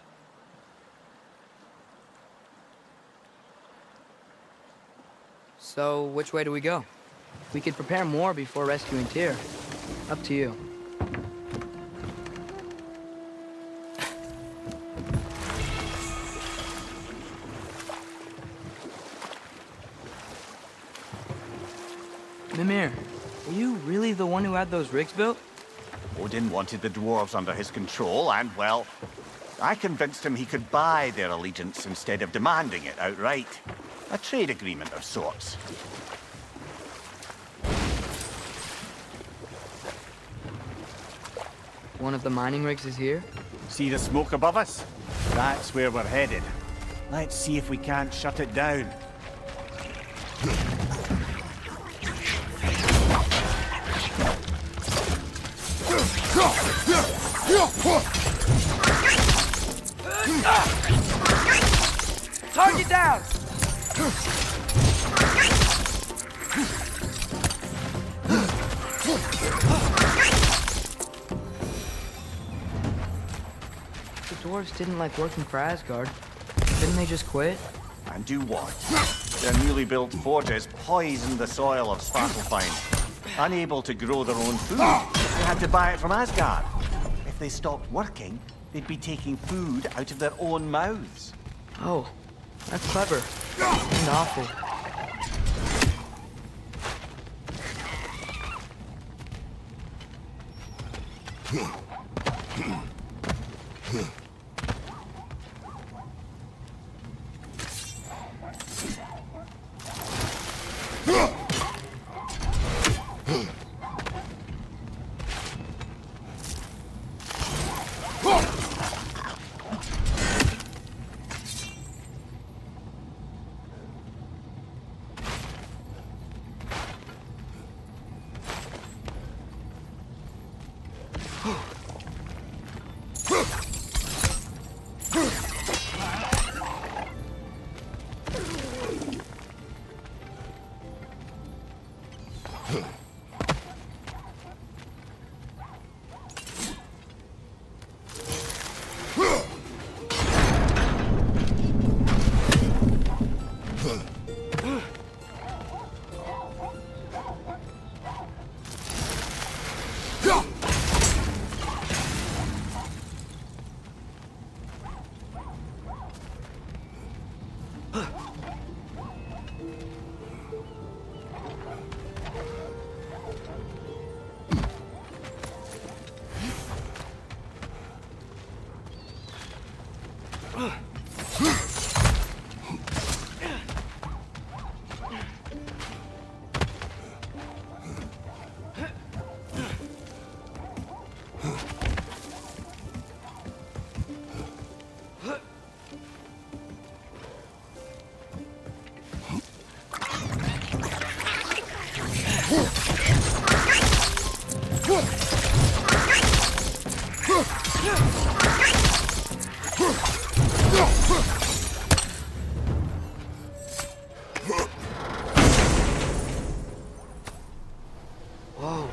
So, which way do we go? We could prepare more before rescuing Tyr. Up to you. Mimir, were you really the one who had those rigs built? Odin wanted the dwarves under his control, and, well, I convinced him he could buy their allegiance instead of demanding it outright. A trade agreement of sorts. One of the mining rigs is here? See the smoke above us? That's where we're headed. Let's see if we can't shut it down. Target down! The dwarves didn't like working for Asgard. Didn't they just quit? And do what? Their newly built forges poisoned the soil of Svartalfheim. Unable to grow their own food, they had to buy it from Asgard. If they stopped working, they'd be taking food out of their own mouths. Oh, that's clever. And awful. Whoa,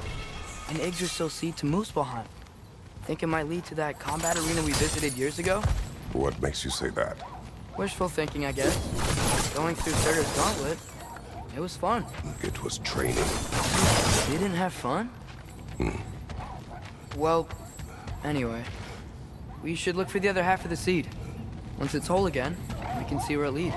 an Yggdrasil seed to Muspelheim. Think it might lead to that combat arena we visited years ago? What makes you say that? Wishful thinking, I guess. Going through Surtur's gauntlet, it was fun. It was training. You didn't have fun? Well, anyway, we should look for the other half of the seed. Once it's whole again, we can see where it leads.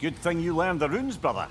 Good thing you learned the runes, brother.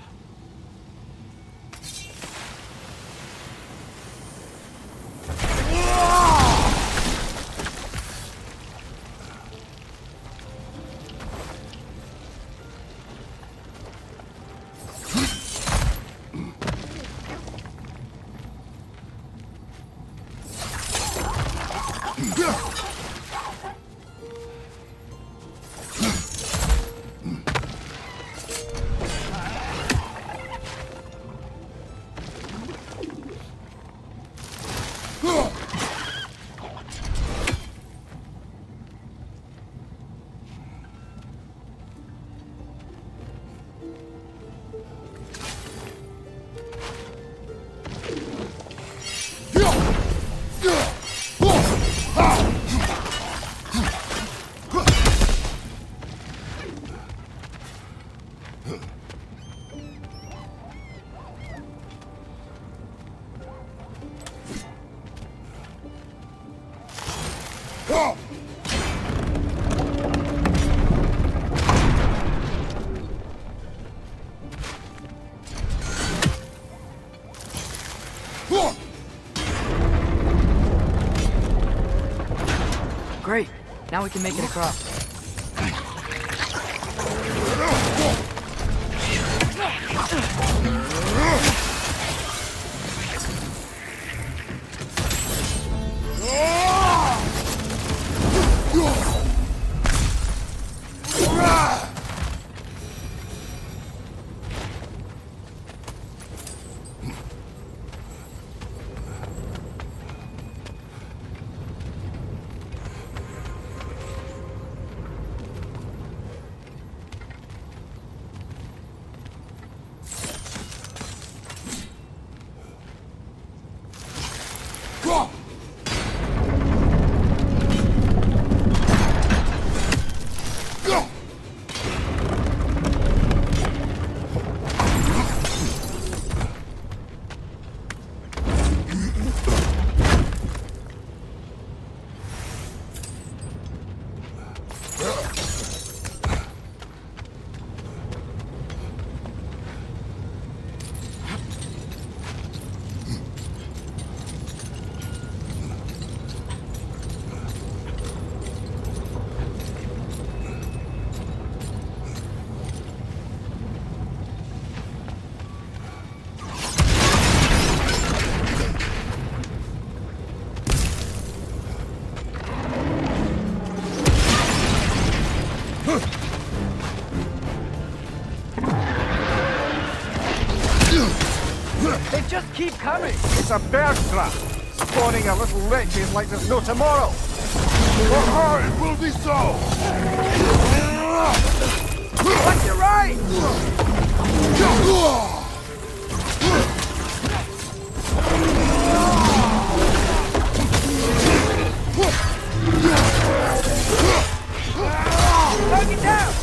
Great. Now we can make it across. They just keep coming! It's a bird trap, spawning a little wretches like there's no tomorrow. For her, it will be so! But you're right! Knock it down!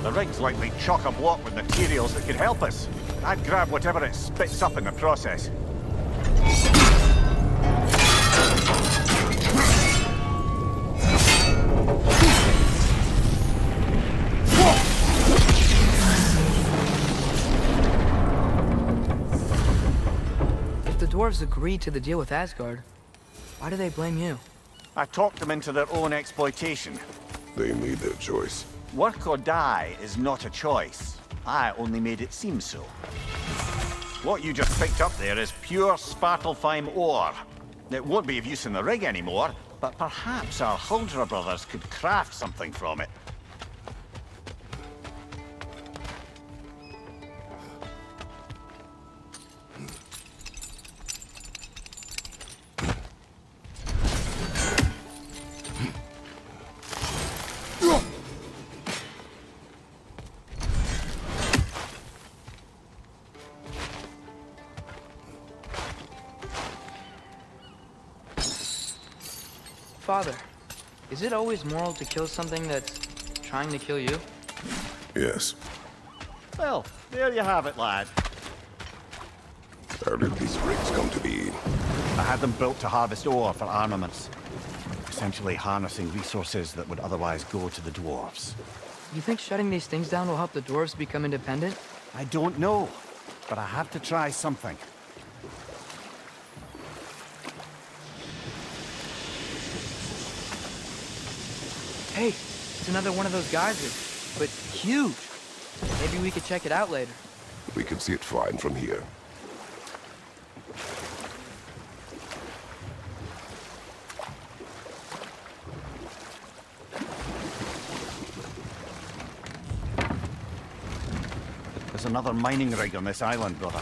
The rig's likely chock-a-block with materials that could help us. I'd grab whatever it spits up in the process. If the dwarves agreed to the deal with Asgard, why do they blame you? I talked them into their own exploitation. They made their choice. Work or die is not a choice. I only made it seem so. What you just picked up there is pure Svartalfheim ore. It won't be of use in the rig anymore, but perhaps our Huldra brothers could craft something from it. Father, is it always moral to kill something that's trying to kill you? Yes. Well, there you have it, lad. How did these rigs come to be? I had them built to harvest ore for armaments. Essentially harnessing resources that would otherwise go to the dwarves. You think shutting these things down will help the dwarves become independent? I don't know, but I have to try something. Hey, it's another one of those geysers, but huge. Maybe we could check it out later. We can see it fine from here. There's another mining rig on this island, brother.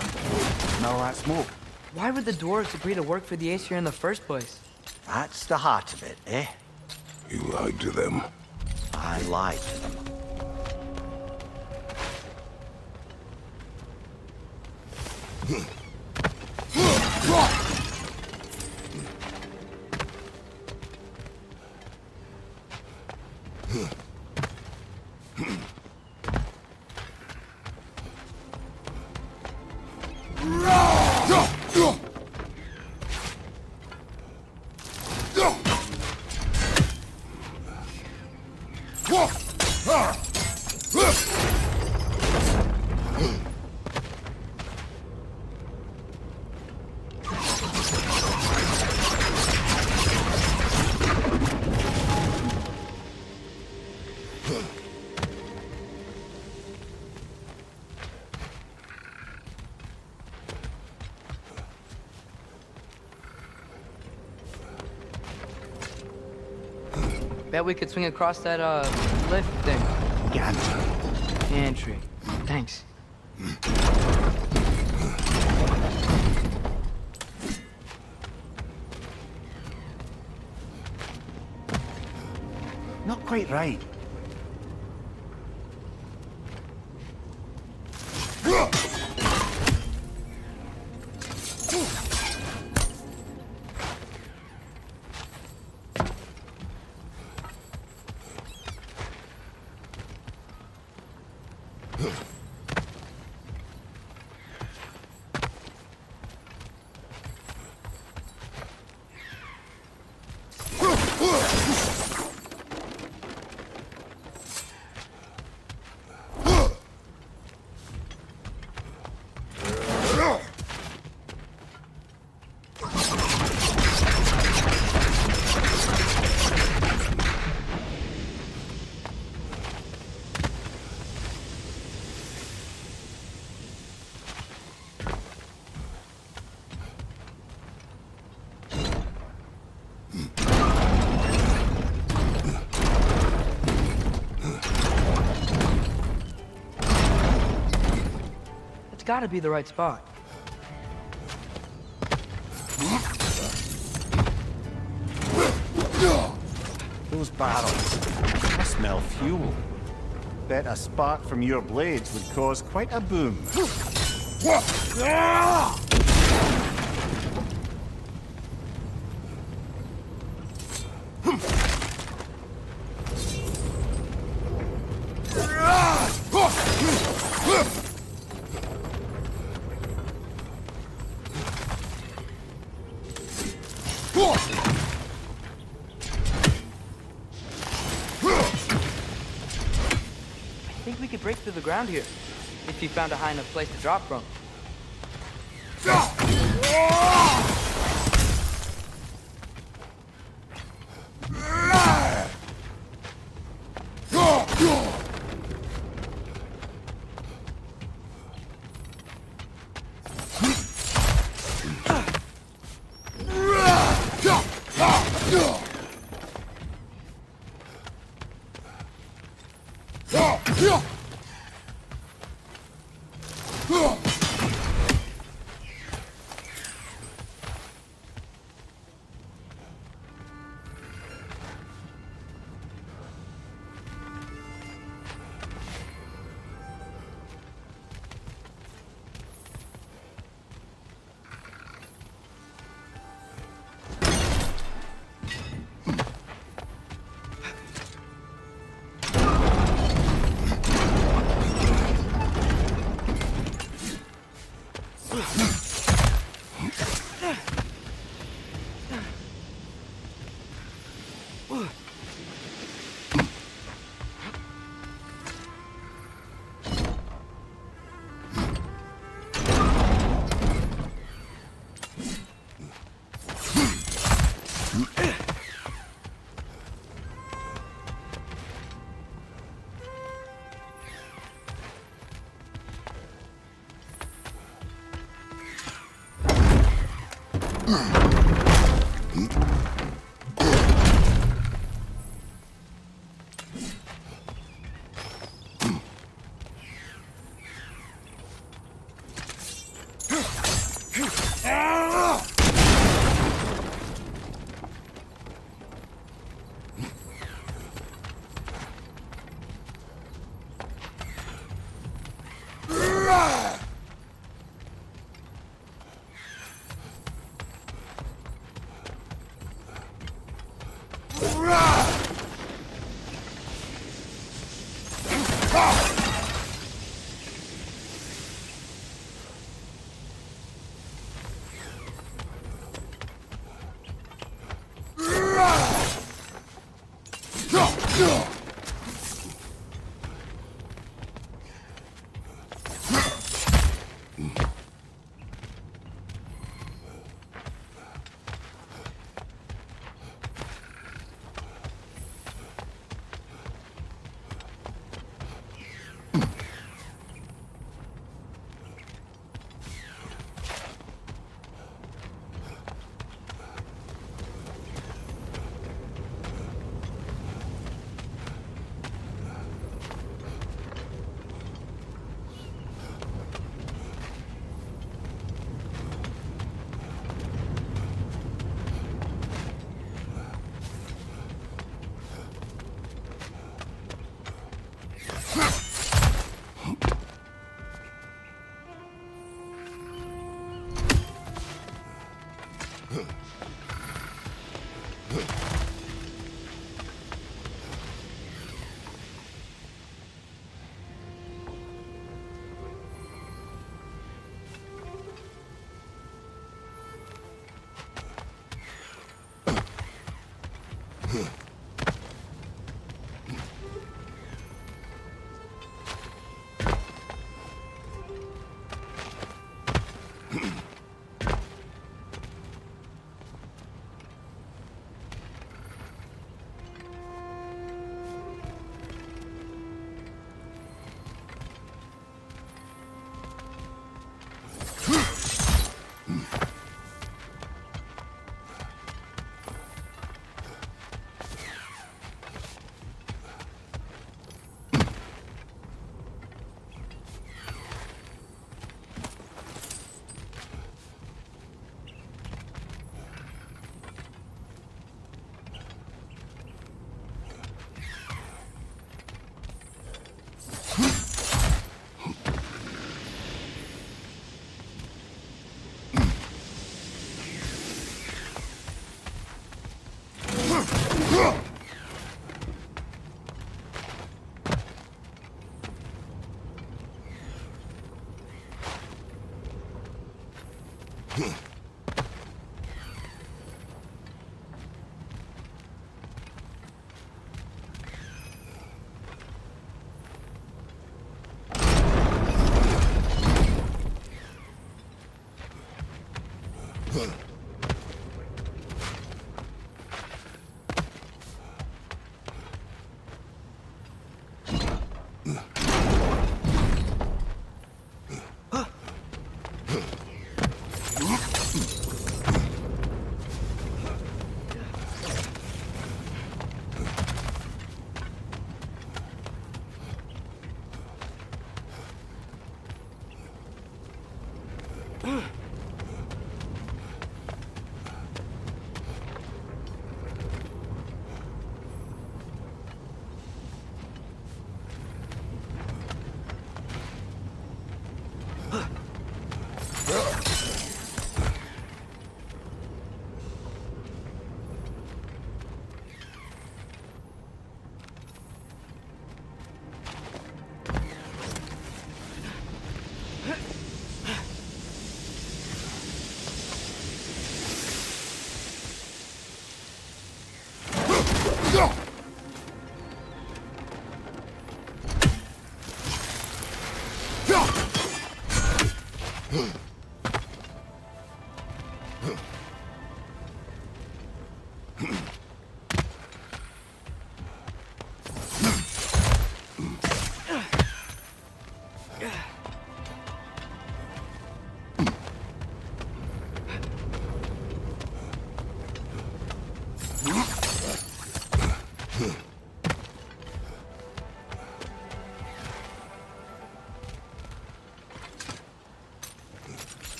Smell that smoke? Why would the dwarves agree to work for the Aesir in the first place? That's the heart of it, eh? You lied to them. I lied to them. Bet we could swing across that, lift thing. Gantry. Gantry. Thanks. Not quite right. Gotta be the right spot. Those barrels. I smell fuel. Bet a spark from your blades would cause quite a boom. I think we could break through the ground here, if you found a high enough place to drop from.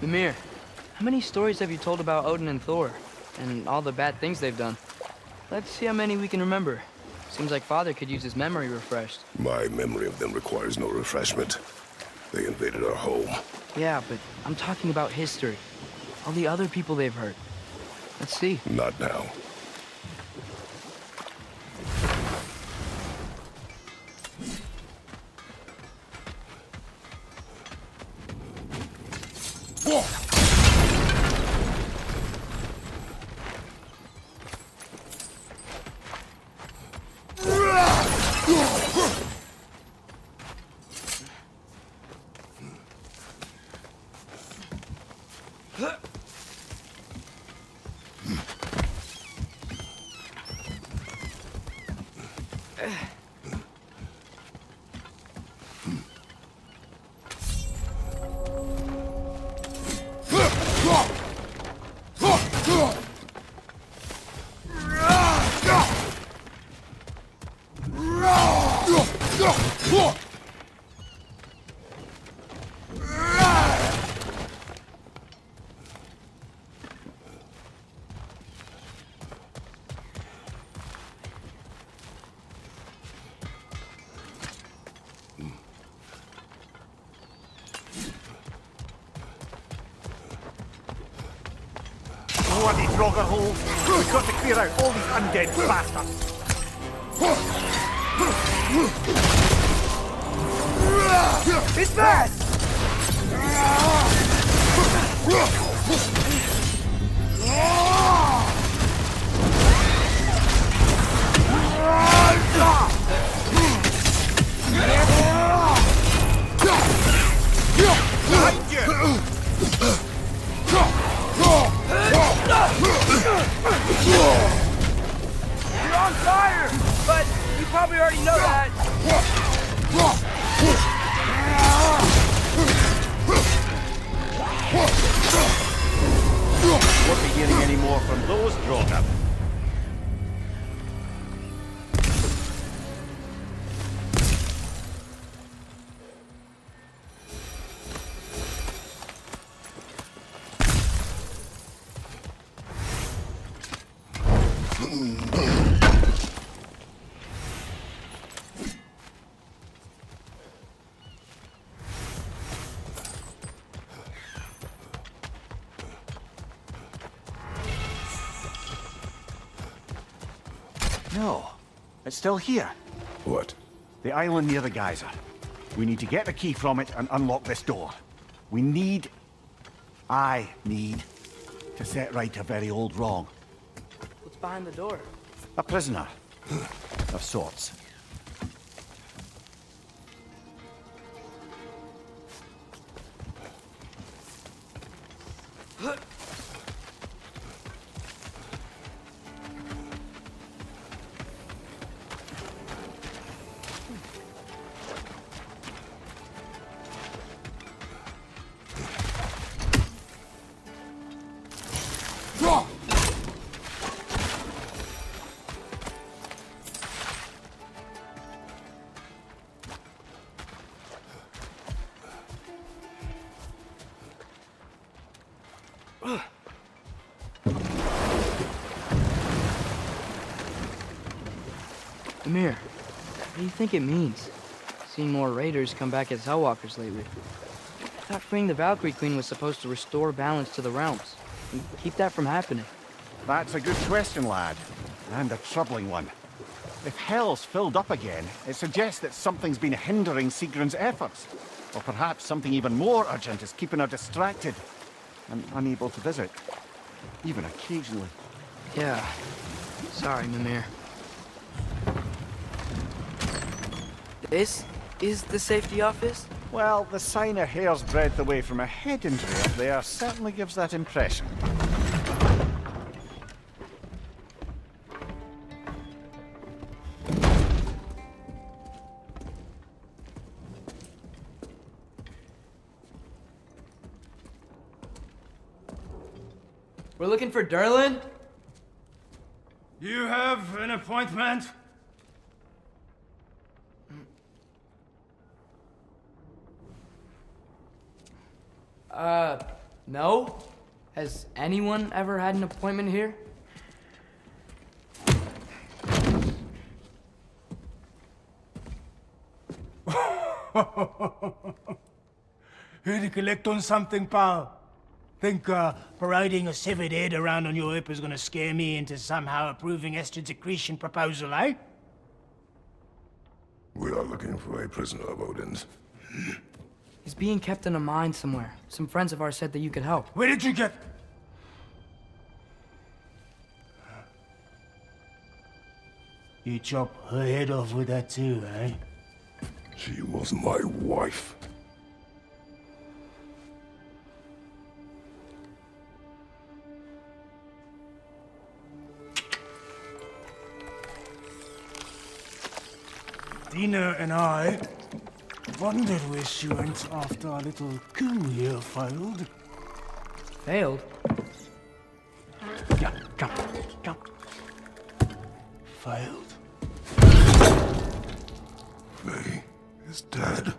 Mimir, how many stories have you told about Odin and Thor? And all the bad things they've done? Let's see how many we can remember. Seems like Father could use his memory refreshed. My memory of them requires no refreshment. They invaded our home. Yeah, but I'm talking about history. All the other people they've hurt. Let's see. Not now. Bloody Draugr holes! We've got to clear out all these undead bastards! It's fast! You're on fire! But you probably already know that. Won't be hearing any more from those Draugr. No, it's still here. What? The island near the geyser. We need to get the key from it and unlock this door. I need to set right a very old wrong. What's behind the door? A prisoner of sorts. Amir, what do you think it means? Seeing more raiders come back as Hellwalkers lately. I thought freeing the Valkyrie Queen was supposed to restore balance to the realms and keep that from happening. That's a good question, lad. And a troubling one. If Hell's filled up again, it suggests that something's been hindering Sigrun's efforts. Or perhaps something even more urgent is keeping her distracted and unable to visit. Even occasionally. Yeah. Sorry, Mimir. This is the safety office? Well, the sign a hair's breadth away from a head injury up there certainly gives that impression. We're looking for Durlin? You have an appointment? No? Has anyone ever had an appointment here? Here to collect on something, pal? Think parading a severed head around on your hip is gonna scare me into somehow approving Estrid's accretion proposal, eh? We are looking for a prisoner of Odin's. He's being kept in a mine somewhere. Some friends of ours said that you could help. Where did you get... You chop her head off with that too, eh? She was my wife. Dina and I wondered where she went after our little coup here failed. Failed? Yeah, come, come. Failed. Faye is dead.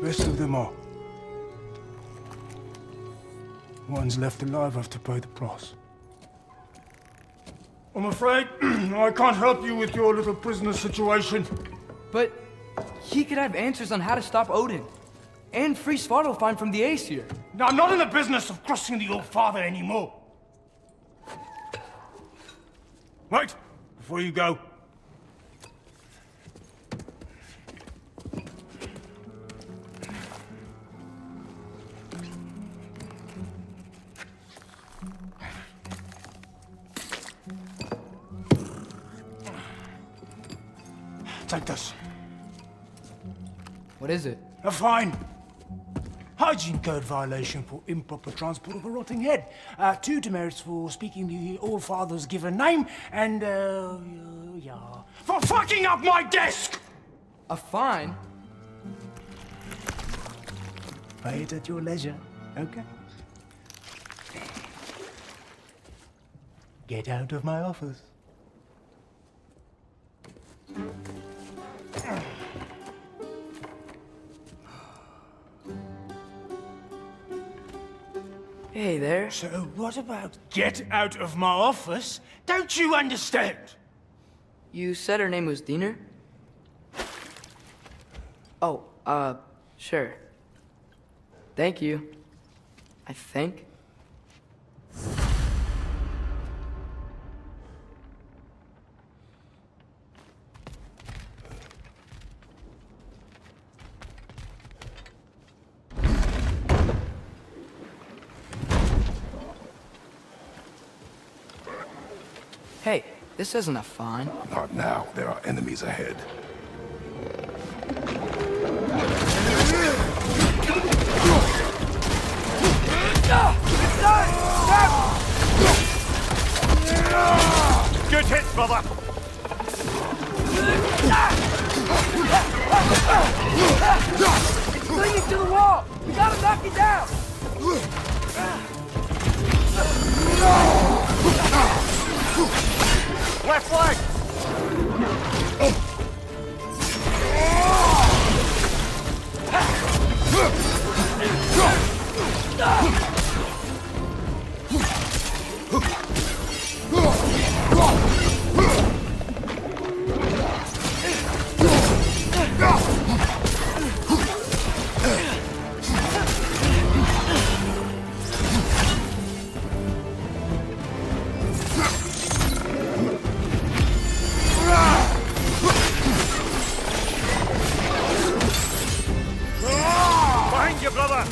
Rest of them are. One's left alive have to pay the price. I'm afraid I can't help you with your little prisoner situation. But he could have answers on how to stop Odin. And free Svartalfheim from the Aesir. Now, I'm not in the business of crossing the old father anymore. Wait, before you go. Take this. What is it? A fine. Hygiene code violation for improper transport of a rotting head. 2 demerits for speaking the All Father's given name, and, yeah. For fucking up my desk! A fine? Pay it at your leisure, okay? Get out of my office. Hey there. So what about get out of my office? Don't you understand? You said her name was Diener? Oh, sure. Thank you. I think. Hey, this isn't a fine. Not now. There are enemies ahead. Good hit, brother! It's clinging to the wall! We gotta knock it down! Left leg! Behind you, brother!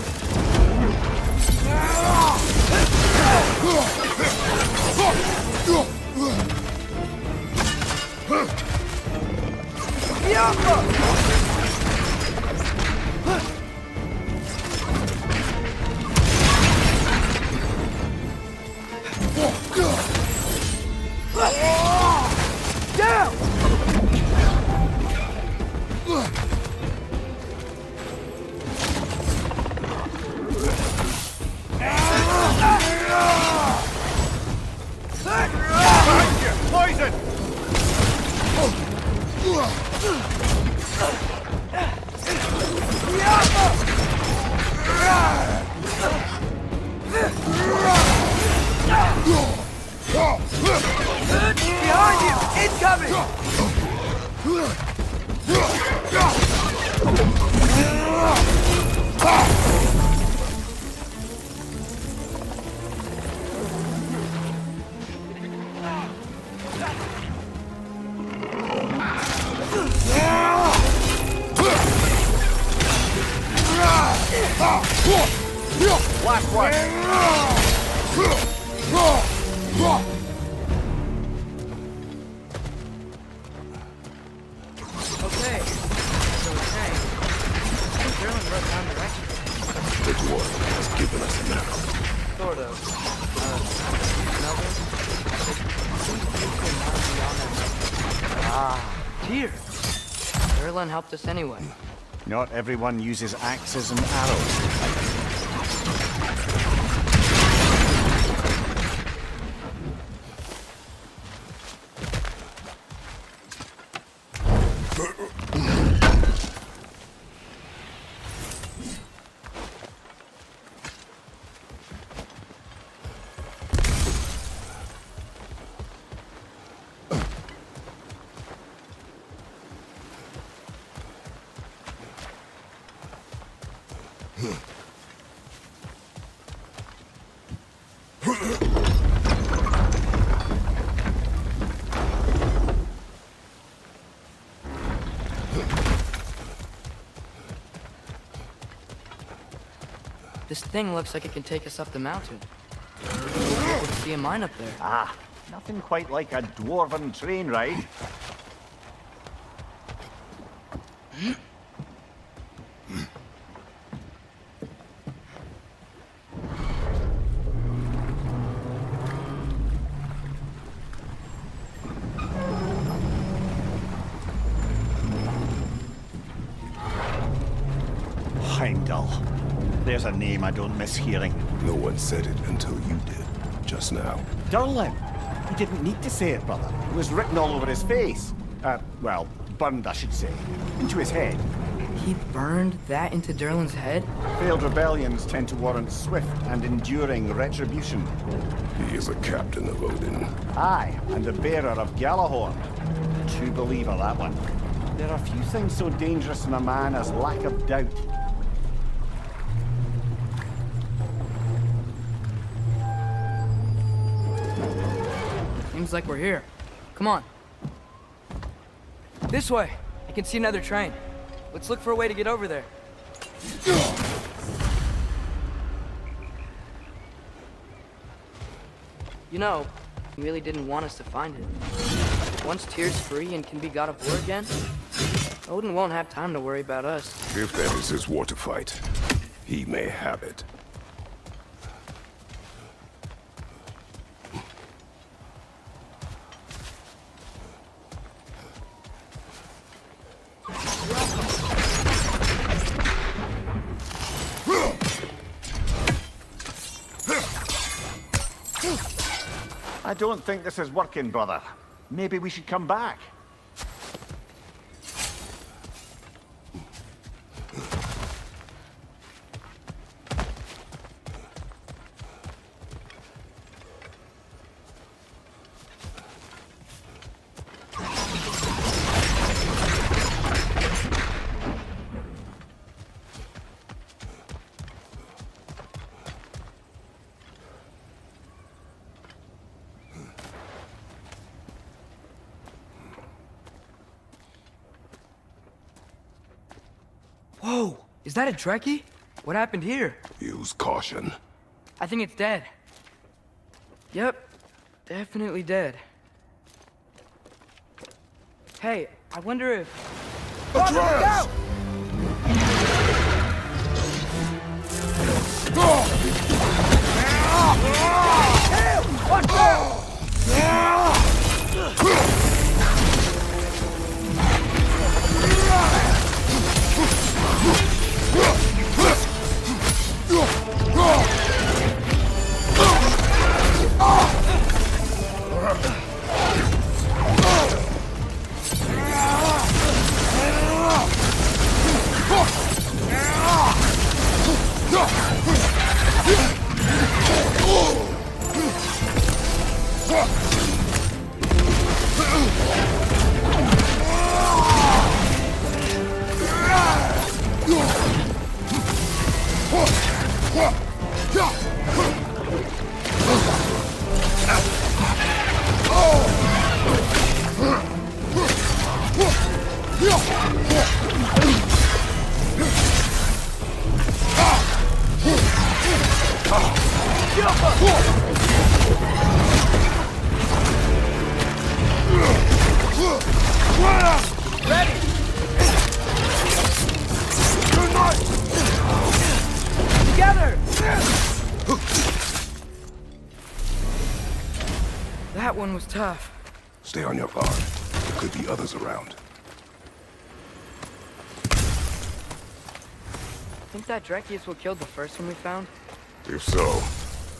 Poison! Last one. Okay. So it's saying, German wrote down directions. The dwarf has given us a map. Sort of. Melvin? Ah, dear. Erlen helped us anyway. Not everyone uses axes and arrows. This thing looks like it can take us up the mountain. We'll see a mine up there. Ah, nothing quite like a dwarven train ride. Heimdall. There's a name I don't miss hearing. No one said it until you did, just now. Durlin! He didn't need to say it, brother. It was written all over his face. Well, burned, I should say. Into his head. He burned that into Durlin's head? Failed rebellions tend to warrant swift and enduring retribution. He is a captain of Odin. Aye, and the bearer of Galahorn. True believer, that one. There are few things so dangerous in a man as lack of doubt. Seems like we're here. Come on. This way. I can see another train. Let's look for a way to get over there. You know, he really didn't want us to find it. Once Tyr's free and can be god of war again, Odin won't have time to worry about us. If that is his war to fight, he may have it. I don't think this is working, brother. Maybe we should come back. Whoa! Is that a Trekkie? What happened here? Use caution. I think it's dead. Yep. Definitely dead. Hey, I wonder if... Atreus! Watch out! That one was tough. Stay on your guard. There could be others around. Think that Dreki is what killed the first one we found? If so,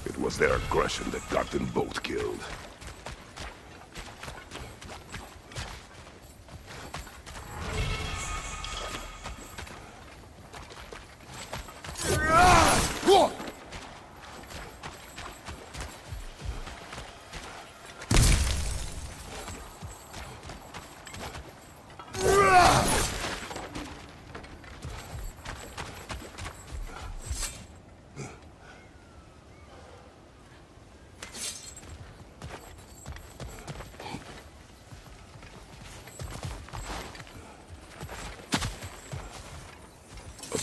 it was their aggression that got them both killed.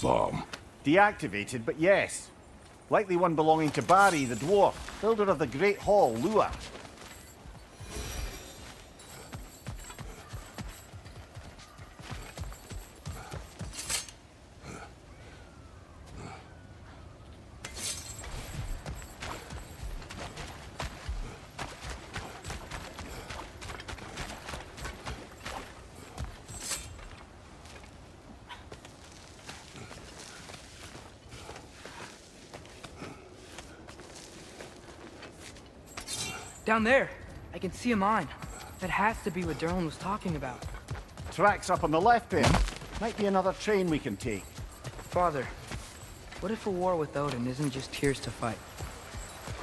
Bomb. Deactivated, but yes. Likely one belonging to Barry, the dwarf, builder of the Great Hall, Lua. Down there, I can see a mine. That has to be what Derlin was talking about. Tracks up on the left there. Might be another train we can take. Father, what if a war with Odin isn't just Tyr's to fight?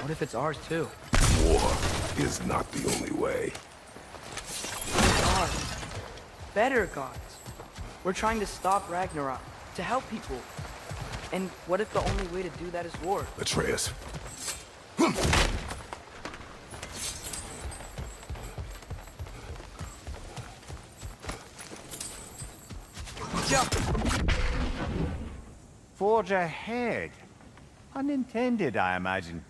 What if it's ours too? War is not the only way. Gods. Better gods. We're trying to stop Ragnarok, to help people. And what if the only way to do that is war? Atreus. Jump! Forge ahead. Unintended, I imagine.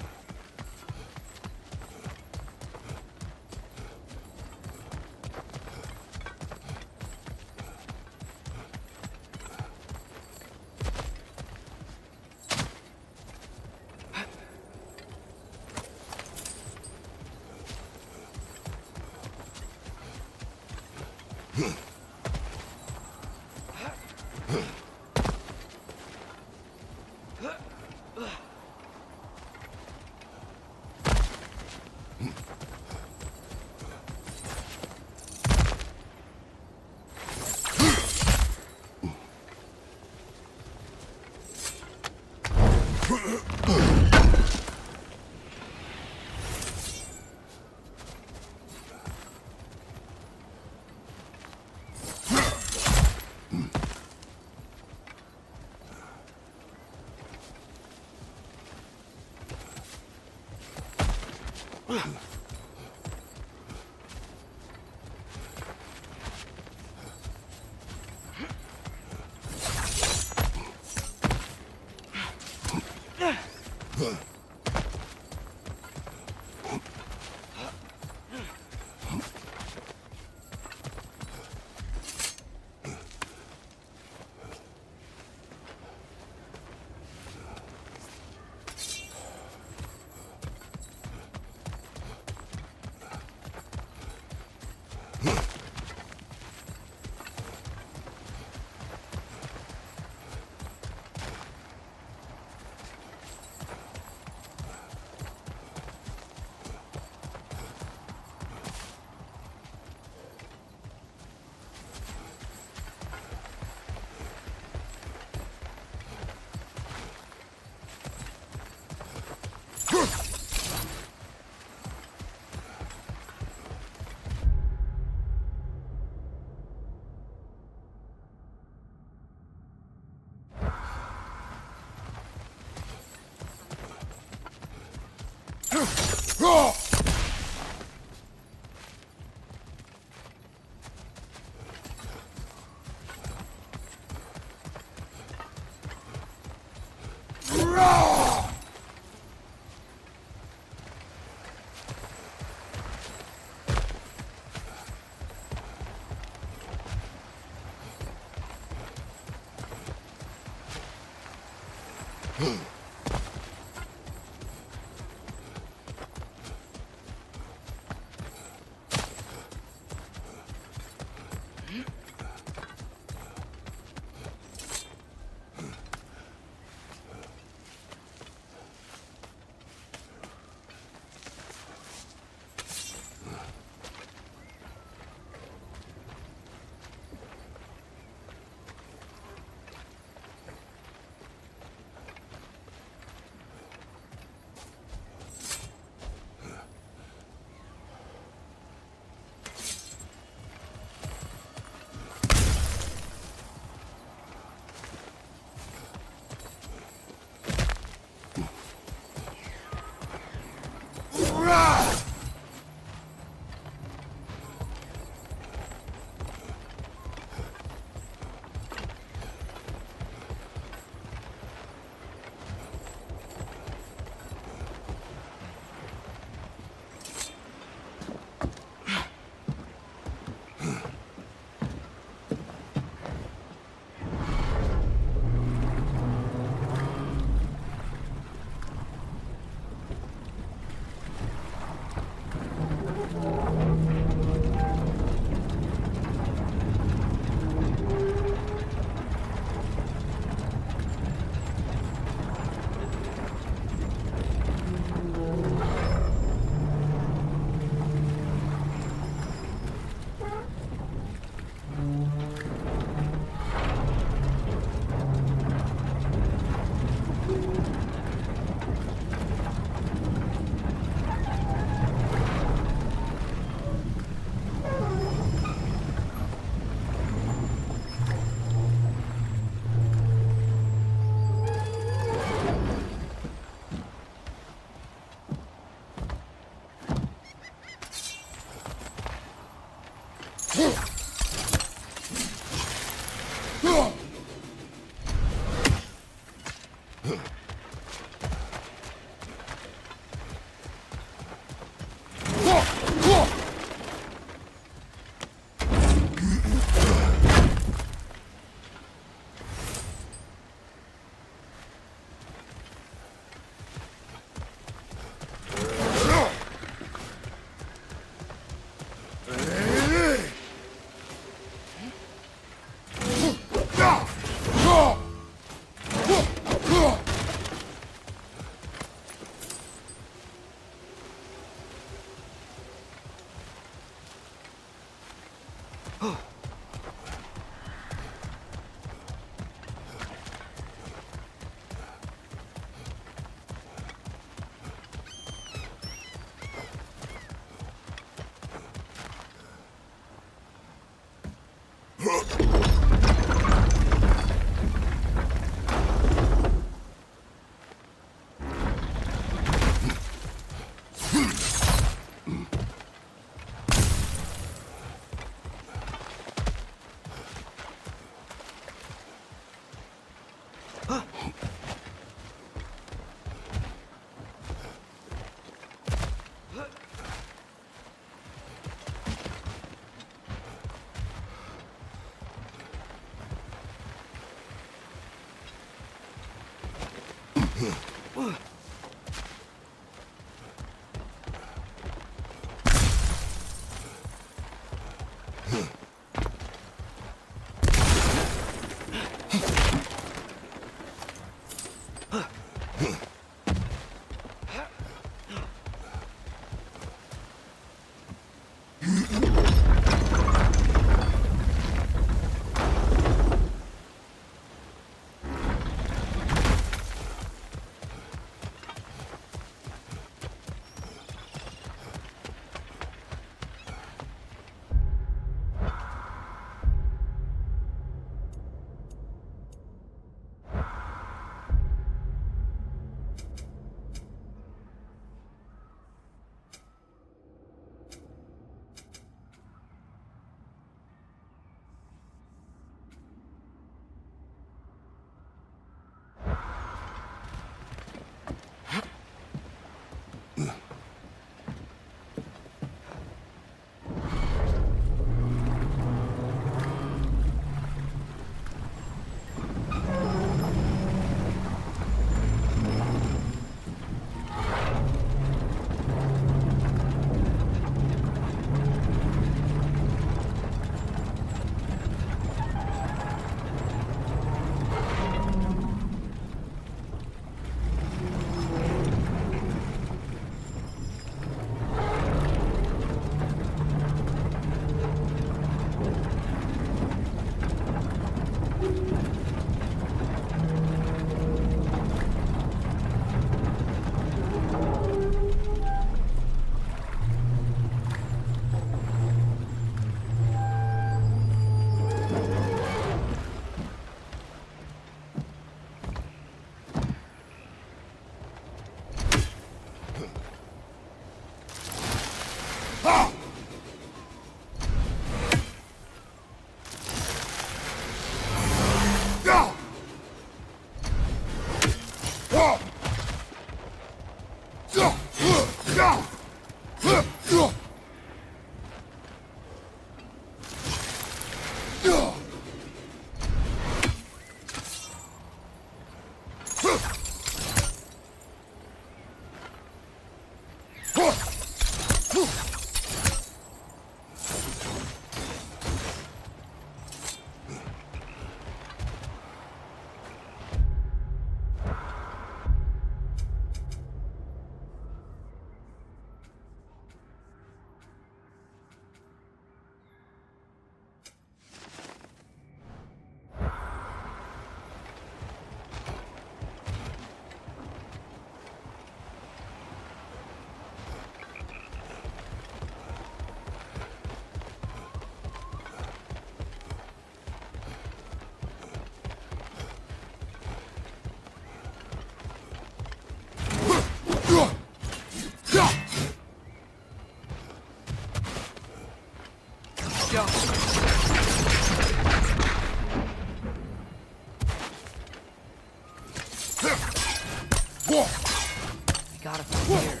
We gotta find here.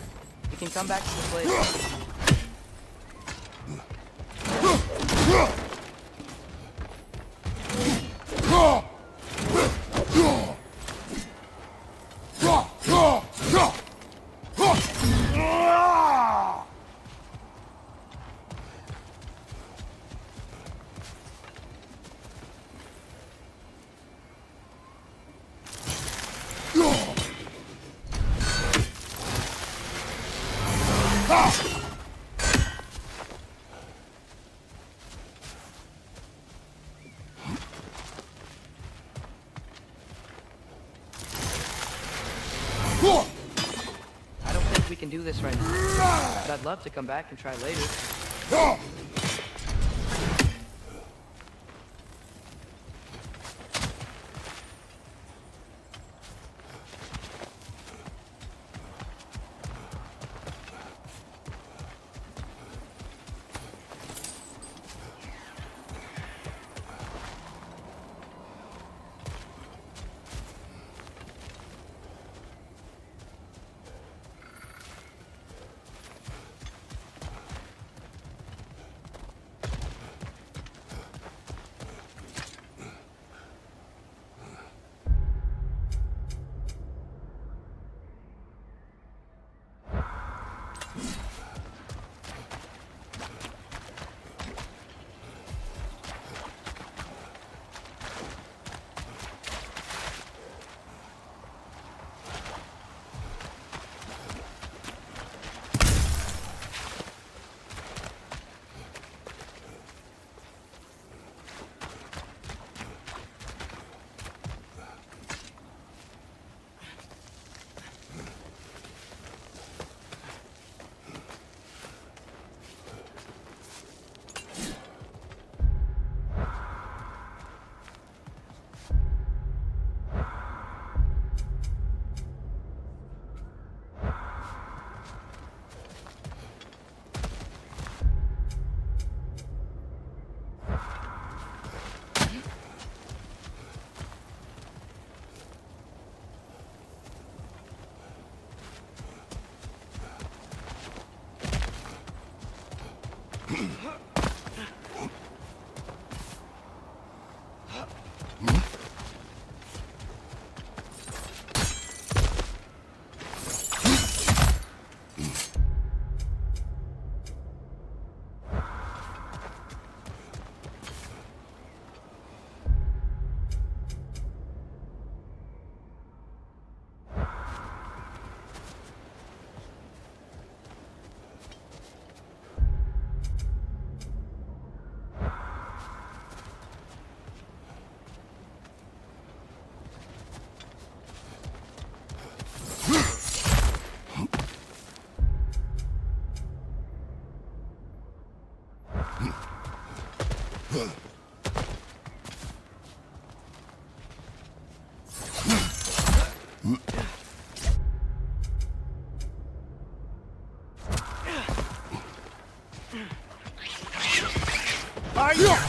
We can come back to this later. I don't think we can do this right now, but I'd love to come back and try later.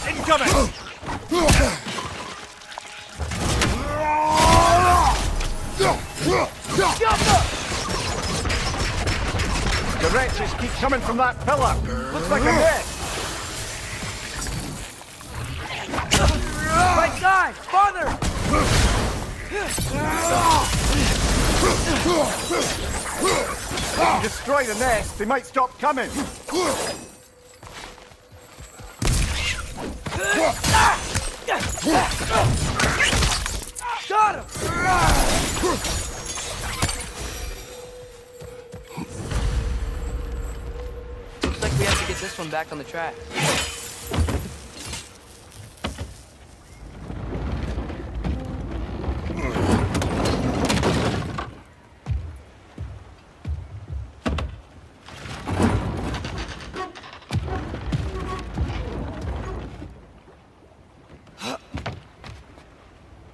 Incoming! flashes keep coming from that pillar. Looks like a net. Right side! Farther! If you destroy the nest, they might stop coming. Got him! Looks like we have to get this one back on the track.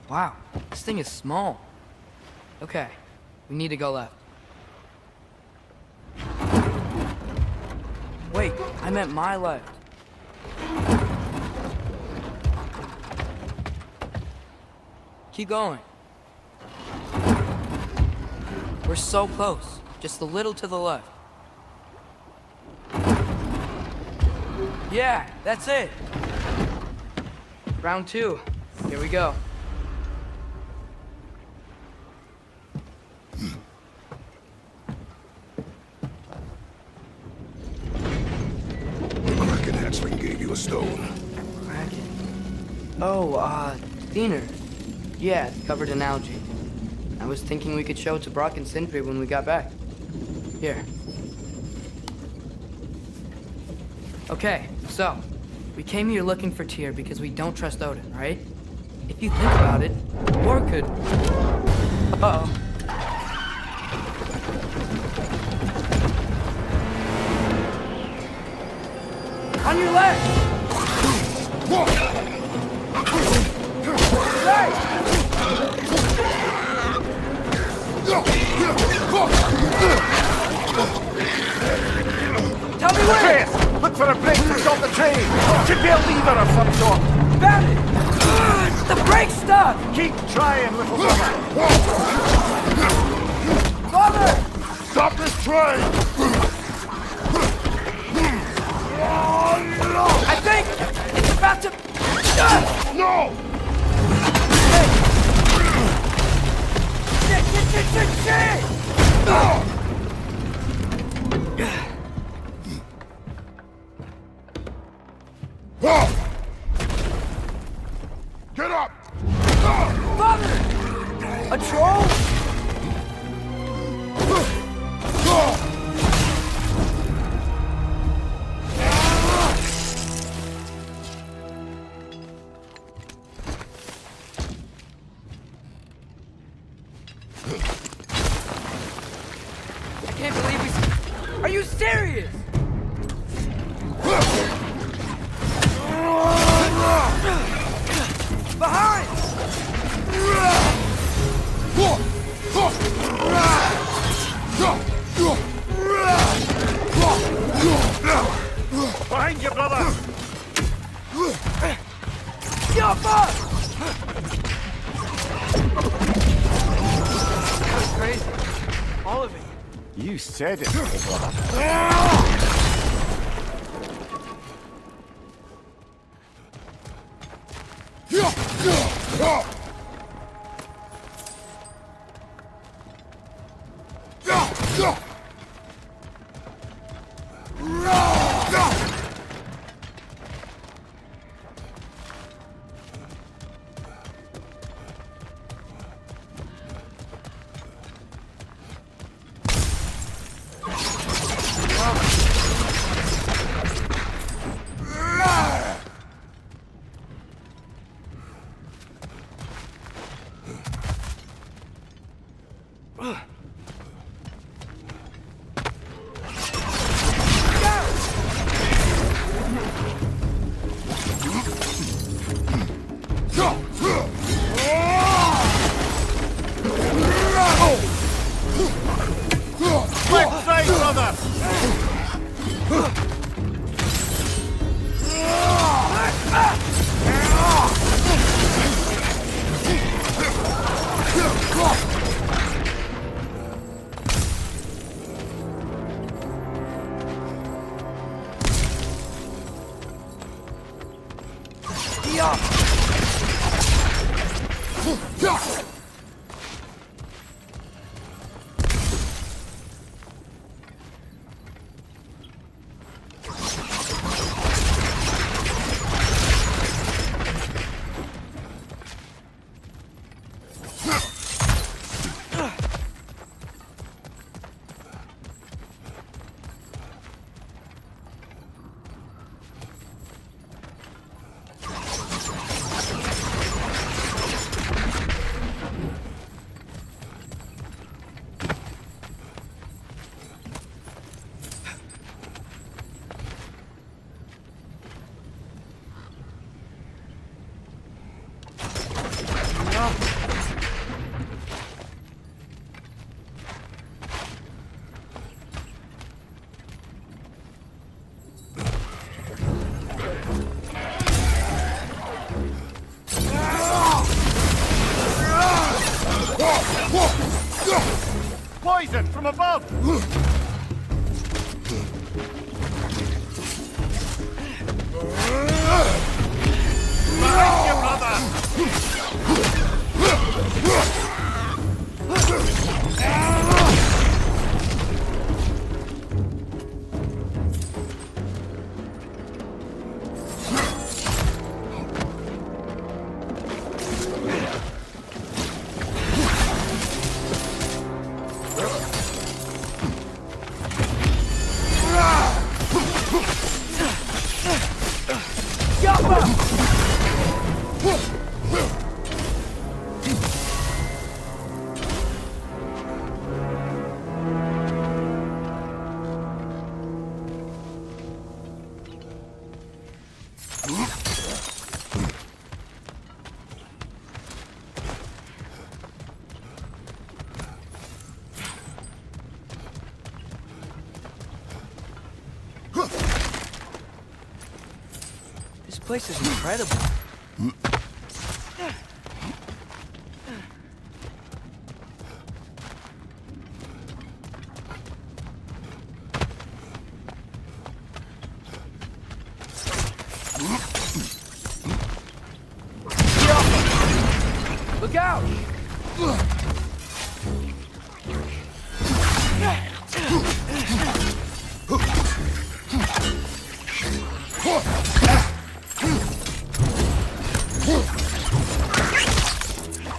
Wow, this thing is small. Okay, we need to go left. Wait, I meant my left. Keep going. We're so close, just a little to the left. Yeah, that's it. Round 2, here we go. Gave you a stone. Kraken. Oh, Diener. Yeah, covered in algae. I was thinking we could show it to Brock and Sindri when we got back. Here. Okay, so, we came here looking for Tyr because we don't trust Odin, right? If you think about it, War could... Uh-oh. On your left! Right! Tell me where! Chris, look for a brake to stop the train! Should be a lever of some sort! Found it! The brake's stuck! Keep trying, little brother! Father! Stop this train! I think it's about to... No! Shit! Get up! Father! A troll? I can't believe we... Are you serious? Behind! Behind you, brother! Jump up! That was crazy. All of it. You said it, little brother. poison from above! Behind you, brother! This place is incredible. Look out!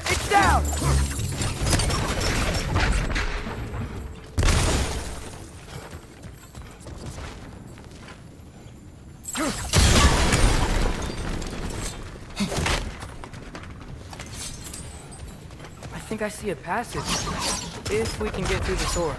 It's down! I think I see a passage. If we can get through the door.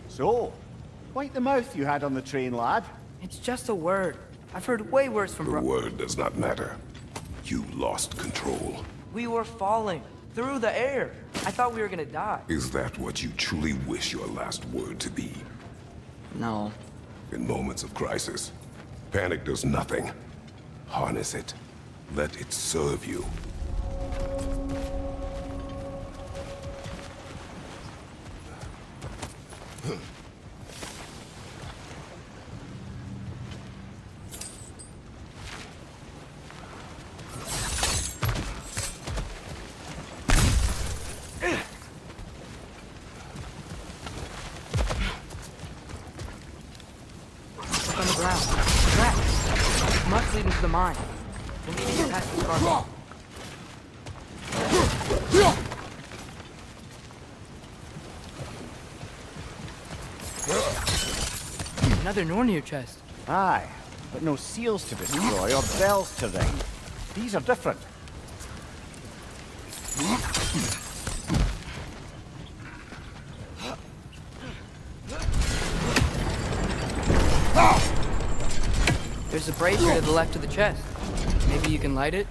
So, quite the mouth you had on the train, lad. It's just a word. I've heard way worse from The word does not matter. You lost control. We were falling through the air. I thought we were gonna die. Is that what you truly wish your last word to be? No. In moments of crisis, panic does nothing. Harness it. Let it serve you. Look on the ground. Tracks. Must lead into the mine. We'll need to get past this cargo. Another Nornir chest. Aye, but no seals to destroy or bells to ring. These are different. There's a brazier to the left of the chest. Maybe you can light it?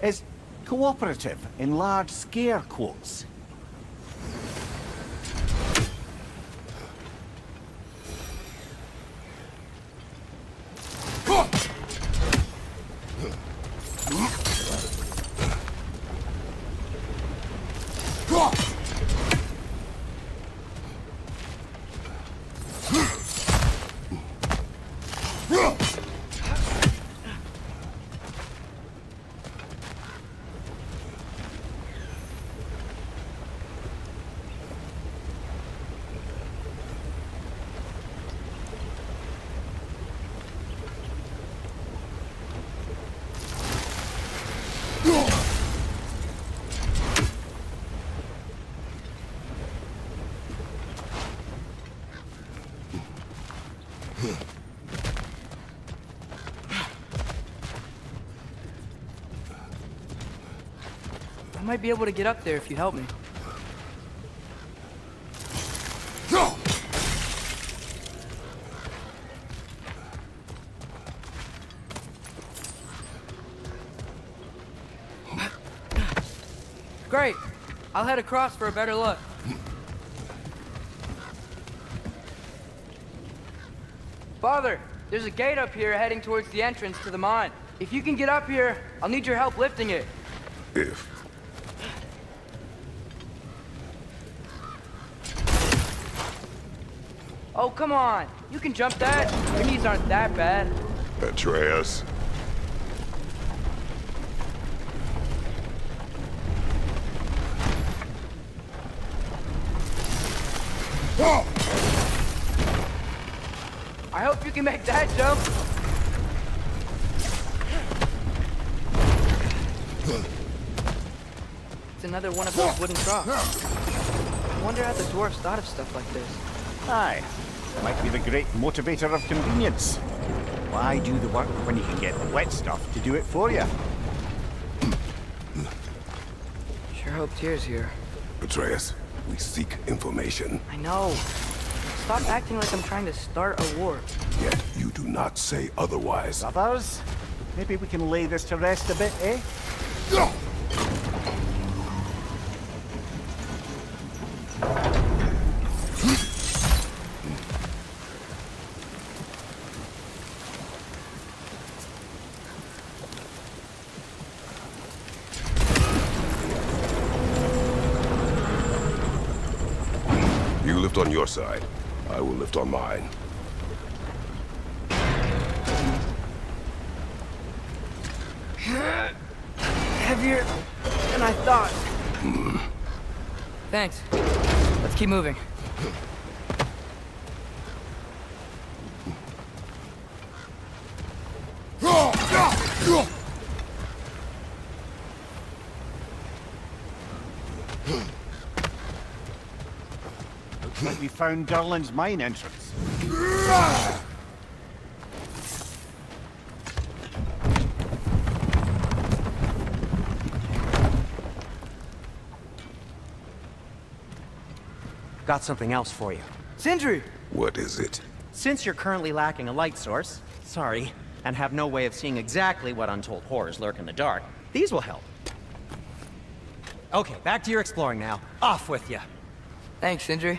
Is cooperative in large scare quotes. I might be able to get up there if you help me. Great. I'll head across for a better look. Father, there's a gate up here heading towards the entrance to the mine. If you can get up here, I'll need your help lifting it. If. Oh, come on. You can jump that. Your knees aren't that bad. Atreus. I hope you can make that jump. It's another one of those wooden troughs. I wonder how the dwarves thought of stuff like this. Aye. Might be the great motivator of convenience. Why do the work when you can get the wet stuff to do it for you? Sure hope Tyr's here. Atreus, we seek information. I know. Stop acting like I'm trying to start a war. Yet you do not say otherwise. Others? Maybe we can lay this to rest a bit, eh? You lift on your side. I will lift on mine. Heavier than I thought. Thanks. Let's keep moving. Looks like we found Durlin's mine entrance. Got something else for you. Sindri! What is it? Since you're currently lacking a light source, and have no way of seeing exactly what untold horrors lurk in the dark, these will help. Okay, back to your exploring now. Off with you. Thanks, Sindri.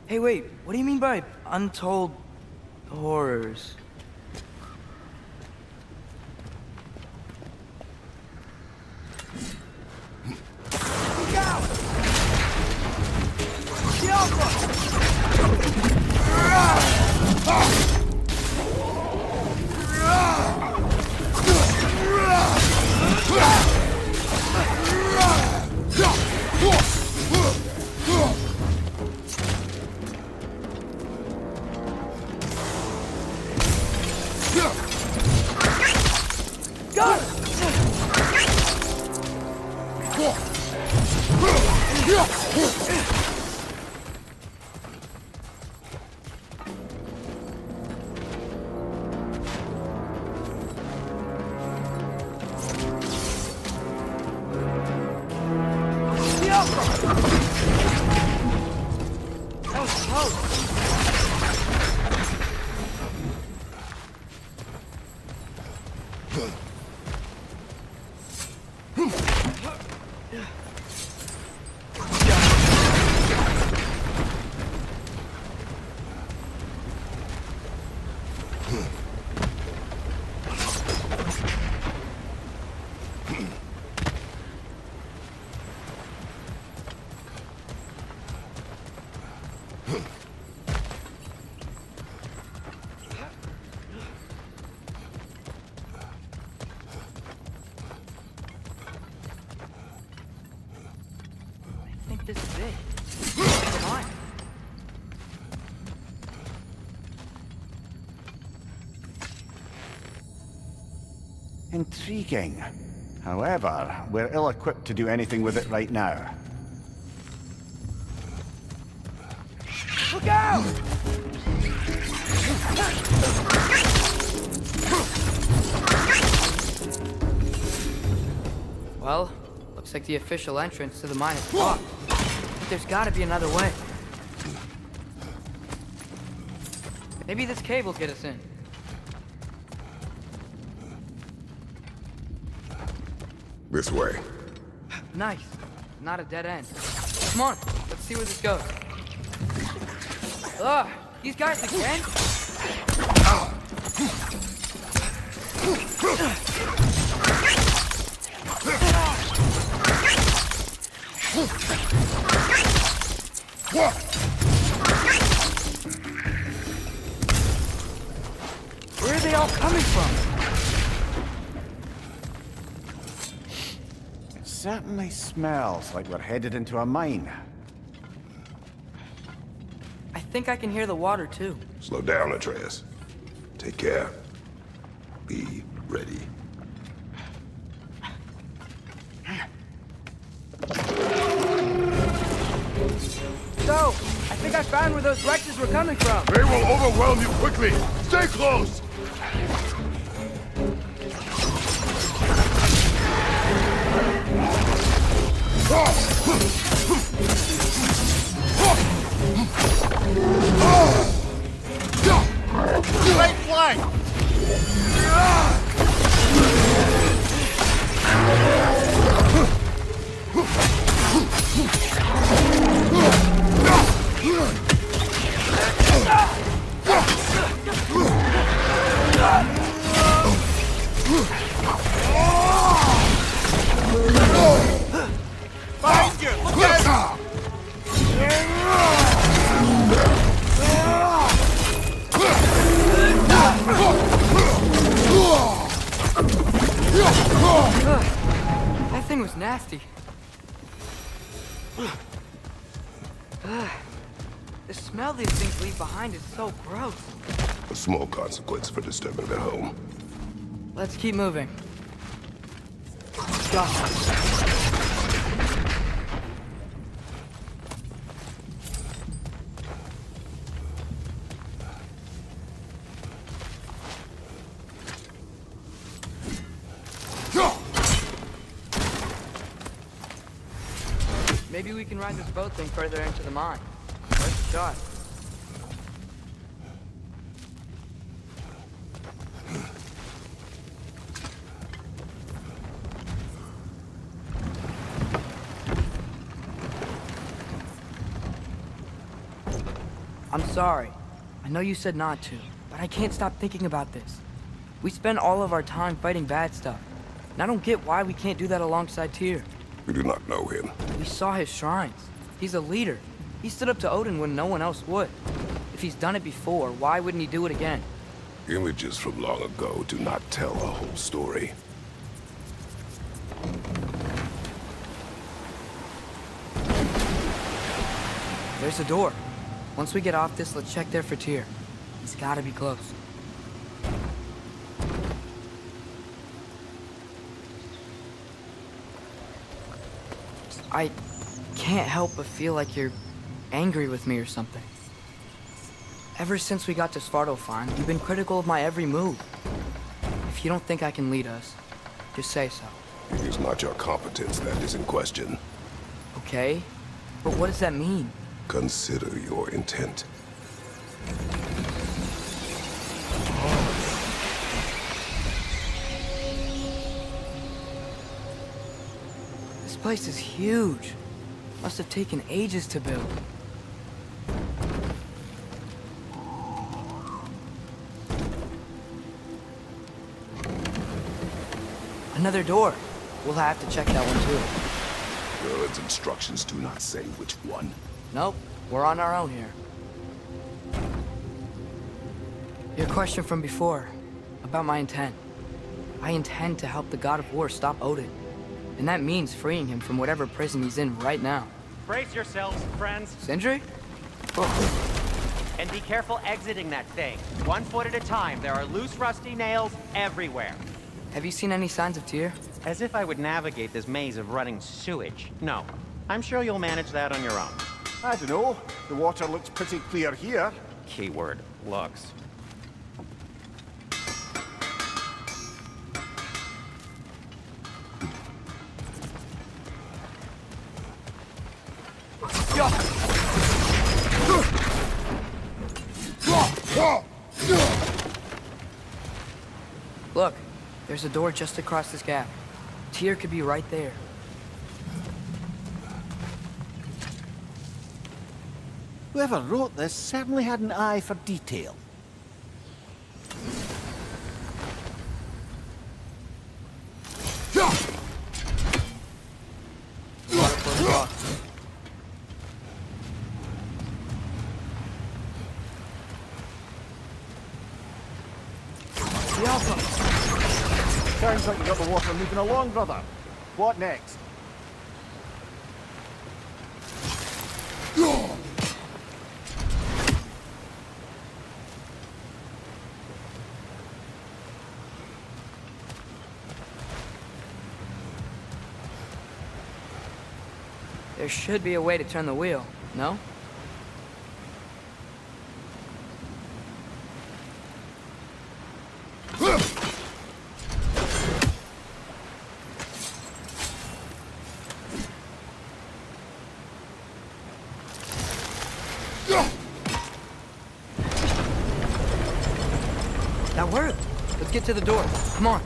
Hey, wait, what do you mean by untold horrors? Look out! Got it! That was close. I think this is it. Come on. Intriguing. However, we're ill-equipped to do anything with it right now. Look out! Well, looks like the official entrance to the mine is blocked. But there's gotta be another way. Maybe this cave will get us in. This way. Nice. Not a dead end. Come on, let's see where this goes. Ugh, these guys again? Where are they all coming from? It certainly smells like we're headed into a mine. I think I can hear the water too. Slow down, Atreus. Take care. Be ready. So, I think I found where those Rexes were coming from. They will overwhelm you quickly. Stay close. Right flank! Behind you! Look out! That thing was nasty. The smell these things leave behind is so gross. A small consequence for disturbing their home. Let's keep moving. Go. Maybe we can ride this boat thing further into the mine. Let's shot. I'm sorry. I know you said not to, but I can't stop thinking about this. We spend all of our time fighting bad stuff, and I don't get why we can't do that alongside Tyr. We do not know him. We saw his shrines. He's a leader. He stood up to Odin when no one else would. If he's done it before, why wouldn't he do it again? Images from long ago do not tell a whole story. There's a door. Once we get off this, let's check there for Tyr. He's gotta be close. I can't help but feel like you're angry with me or something. Ever since we got to Svartalfheim, you've been critical of my every move. If you don't think I can lead us, just say so. It is not your competence that is in question. Okay? But what does that mean? Consider your intent. This place is huge. Must have taken ages to build. Another door. We'll have to check that one too. God's instructions do not say which one. Nope, we're on our own here. Your question from before, about my intent. I intend to help the God of War stop Odin. And that means freeing him from whatever prison he's in right now. Brace yourselves, friends. Sindri? And be careful exiting that thing. 1 foot at a time. There are loose, rusty nails everywhere. Have you seen any signs of Tyr? As if I would navigate this maze of running sewage. No. I'm sure you'll manage that on your own. I don't know. The water looks pretty clear here. Keyword, looks. Look, there's a door just across this gap. Tyr could be right there. Whoever wrote this certainly had an eye for detail. Sounds like you got the water moving along, brother. What next? There should be a way to turn the wheel, no? That worked. Let's get to the door. Come on.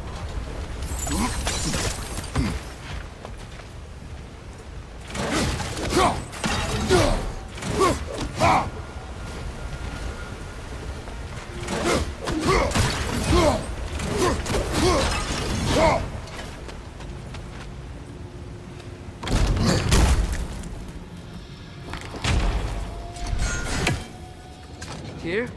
Here?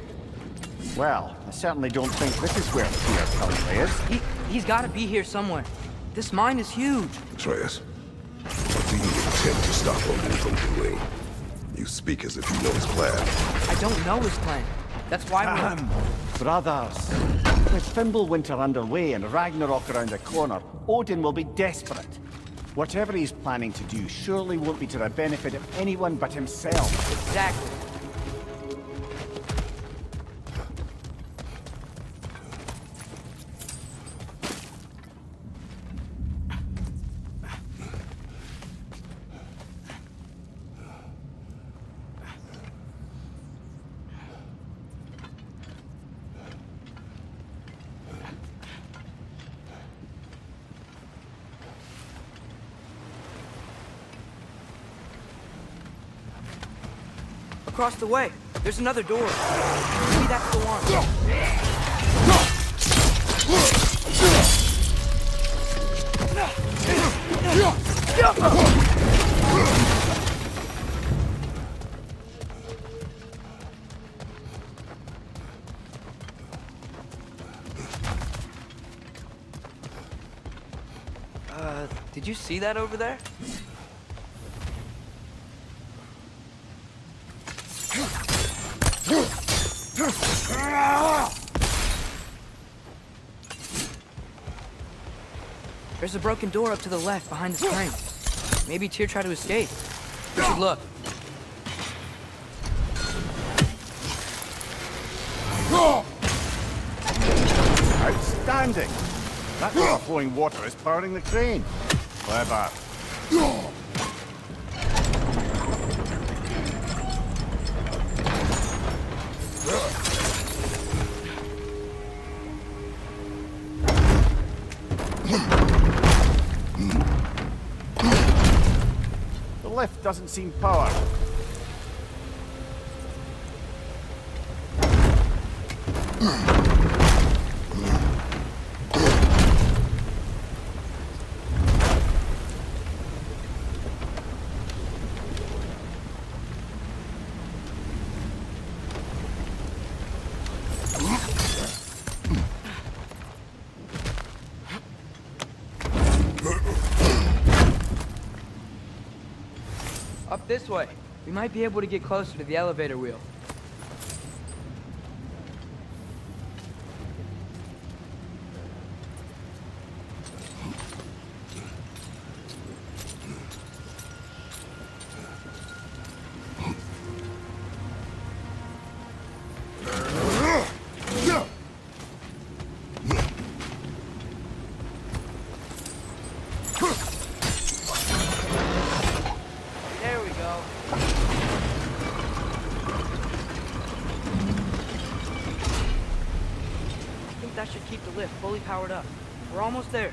Well, I certainly don't think this is where Tyr currently is. He's got to be here somewhere. This mine is huge. Atreus, what do you intend to stop Odin from doing? You speak as if you know his plan. I don't know his plan. That's why we're... Brothers, with Fimbulwinter underway and Ragnarok around the corner, Odin will be desperate. Whatever he's planning to do surely won't be to the benefit of anyone but himself. Exactly. Across the way, there's another door. Maybe that's the one. Did you see that over there? There's a broken door up to the left behind this crane. Maybe Tyr tried to escape. We should look. Outstanding! That overflowing water is powering the crane. Clever. The lift doesn't seem powered. Up this way. We might be able to get closer to the elevator wheel. keep the lift fully powered up. We're almost there.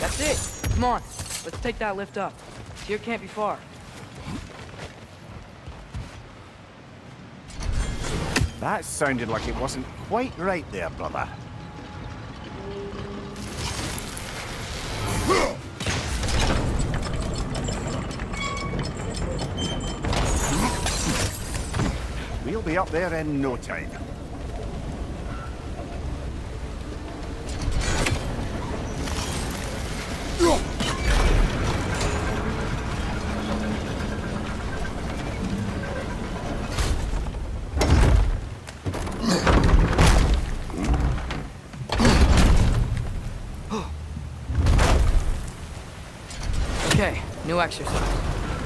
That's it. Come on. Let's take that lift up. Here can't be far. That sounded like it wasn't quite right there, brother. We'll be up there in no time. Okay, new exercise.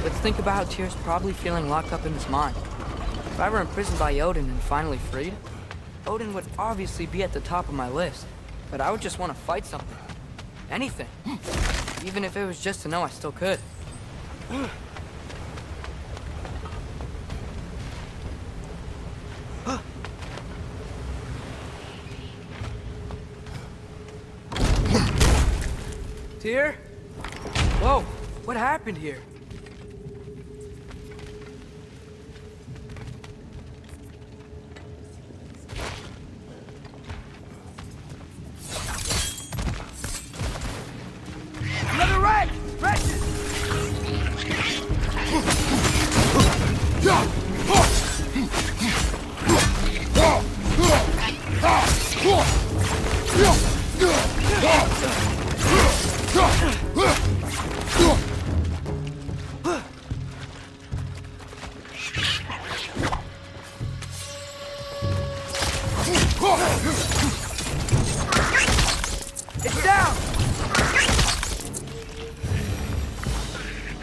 Let's think about how Tyr's probably feeling locked up in his mind. If I were imprisoned by Odin and finally freed, Odin would obviously be at the top of my list. But I would just want to fight something. Anything. Even if it was just to know I still could. Tyr? Whoa, what happened here? Another wreck! Wretches! It's down!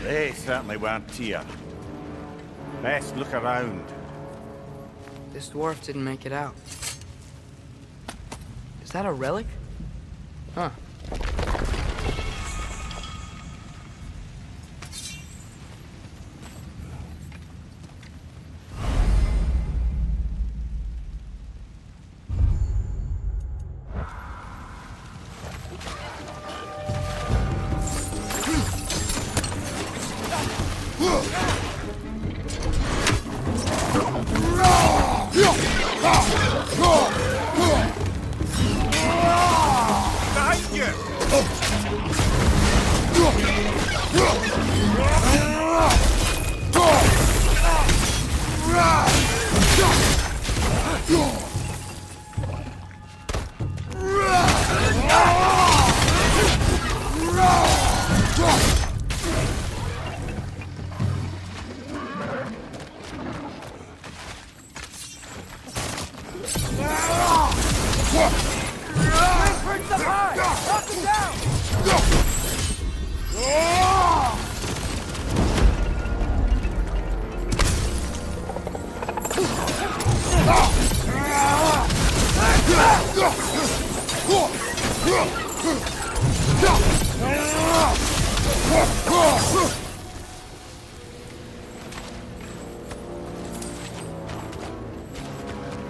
They certainly weren't Tyr. Best look around. This dwarf didn't make it out. Is that a relic? Huh.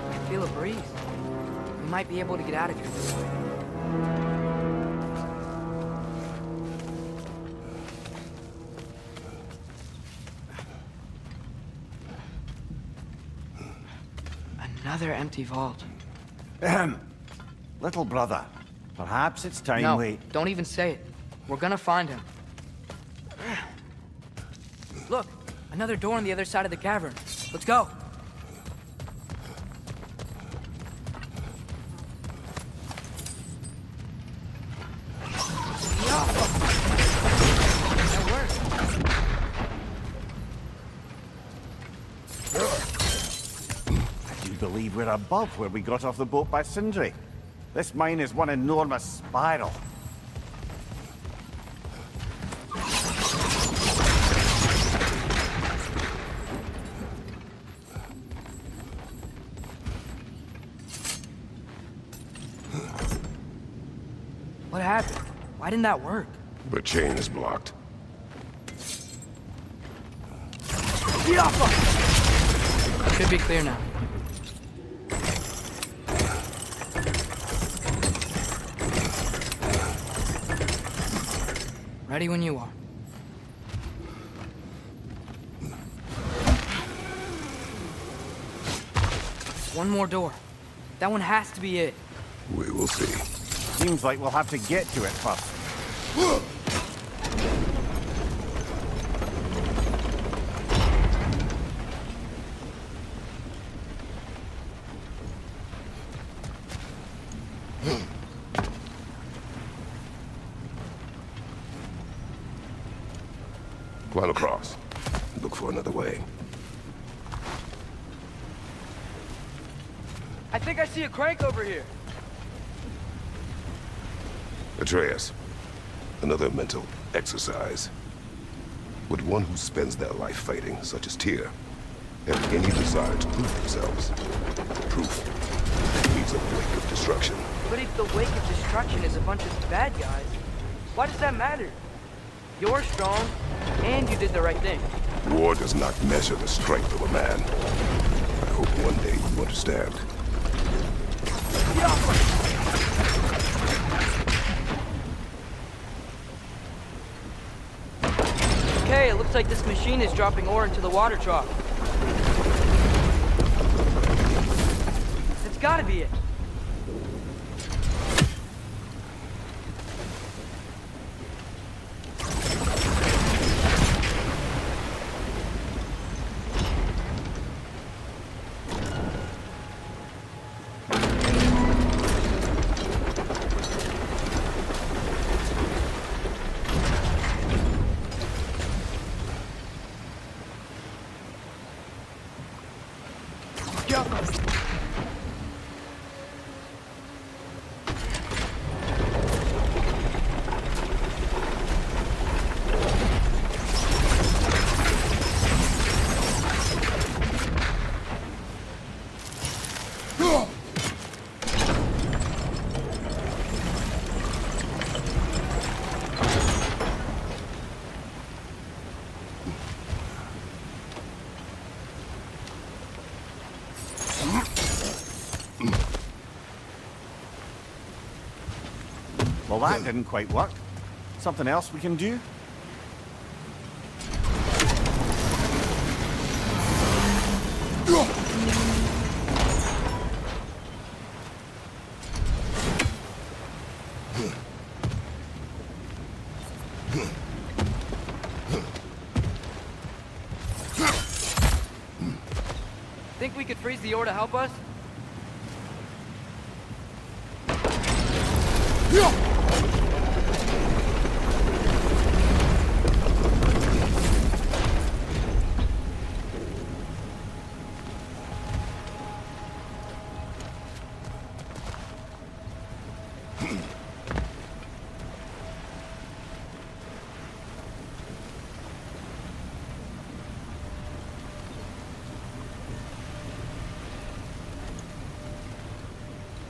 I feel a breeze. We might be able to get out of here this way. Another empty vault. Little brother, perhaps it's time No, we... don't even say it. We're gonna find him. Look, another door on the other side of the cavern. Let's go. Believe we're above where we got off the boat by Sindri. This mine is one enormous spiral. happened? Why didn't that work? The chain is blocked. Should be clear now. Ready when you are. One more door. That one has to be it. We will see. Seems like we'll have to get to it first. Climb across. Look for another way. I think I see a crank over here. Atreus, another mental exercise. Would one who spends their life fighting, such as Tyr, have any desire to prove themselves? Proof leaves a wake of destruction. But if the wake of destruction is a bunch of bad guys, why does that matter? You're strong, and you did the right thing. War does not measure the strength of a man. I hope one day you understand. Okay, it looks like this machine is dropping ore into the water trough. It's gotta be it. Well, that didn't quite work. Something else we can do? Think we could freeze the ore to help us?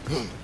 Huh.